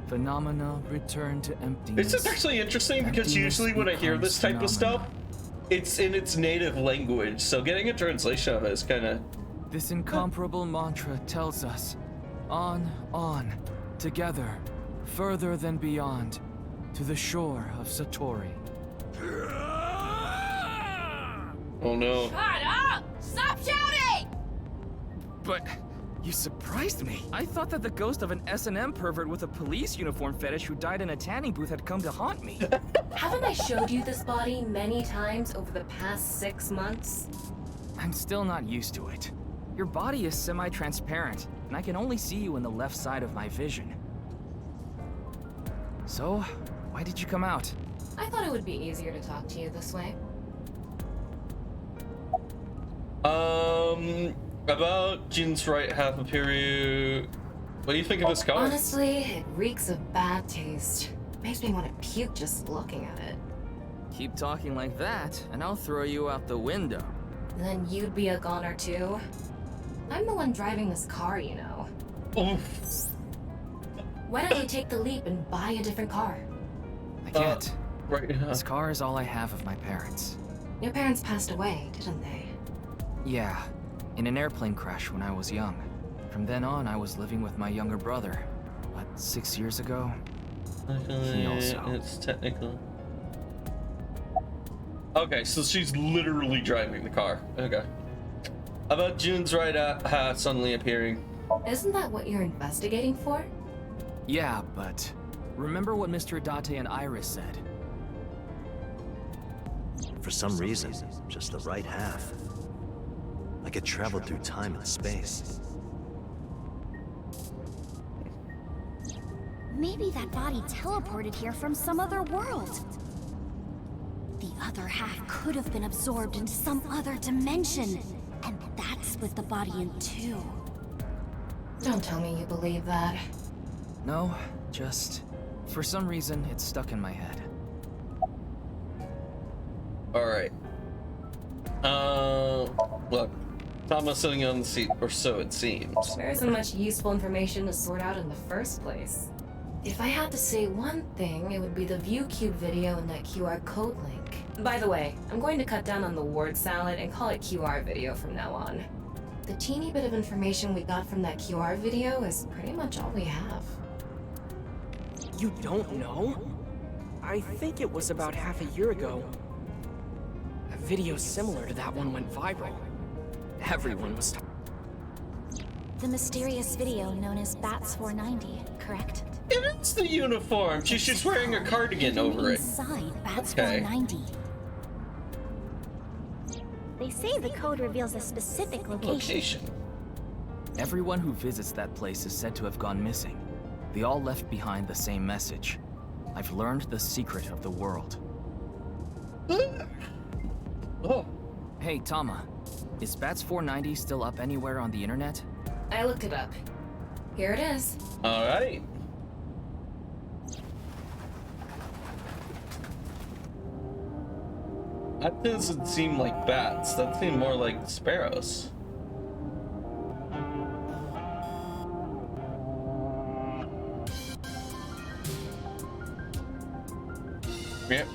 Phenomena return to emptiness. This is actually interesting because usually when I hear this type of stuff, it's in its native language, so getting a translation of it is kind of... This incomparable mantra tells us, on, together, further than beyond, to the shore of Satori. Oh no. Shut up! Stop shouting! But you surprised me. I thought that the ghost of an S&M pervert with a police uniform fetish who died in a tanning booth had come to haunt me. Haven't I showed you this body many times over the past 6 months? I'm still not used to it. Your body is semi-transparent, and I can only see you in the left side of my vision. So, why did you come out? I thought it would be easier to talk to you this way. About Jin's right half a period. What do you think of this car? Honestly, it reeks of bad taste. Makes me want to puke just looking at it. Keep talking like that, and I'll throw you out the window. Then you'd be a goner too. I'm the one driving this car, you know. Oof. Why don't you take the leap and buy a different car? I can't. Right. This car is all I have of my parents. Your parents passed away, didn't they? Yeah, in an airplane crash when I was young. From then on, I was living with my younger brother. But 6 years ago, he also... It's technical. Okay, so she's literally driving the car. Okay. About June's right hat suddenly appearing. Isn't that what you're investigating for? Yeah, but remember what Mr. Date and Iris said? For some reason, just the right half. I could travel through time and space. Maybe that body teleported here from some other world. The other half could have been absorbed into some other dimension, and that split the body in two. Don't tell me you believe that. No, just... for some reason, it's stuck in my head. Alright. Look. Tama sitting on the seat, or so it seems. There isn't much useful information to sort out in the first place. If I had to say one thing, it would be the ViewCube video and that QR code link. By the way, I'm going to cut down on the word salad and call it QR video from now on. The teeny bit of information we got from that QR video is pretty much all we have. You don't know? I think it was about half a year ago. A video similar to that one went viral. Everyone was The mysterious video known as Bats 490, correct? It is the uniform. She's wearing a cardigan over it. Inside Bats Okay. 490. They say the code reveals a specific location. Everyone who visits that place is said to have gone missing. They all left behind the same message. I've learned the secret of the world. Oh. Hey, Tama. Is Bats 490 still up anywhere on the internet? I looked it up. Here it is. All right. That doesn't seem like bats. That seemed more like sparrows. Yep.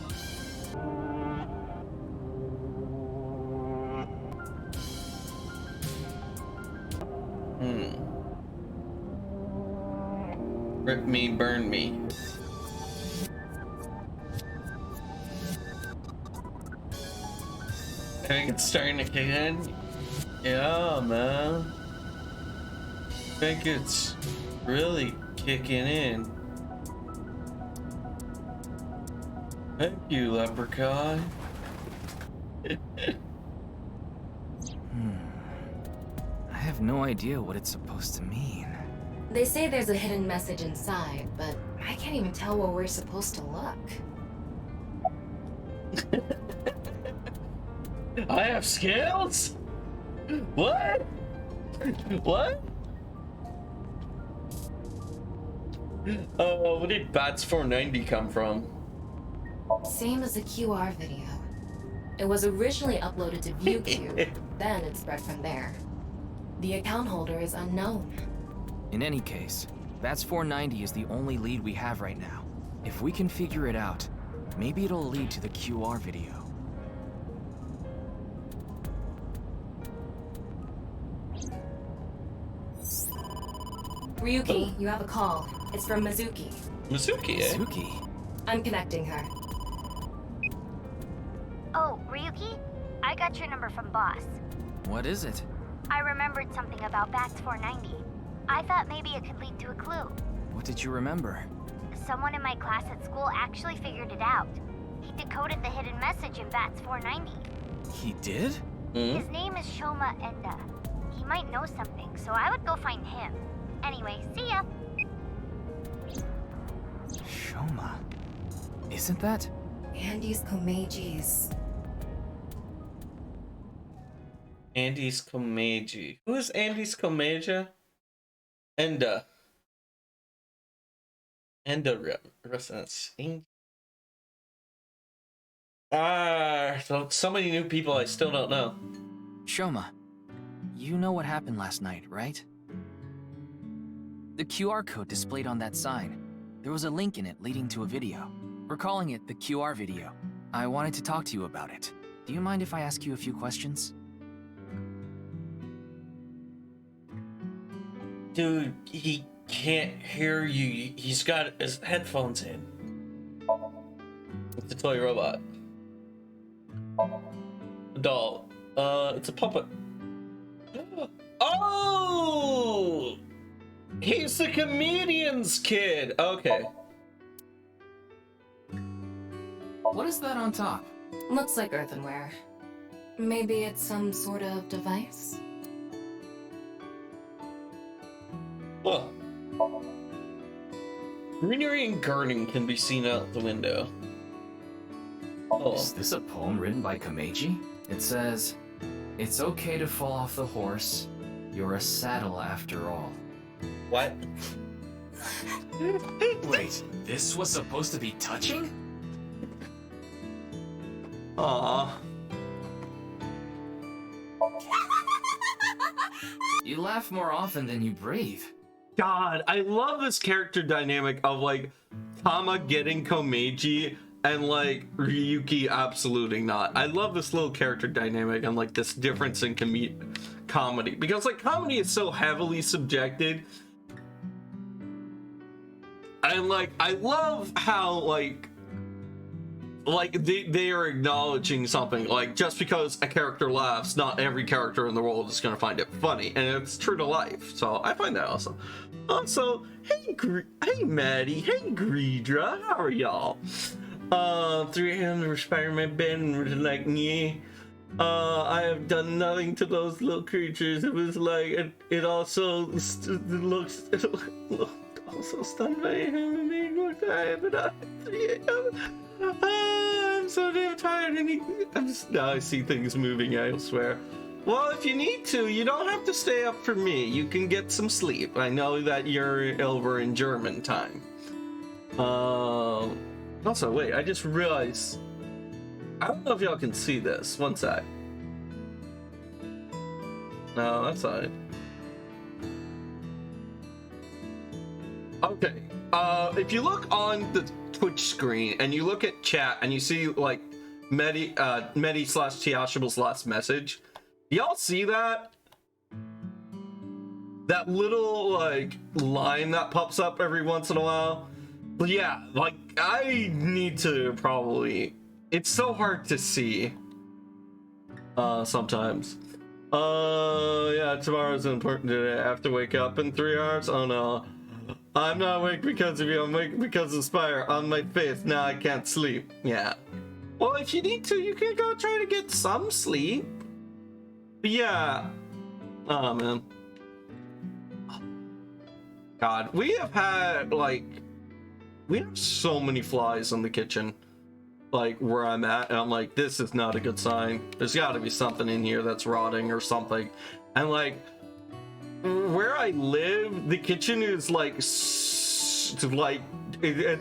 Rip me, burn me. I think it's starting to kick in. Yeah, man. I think it's really kicking in. Thank you, leprechaun. I have no idea what it's supposed to mean. They say there's a hidden message inside, but I can't even tell where we're supposed to look. I have scales? What? What? Oh, where did Bats 490 come from? Same as the QR video. It was originally uploaded to ViewCube, then it spread from there. The account holder is unknown. In any case, Bats 490 is the only lead we have right now. If we can figure it out, maybe it'll lead to the QR video. Ryuki, you have a call. It's from Mizuki. Mizuki, eh? Mizuki? I'm connecting her. Oh, Ryuki? I got your number from Boss. What is it? I remembered something about Bats 490. I thought maybe it could lead to a clue. What did you remember? Someone in my class at school actually figured it out. He decoded the hidden message in Bats 490. He did? His name is Shoma Enda. He might know something, so I would go find him. Anyway, see ya. Shoma. Isn't that? Andy's Komeji's. Andy's Komeji. Who is Andy's Komeja? Enda. Enda residence. So many new people I still don't know. Shoma, you know what happened last night, right? The QR code displayed on that sign. There was a link in it leading to a video. We're calling it the QR video. I wanted to talk to you about it. Do you mind if I ask you a few questions? Dude, he can't hear you. He's got his headphones in. It's a toy robot. A doll. It's a puppet. Oh! He's the comedian's kid. Okay. What is that on top? Looks like earthenware. Maybe it's some sort of device? Look. Greenery and gardening can be seen out the window. Oh. Is this a poem written by Komeji? It says, "It's okay to fall off the horse. You're a saddle after all." What? Wait, this was supposed to be touching? Aww. You laugh more often than you breathe. God, I love this character dynamic of like Tama getting Komeiji and like Ryuki absolutely not. I love this little character dynamic and like this difference in comedy, because like comedy is so heavily subjected, and like I love how like they are acknowledging something, like just because a character laughs, not every character in the world is gonna find it funny, and it's true to life. So I find that awesome. Also, hey Maddie, hey Greedra, how are y'all? 300 Spider-Man been like me. I have done nothing to those little creatures. It was like it also looks also stunned by him and looked at I'm so damn tired, and now I see things moving elsewhere. Well, if you need to, you don't have to stay up for me. You can get some sleep. I know that you're over in German time. Also, wait, I just realized, I don't know if y'all can see this. One sec. No, that's fine. Okay. If you look on the Twitch screen and you look at chat and you see like Medi/Tiashable's last message, y'all see that? That little like line that pops up every once in a while? But yeah, like I need to probably, it's so hard to see sometimes. Yeah, tomorrow's an important day. I have to wake up in 3 hours. Oh no, I'm not awake because of you. I'm awake because of Spire on my face. Now I can't sleep. Yeah, well, if you need to, you can go try to get some sleep. But yeah, oh man, God, we have had like, we have so many flies in the kitchen, like where I'm at, and I'm like, this is not a good sign. There's got to be something in here that's rotting or something. And like where I live, the kitchen is like it's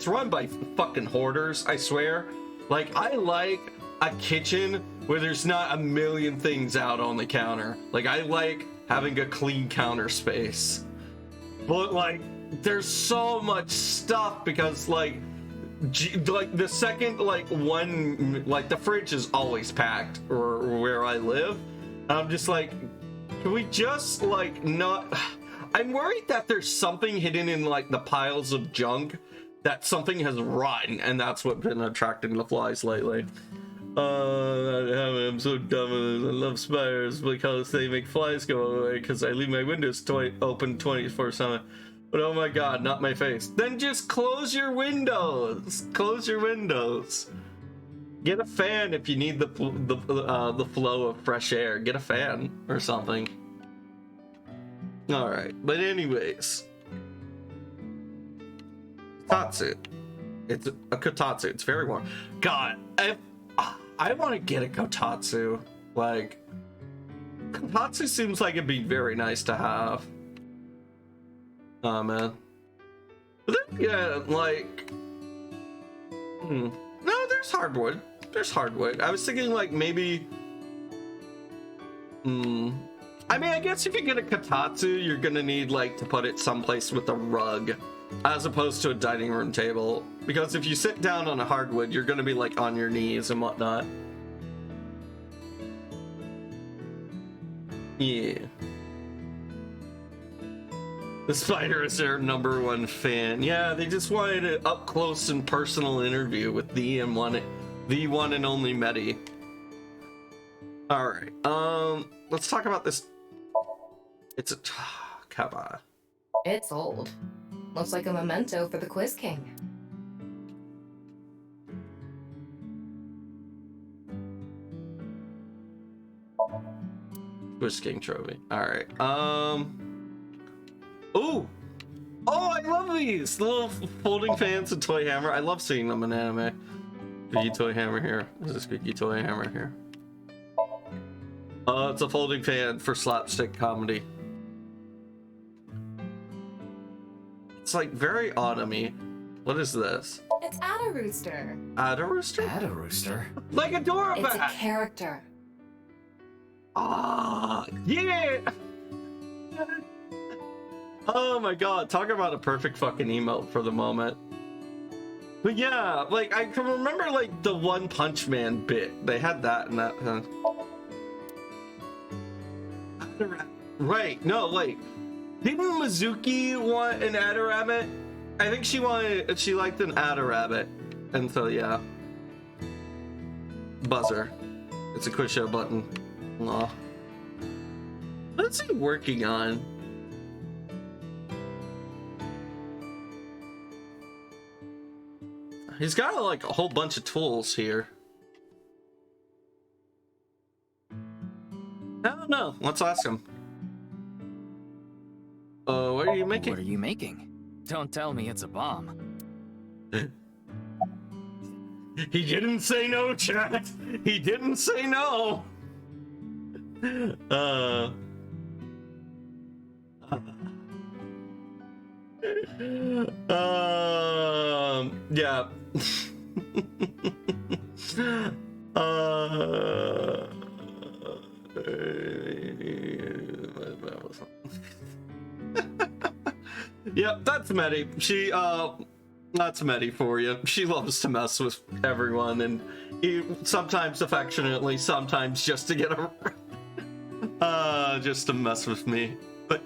run by fucking hoarders, I swear. Like I like a kitchen where there's not a million things out on the counter. Like I like having a clean counter space, but like there's so much stuff because like the second like one, like the fridge is always packed or where I live. I'm just like, can we just like not, I'm worried that there's something hidden in like the piles of junk, that something has rotten, and that's what's been attracting the flies lately. I'm so dumb. I love spiders because they make flies go away because I leave my windows open 24/7. But oh my god, not my face. Then just close your windows. Close your windows. Get a fan if you need the flow of fresh air. Get a fan or something. All right, but anyways, kotatsu. It's a kotatsu. It's very warm. God, I want to get a kotatsu. Like, kotatsu seems like it'd be very nice to have. Oh man. But then, yeah, like, no, there's hardwood. There's hardwood. I was thinking like maybe, I mean, I guess if you get a kotatsu, you're gonna need like to put it someplace with a rug, as opposed to a dining room table. Because if you sit down on a hardwood, you're gonna be like on your knees and whatnot. Yeah. The spider is their #1 fan. Yeah, they just wanted an up close and personal interview with the one and only Medi. All right, let's talk about this. It's a come on. It's old. Looks like a memento for the Quiz King. Quiz King trophy. All right. Oh, I love these little folding fans and toy hammer. I love seeing them in anime. Squeaky toy hammer here. There's a squeaky toy hammer here. It's a folding fan for slapstick comedy. It's like very autumny. What is this? It's Ada Rooster. Ada Rooster? Ada Rooster? Like a Dora It's Bat. a character. Ah, yeah. Oh my god, talk about a perfect fucking emote for the moment. But yeah, like, I can remember, like, the One Punch Man bit. They had that in that. Right, no, like, didn't Mizuki want an Adder Rabbit? I think she liked an Adder Rabbit. And so, yeah. Buzzer. It's a quick show button. Aw. What's he working on? He's got like a whole bunch of tools here. I don't know. Let's ask him. What are you making? What are you making? Don't tell me it's a bomb. He didn't say no, chat. He didn't say no. Yeah. Yep, that's Medi. That's Medi for you. She loves to mess with everyone, and sometimes affectionately, sometimes just to get just to mess with me. But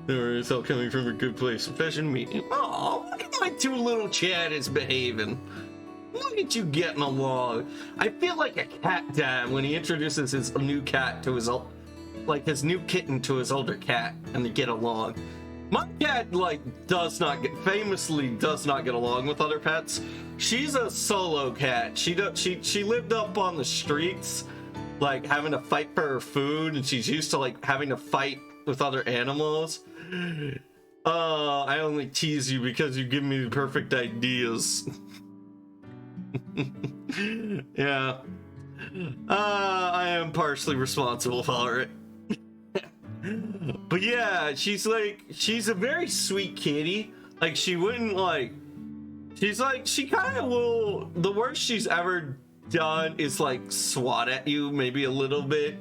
it's all coming from a good place. Fashion meeting. Oh, look at my two little chat is behaving. Look at you getting along. I feel like a cat dad when he introduces his new cat to his his new kitten to his older cat, and they get along. My cat famously does not get along with other pets. She's a solo cat. She lived up on the streets, like having to fight for her food, and she's used to like having to fight with other animals. I only tease you because you give me the perfect ideas. Yeah. I am partially responsible for it. But yeah, she's a very sweet kitty. Like, she wouldn't she kind of will, the worst she's ever done is like swat at you maybe a little bit.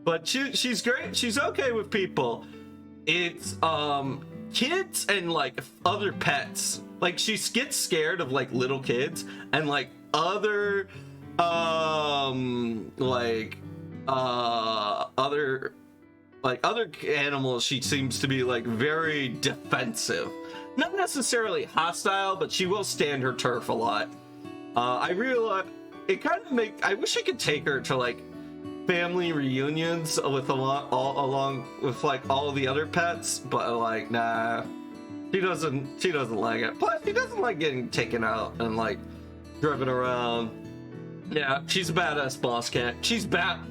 But she's great. She's okay with people. It's kids and like other pets. Like, she gets scared of like little kids and like other other animals. She seems to be like very defensive, not necessarily hostile, but she will stand her turf a lot. I realize it kind of I wish I could take her to like family reunions with along with like all the other pets, but like, nah, she doesn't like it. Plus, she doesn't like getting taken out and like driven around. Yeah, she's a badass boss cat. She's got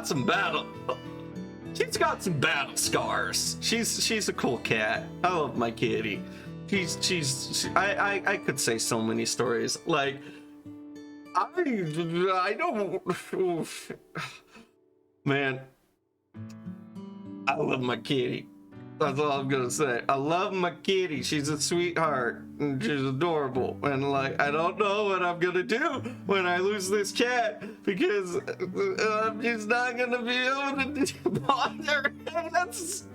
some battle scars. She's a cool cat. I love my kitty. I could say so many stories. Like, I don't. Man, I love my kitty. That's all I'm gonna say. I love my kitty. She's a sweetheart and she's adorable. And like, I don't know what I'm gonna do when I lose this cat, because I'm just not gonna be able to bother. That's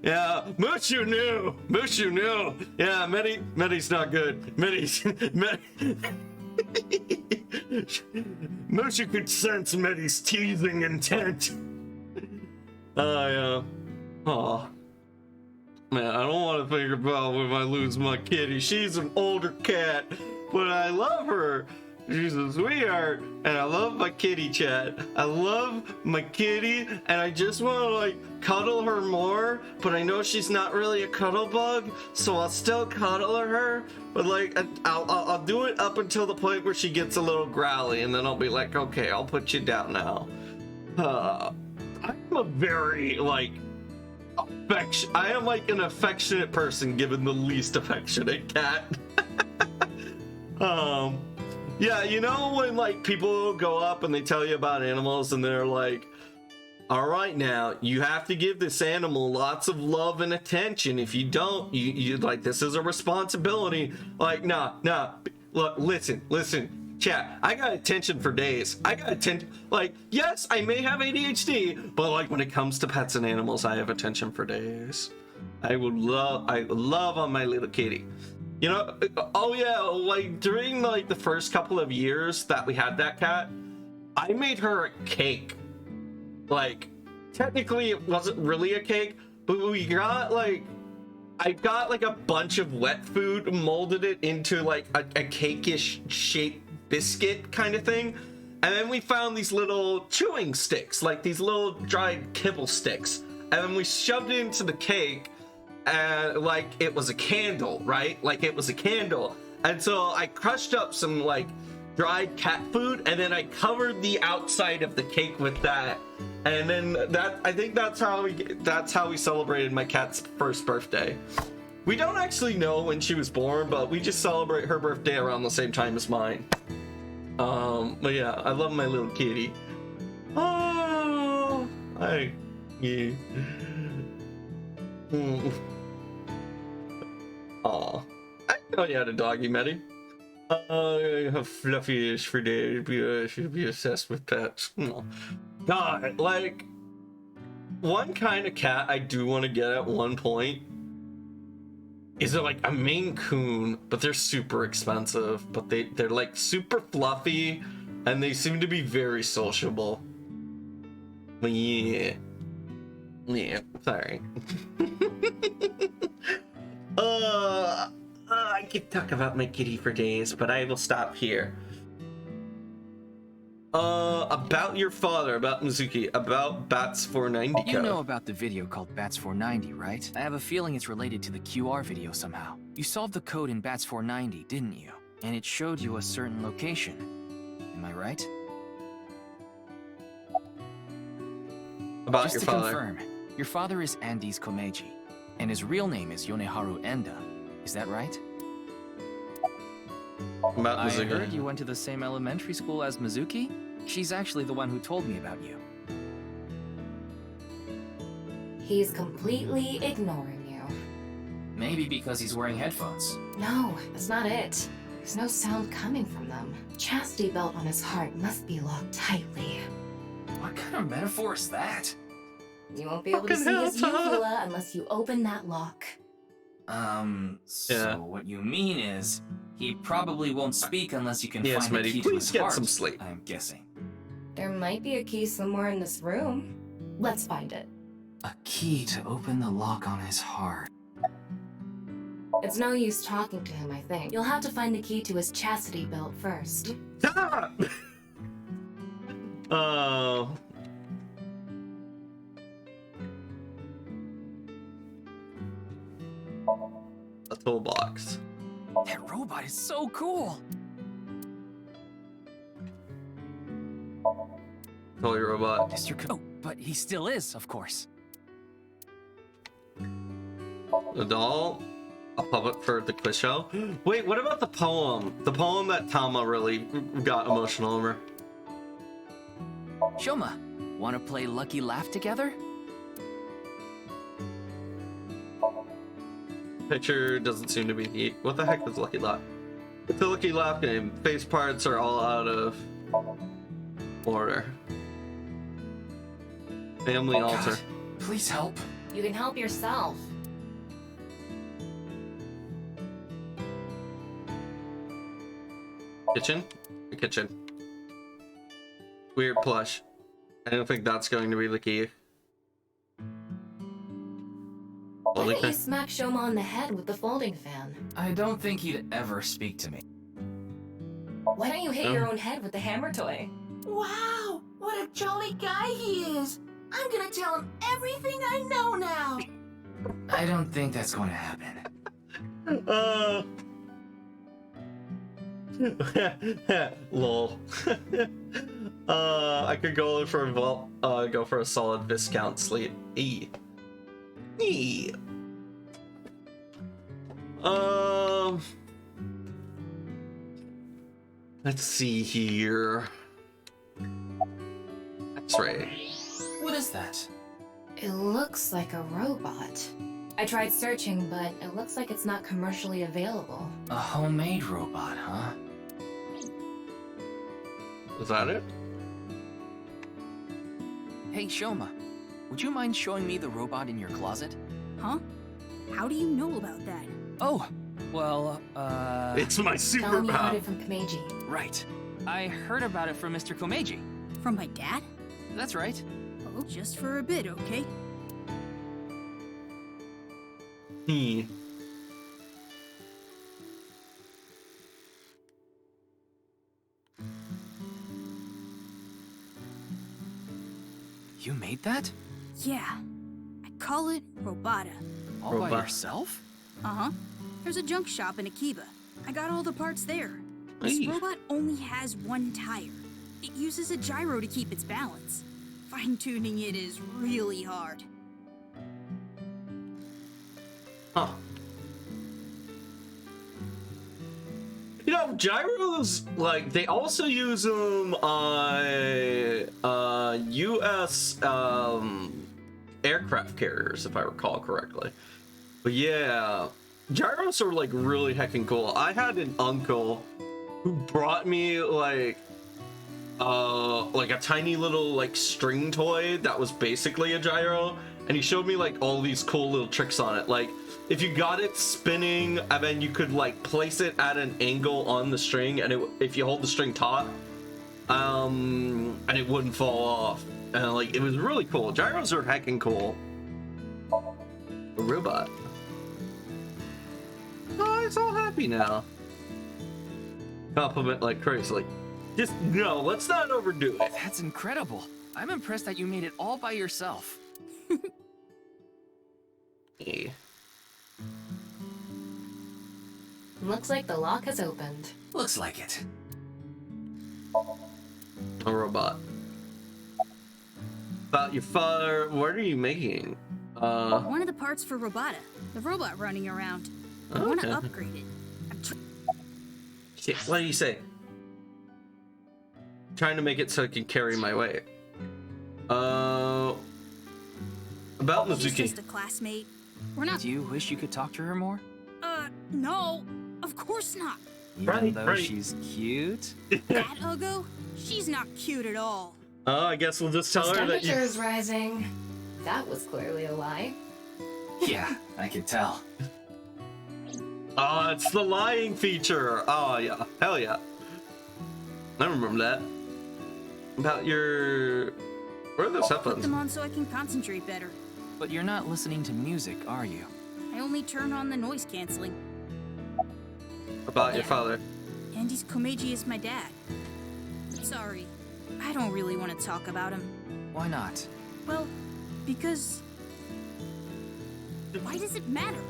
yeah, Mushu knew. Yeah, Medi's not good. Mushu could sense Medi's teasing intent. Yeah. Oh man, I don't want to think about when I lose my kitty. She's an older cat, but I love her. She's a sweetheart, and I love my kitty, chat. I love my kitty, and I just want to like cuddle her more, but I know she's not really a cuddle bug, so I'll still cuddle her, but like I'll do it up until the point where she gets a little growly, and then I'll be like, okay, I'll put you down now. I'm a very like I am like an affectionate person given the least affectionate cat. Yeah, you know when like people go up and they tell you about animals and they're like, all right, now you have to give this animal lots of love and attention. If you don't, you like, this is a responsibility. Like, nah, look, listen, Chat, I got attention for days. I got attention. Like, yes, I may have ADHD, but like when it comes to pets and animals, I have attention for days. I love on my little kitty. You know, oh yeah, like during like the first couple of years that we had that cat, I made her a cake. Like, technically it wasn't really a cake, but we got like, I got like a bunch of wet food, molded it into like a cake-ish shaped biscuit kind of thing, and then we found these little chewing sticks, like these little dried kibble sticks, and then we shoved it into the cake, and like it was a candle, right? Like it was a candle. And so I crushed up some like dried cat food, and then I covered the outside of the cake with that. And then that, I think that's how we celebrated my cat's first birthday. We don't actually know when she was born, but we just celebrate her birthday around the same time as mine. But yeah, I love my little kitty. Oh, yeah. Aw, I know you had a doggy, Meddy. How fluffy it is for days. Should be obsessed with pets. Oh. God, like, one kind of cat I do want to get at one point is like a Maine Coon, but they're super expensive. But they're like super fluffy, and they seem to be very sociable. But yeah, sorry. I could talk about my kitty for days, but I will stop here. About your father, about Mizuki, about Bats 490. You know about the video called Bats 490, right? I have a feeling it's related to the QR video somehow. You solved the code in Bats 490, didn't you? And it showed you a certain location. Am I right? About Just your to father. confirm, your father is Andes Komeiji, and his real name is Yoneharu Enda. Is that right? About I Mizuki. heard you went to the same elementary school as Mizuki? She's actually the one who told me about you. He's completely ignoring you. Maybe because he's wearing headphones. No, that's not it. There's no sound coming from them. Chastity belt on his heart must be locked tightly. What kind of metaphor is that? You won't be able to see his uvula unless you open that lock. So what you mean is, he probably won't speak unless you can Yes, find the Meddy, key to please his get heart, some sleep. I'm guessing. There might be a key somewhere in this room. Let's find it. A key to open the lock on his heart. It's no use talking to him, I think. You'll have to find the key to his chastity belt first. Stop! A toolbox. That robot is so cool! Toy robot. Mr. Oh, but he still is, of course. A doll. A puppet for the quiz show. Wait, what about the poem? The poem that Tama really got emotional over. Shoma, wanna play Lucky Laugh together? Picture doesn't seem to be neat. What the heck is Lucky Laugh? It's a Lucky Laugh game. Face parts are all out of order. Family altar. God, please help. You can help yourself. Kitchen? The kitchen. Weird plush. I don't think that's going to be the key. Why don't you smack Shoma on the head with the folding fan? I don't think he'd ever speak to me. Why don't you hit your own head with the hammer toy? Wow, what a jolly guy he is. I'm gonna tell him everything I know now. I don't think that's going to happen. Lol. I could go for a solid Viscount Slate. E. Let's see here. X-ray. What is that? It looks like a robot. I tried searching, but it looks like it's not commercially available. A homemade robot, huh? Is that it? Hey, Shoma, would you mind showing me the robot in your closet? Huh? How do you know about that? Oh, well, It's my Tell him you heard superpower. it from Kameji. Right. I heard about it from Mr. Komeiji. From my dad? That's right. Oh, just for a bit, okay? You made that? Yeah. I call it Robata. All by yourself? Uh-huh. There's a junk shop in Akiba. I got all the parts there. This Hey. robot only has one tire. It uses a gyro to keep its balance. Fine-tuning it is really hard. Huh. You know, gyros, like, they also use them on U.S. Aircraft carriers, if I recall correctly. But yeah, gyros are, like, really heckin' cool. I had an uncle who brought me, like a tiny little, like, string toy that was basically a gyro, and he showed me, like, all these cool little tricks on it. Like, if you got it spinning, and then you could, like, place it at an angle on the string, and if you hold the string taut, and it wouldn't fall off. And, like, it was really cool. Gyros are heckin' cool. A robot. Oh, it's all happy now. Compliment like crazy. Just, no, let's not overdo it. That's incredible. I'm impressed that you made it all by yourself. Yeah. Looks like the lock has opened. Looks like it. A robot. About your father, what are you making? One of the parts for Robata. The robot running around. I want to Okay. upgrade it. Shit, what do you say? Trying to make it so it can carry my weight. About She's Mizuki. just a classmate. We're not. Do you wish you could talk to her more? No. Of course not. Even though she's cute? That Uggo? She's not cute at all. Oh, I guess we'll just tell her that Temperature you... is rising. That was clearly a lie. Yeah, I can tell. Oh, it's the lying feature. Oh, yeah. Hell yeah. I remember that. About your... Where are those Put headphones? them on so I can concentrate better. But you're not listening to music, are you? I only turn on the noise canceling. About your father. Andy's Komeiji is my dad. Sorry, I don't really want to talk about him. Why not? Well, because... Why does it matter?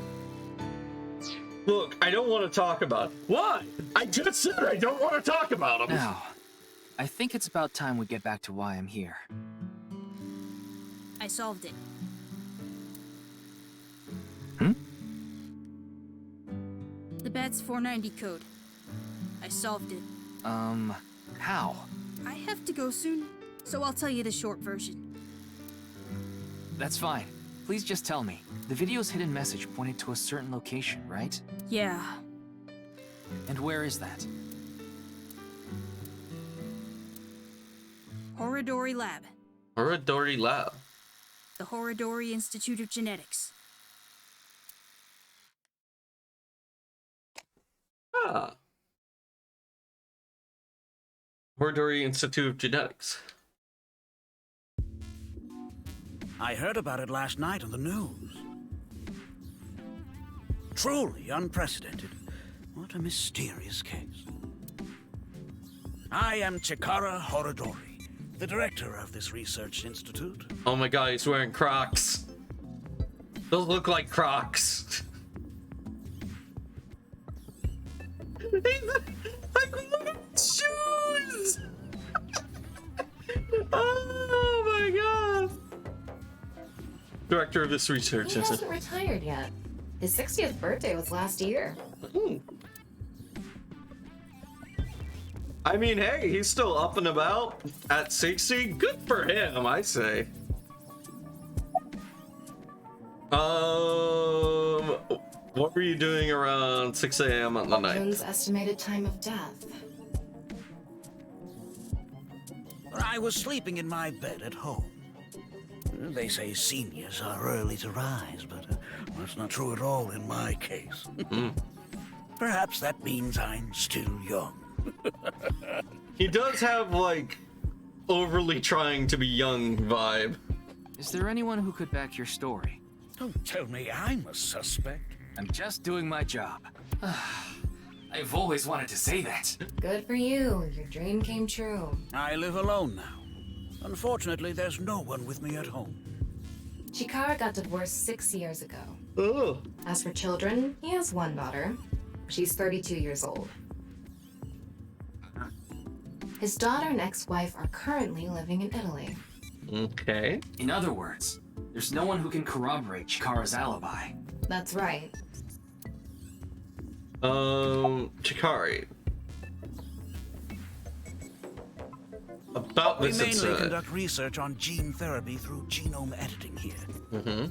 Look, I don't want to talk about it. Why? I just said I don't want to talk about him. Now, I think it's about time we get back to why I'm here. I solved it. The BATS 490 code. I solved it. How? I have to go soon, so I'll tell you the short version. That's fine. Please just tell me. The video's hidden message pointed to a certain location, right? Yeah. And where is that? Horodori Lab. Horodori Lab. The Horodori Institute of Genetics. Ah. Horodori Institute of Genetics. I heard about it last night on the news. Truly unprecedented. What a mysterious case. I am Chikara Horodori, the director of this research institute. Oh my god, he's wearing Crocs. Those look like Crocs. Like, look at his shoes! Oh my god! Director of this research He institute. hasn't retired yet. His 60th birthday was last year. I mean, hey, he's still up and about at 60. Good for him, I say. What were you doing around 6 a.m. on the night? June's estimated time of death. I was sleeping in my bed at home. They say seniors are early to rise, but that's not true at all in my case. Perhaps that means I'm still young. He does have, like, overly trying to be young vibe. Is there anyone who could back your story? Don't tell me I'm a suspect. I'm just doing my job. I've always wanted to say that. Good for you. Your dream came true. I live alone now. Unfortunately, there's no one with me at home. Chikara got divorced 6 years ago. Oh. As for children, he has one daughter. She's 32 years old. His daughter and ex-wife are currently living in Italy. Okay. In other words, there's no one who can corroborate Chikara's alibi. That's right. Chikari. About We this, mainly it's, conduct research on gene therapy through genome editing here.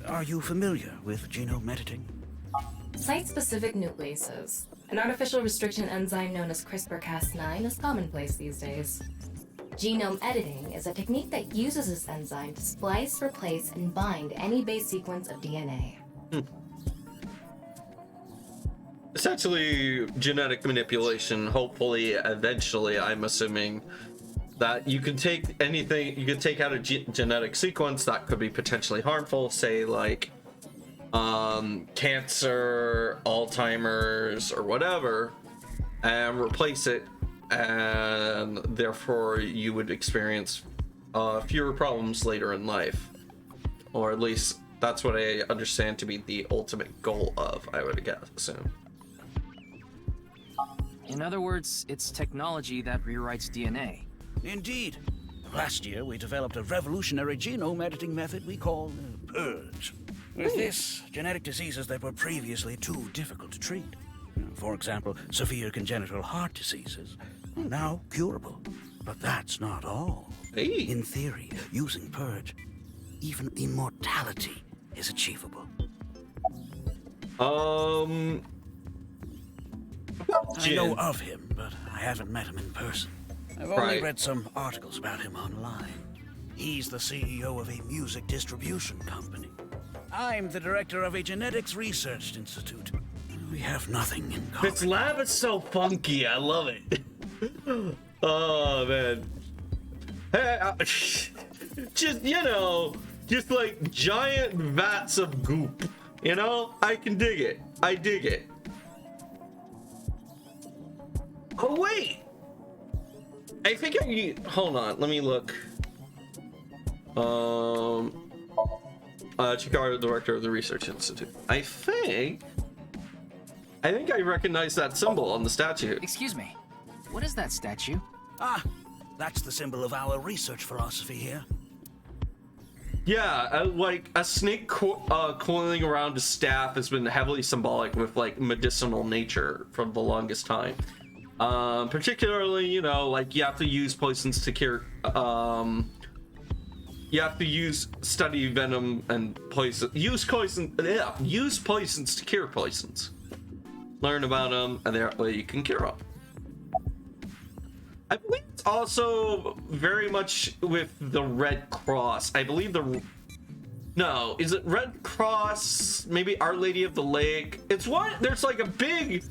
Are you familiar with genome editing? Site-specific nucleases. An artificial restriction enzyme known as CRISPR-Cas9 is commonplace these days. Genome editing is a technique that uses this enzyme to splice, replace, and bind any base sequence of DNA. Essentially, genetic manipulation. Hopefully, eventually, I'm assuming that you can take anything, you can take out a genetic sequence that could be potentially harmful, say like cancer, Alzheimer's, or whatever, and replace it, and therefore you would experience fewer problems later in life, or at least that's what I understand to be the ultimate goal of, I would assume. In other words, it's technology that rewrites DNA. Indeed. Last year, we developed a revolutionary genome editing method we call Purge. With this, genetic diseases that were previously too difficult to treat, for example, severe congenital heart diseases, are now curable. But that's not all. Hey. In theory, using Purge, even immortality is achievable. I know of him, but I haven't met him in person. I've only read some articles about him online. He's the CEO of a music distribution company. I'm the director of a genetics research institute. We have nothing in common. This lab is so funky, I love it. Oh, man. Hey, just, you know, just like giant vats of goop. You know, I can dig it. I dig it. Oh, wait. I think hold on, let me look. Chikara, director of the Research Institute. I think I recognize that symbol on the statue. Excuse me, what is that statue? Ah, that's the symbol of our research philosophy here. Yeah, like a snake coiling around a staff has been heavily symbolic with like medicinal nature for the longest time. Particularly, you know, like you have to use poisons to cure, you have to study venom and poison, use poisons to cure poisons. Learn about them, and that way you can cure them. I believe it's also very much with the Red Cross. I believe no, is it Red Cross? Maybe Our Lady of the Lake? It's what? There's like a big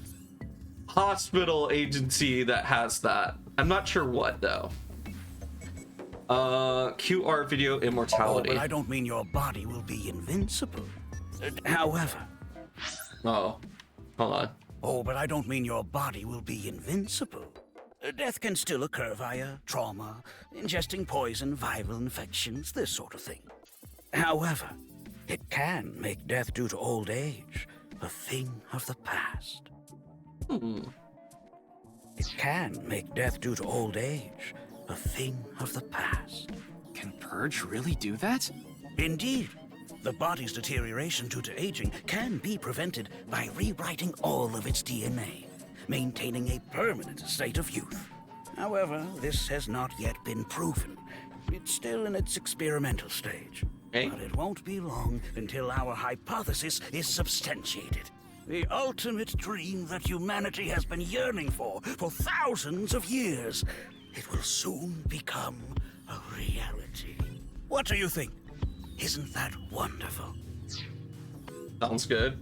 hospital agency that has that. I'm not sure what though. QR video immortality. Oh, but I don't mean your body will be invincible. However. Oh, hold on. Oh, but I don't mean your body will be invincible. Death can still occur via trauma, ingesting poison, viral infections, this sort of thing. However, it can make death due to old age a thing of the past. It can make death due to old age a thing of the past. Can Purge really do that? Indeed. The body's deterioration due to aging can be prevented by rewriting all of its DNA, maintaining a permanent state of youth. However, this has not yet been proven. It's still in its experimental stage. But it won't be long until our hypothesis is substantiated. The ultimate dream that humanity has been yearning for thousands of years. it will soon become a reality. What do you think? Isn't that wonderful? Sounds good.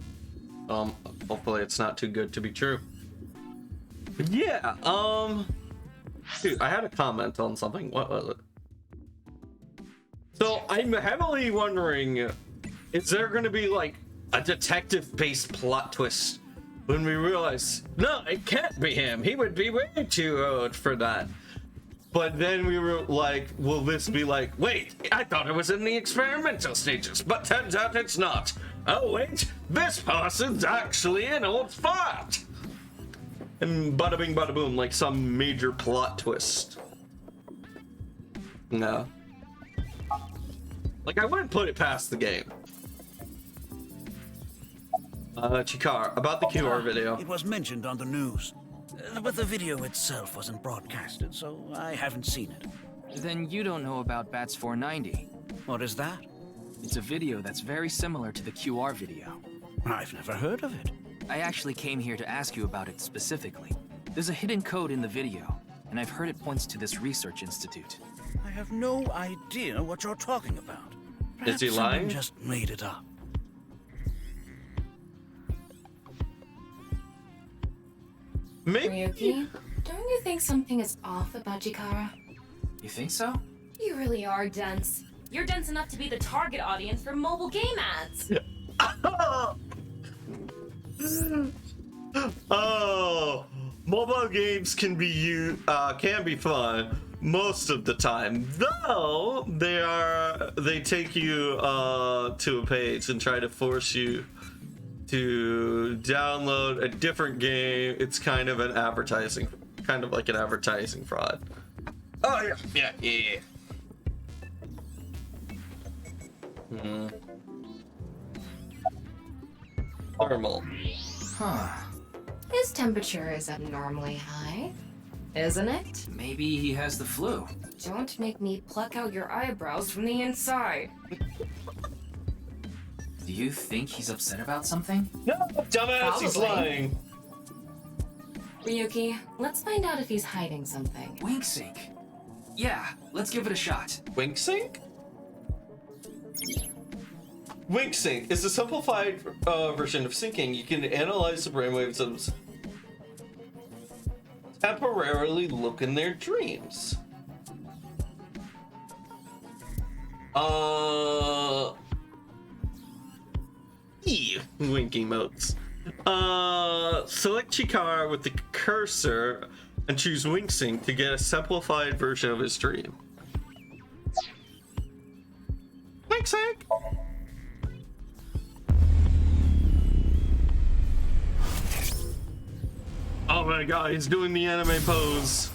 Hopefully it's not too good to be true. But yeah, dude, I had a comment on something. What was it? So I'm heavily wondering, is there going to be like a detective-based plot twist when we realize, no, it can't be him. He would be way too old for that. But then we were like, will this be like, wait, I thought it was in the experimental stages, but turns out it's not. Oh wait, this person's actually an old fart. And bada bing bada boom, like some major plot twist. No. Like, I wouldn't put it past the game. Chikar, about the QR video. It was mentioned on the news, but the video itself wasn't broadcasted, so I haven't seen it. Then you don't know about Bats 490. What is that? It's a video that's very similar to the QR video. I've never heard of it. I actually came here to ask you about it specifically. There's a hidden code in the video, and I've heard it points to this research institute. I have no idea what you're talking about. Is he Perhaps lying? someone just made it up. Ryuki, don't you think something is off about Chikara? You think so? You really are dense. You're dense enough to be the target audience for mobile game ads. Oh, mobile games can be fun most of the time, though they take you to a page and try to force you to download a different game. It's kind of like an advertising fraud. Oh yeah. Thermal. Huh. His temperature is abnormally high, isn't it? Maybe he has the flu. Don't make me pluck out your eyebrows from the inside. Do you think he's upset about something? No, dumbass, he's lying. Ryuki, let's find out if he's hiding something. Winksync. Yeah, let's give it a shot. Winksync? Winksync is a simplified version of syncing. You can analyze the brainwaves of temporarily look in their dreams. Winking modes. Select Chikara with the cursor and choose Winksync to get a simplified version of his dream. Winksync! Oh my god, he's doing the anime pose.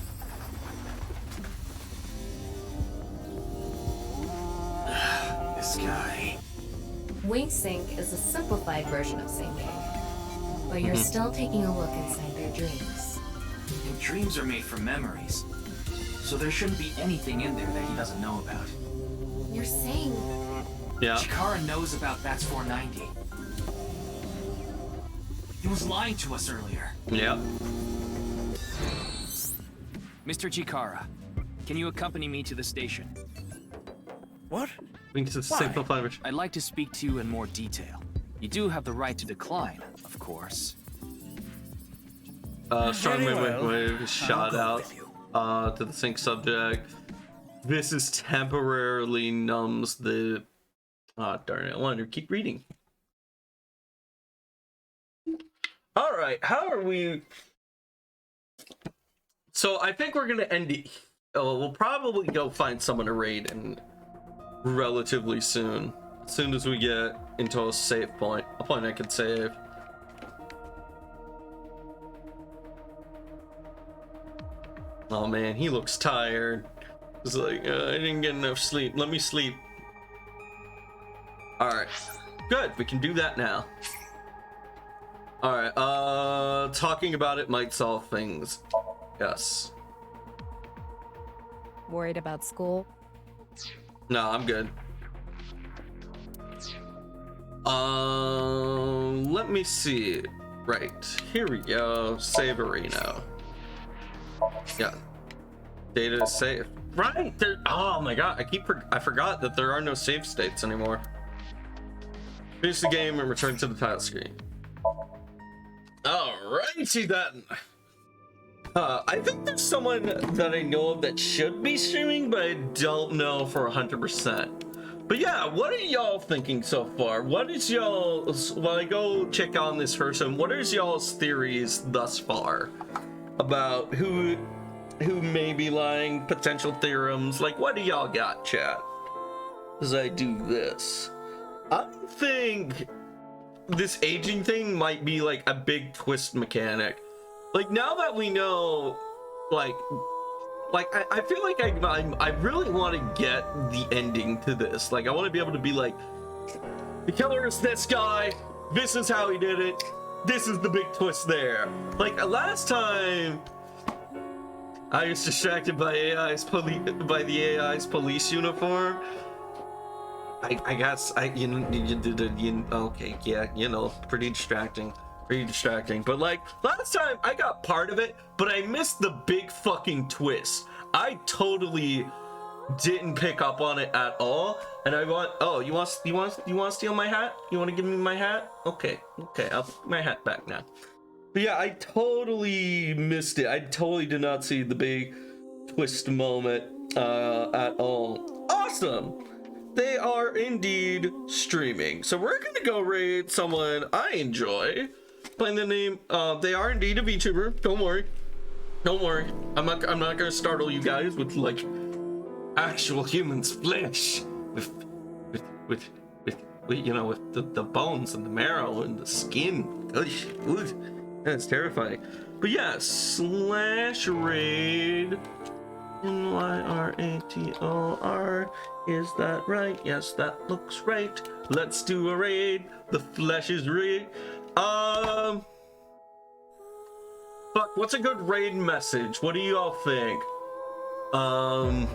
This guy. Winksync is a simplified version of syncing, but you're still taking a look inside their dreams. And dreams are made from memories, so there shouldn't be anything in there that he doesn't know about. You're saying... Yeah. Chikara knows about Bats 490. He was lying to us earlier. Yeah. Mr. Chikara, can you accompany me to the station? What? Simplified version. I'd like to speak to you in more detail. You do have the right to decline, of course. Strong Very wave well. shot I'll go out to the sync subject. This is temporarily numbs the... Ah, darn it, I wanted to keep reading. Alright, how are we... So I think we're gonna end it. We'll probably go find someone to raid and relatively soon. As soon as we get into a save point. A point I can save. Oh man, he looks tired. He's like, I didn't get enough sleep. Let me sleep. Alright. Good, we can do that now. Alright, talking about it might solve things. Yes. Worried about school? No, I'm good. Let me see. Right, here we go. Save Areno. Yeah. Data is safe. Right there. Oh my god, I forgot that there are no save states anymore. Finish the game and return to the title screen. Alrighty then. I think there's someone that I know of that should be streaming, but I don't know for 100%. But yeah, what are y'all thinking so far? What is y'all, while I go check on this person, what is y'all's theories thus far about who may be lying, potential theorems? Like, what do y'all got, chat? As I do this, I think this aging thing might be like a big twist mechanic. Like, now that we know, like I feel like I really want to get the ending to this. Like, I want to be able to be like, the killer is this guy, this is how he did it, this is the big twist there. Like, last time I was distracted by the AI's police uniform. I guess okay, yeah, you know, pretty distracting. But like, last time I got part of it, but I missed the big fucking twist. I totally didn't pick up on it at all. And I want, oh, you want to steal my hat? You want to give me my hat? Okay, I'll put my hat back now. But yeah, I totally missed it. I totally did not see the big twist moment at all. Awesome! They are indeed streaming. So we're gonna go raid someone I enjoy. Playing the name, they are indeed a VTuber. Don't worry. I'm not gonna startle you guys with like actual humans' flesh. With you know, with the bones and the marrow and the skin. Ooh, that's terrifying. But yeah, /raid NYRATOR. Is that right? Yes, that looks right. Let's do a raid. The flesh is rigged. Fuck, what's a good raid message? What do you all think? I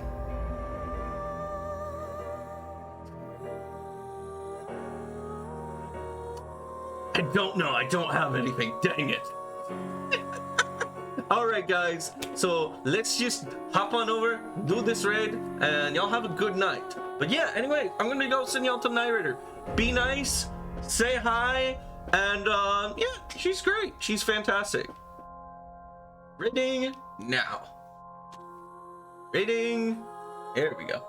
don't know. I don't have anything. Dang it. Alright guys, so let's just hop on over, do this raid, and y'all have a good night. But yeah, anyway, I'm gonna go send y'all to Night Raider. Be nice, say hi, and yeah, she's great. She's fantastic. Raiding now. Raiding. There we go.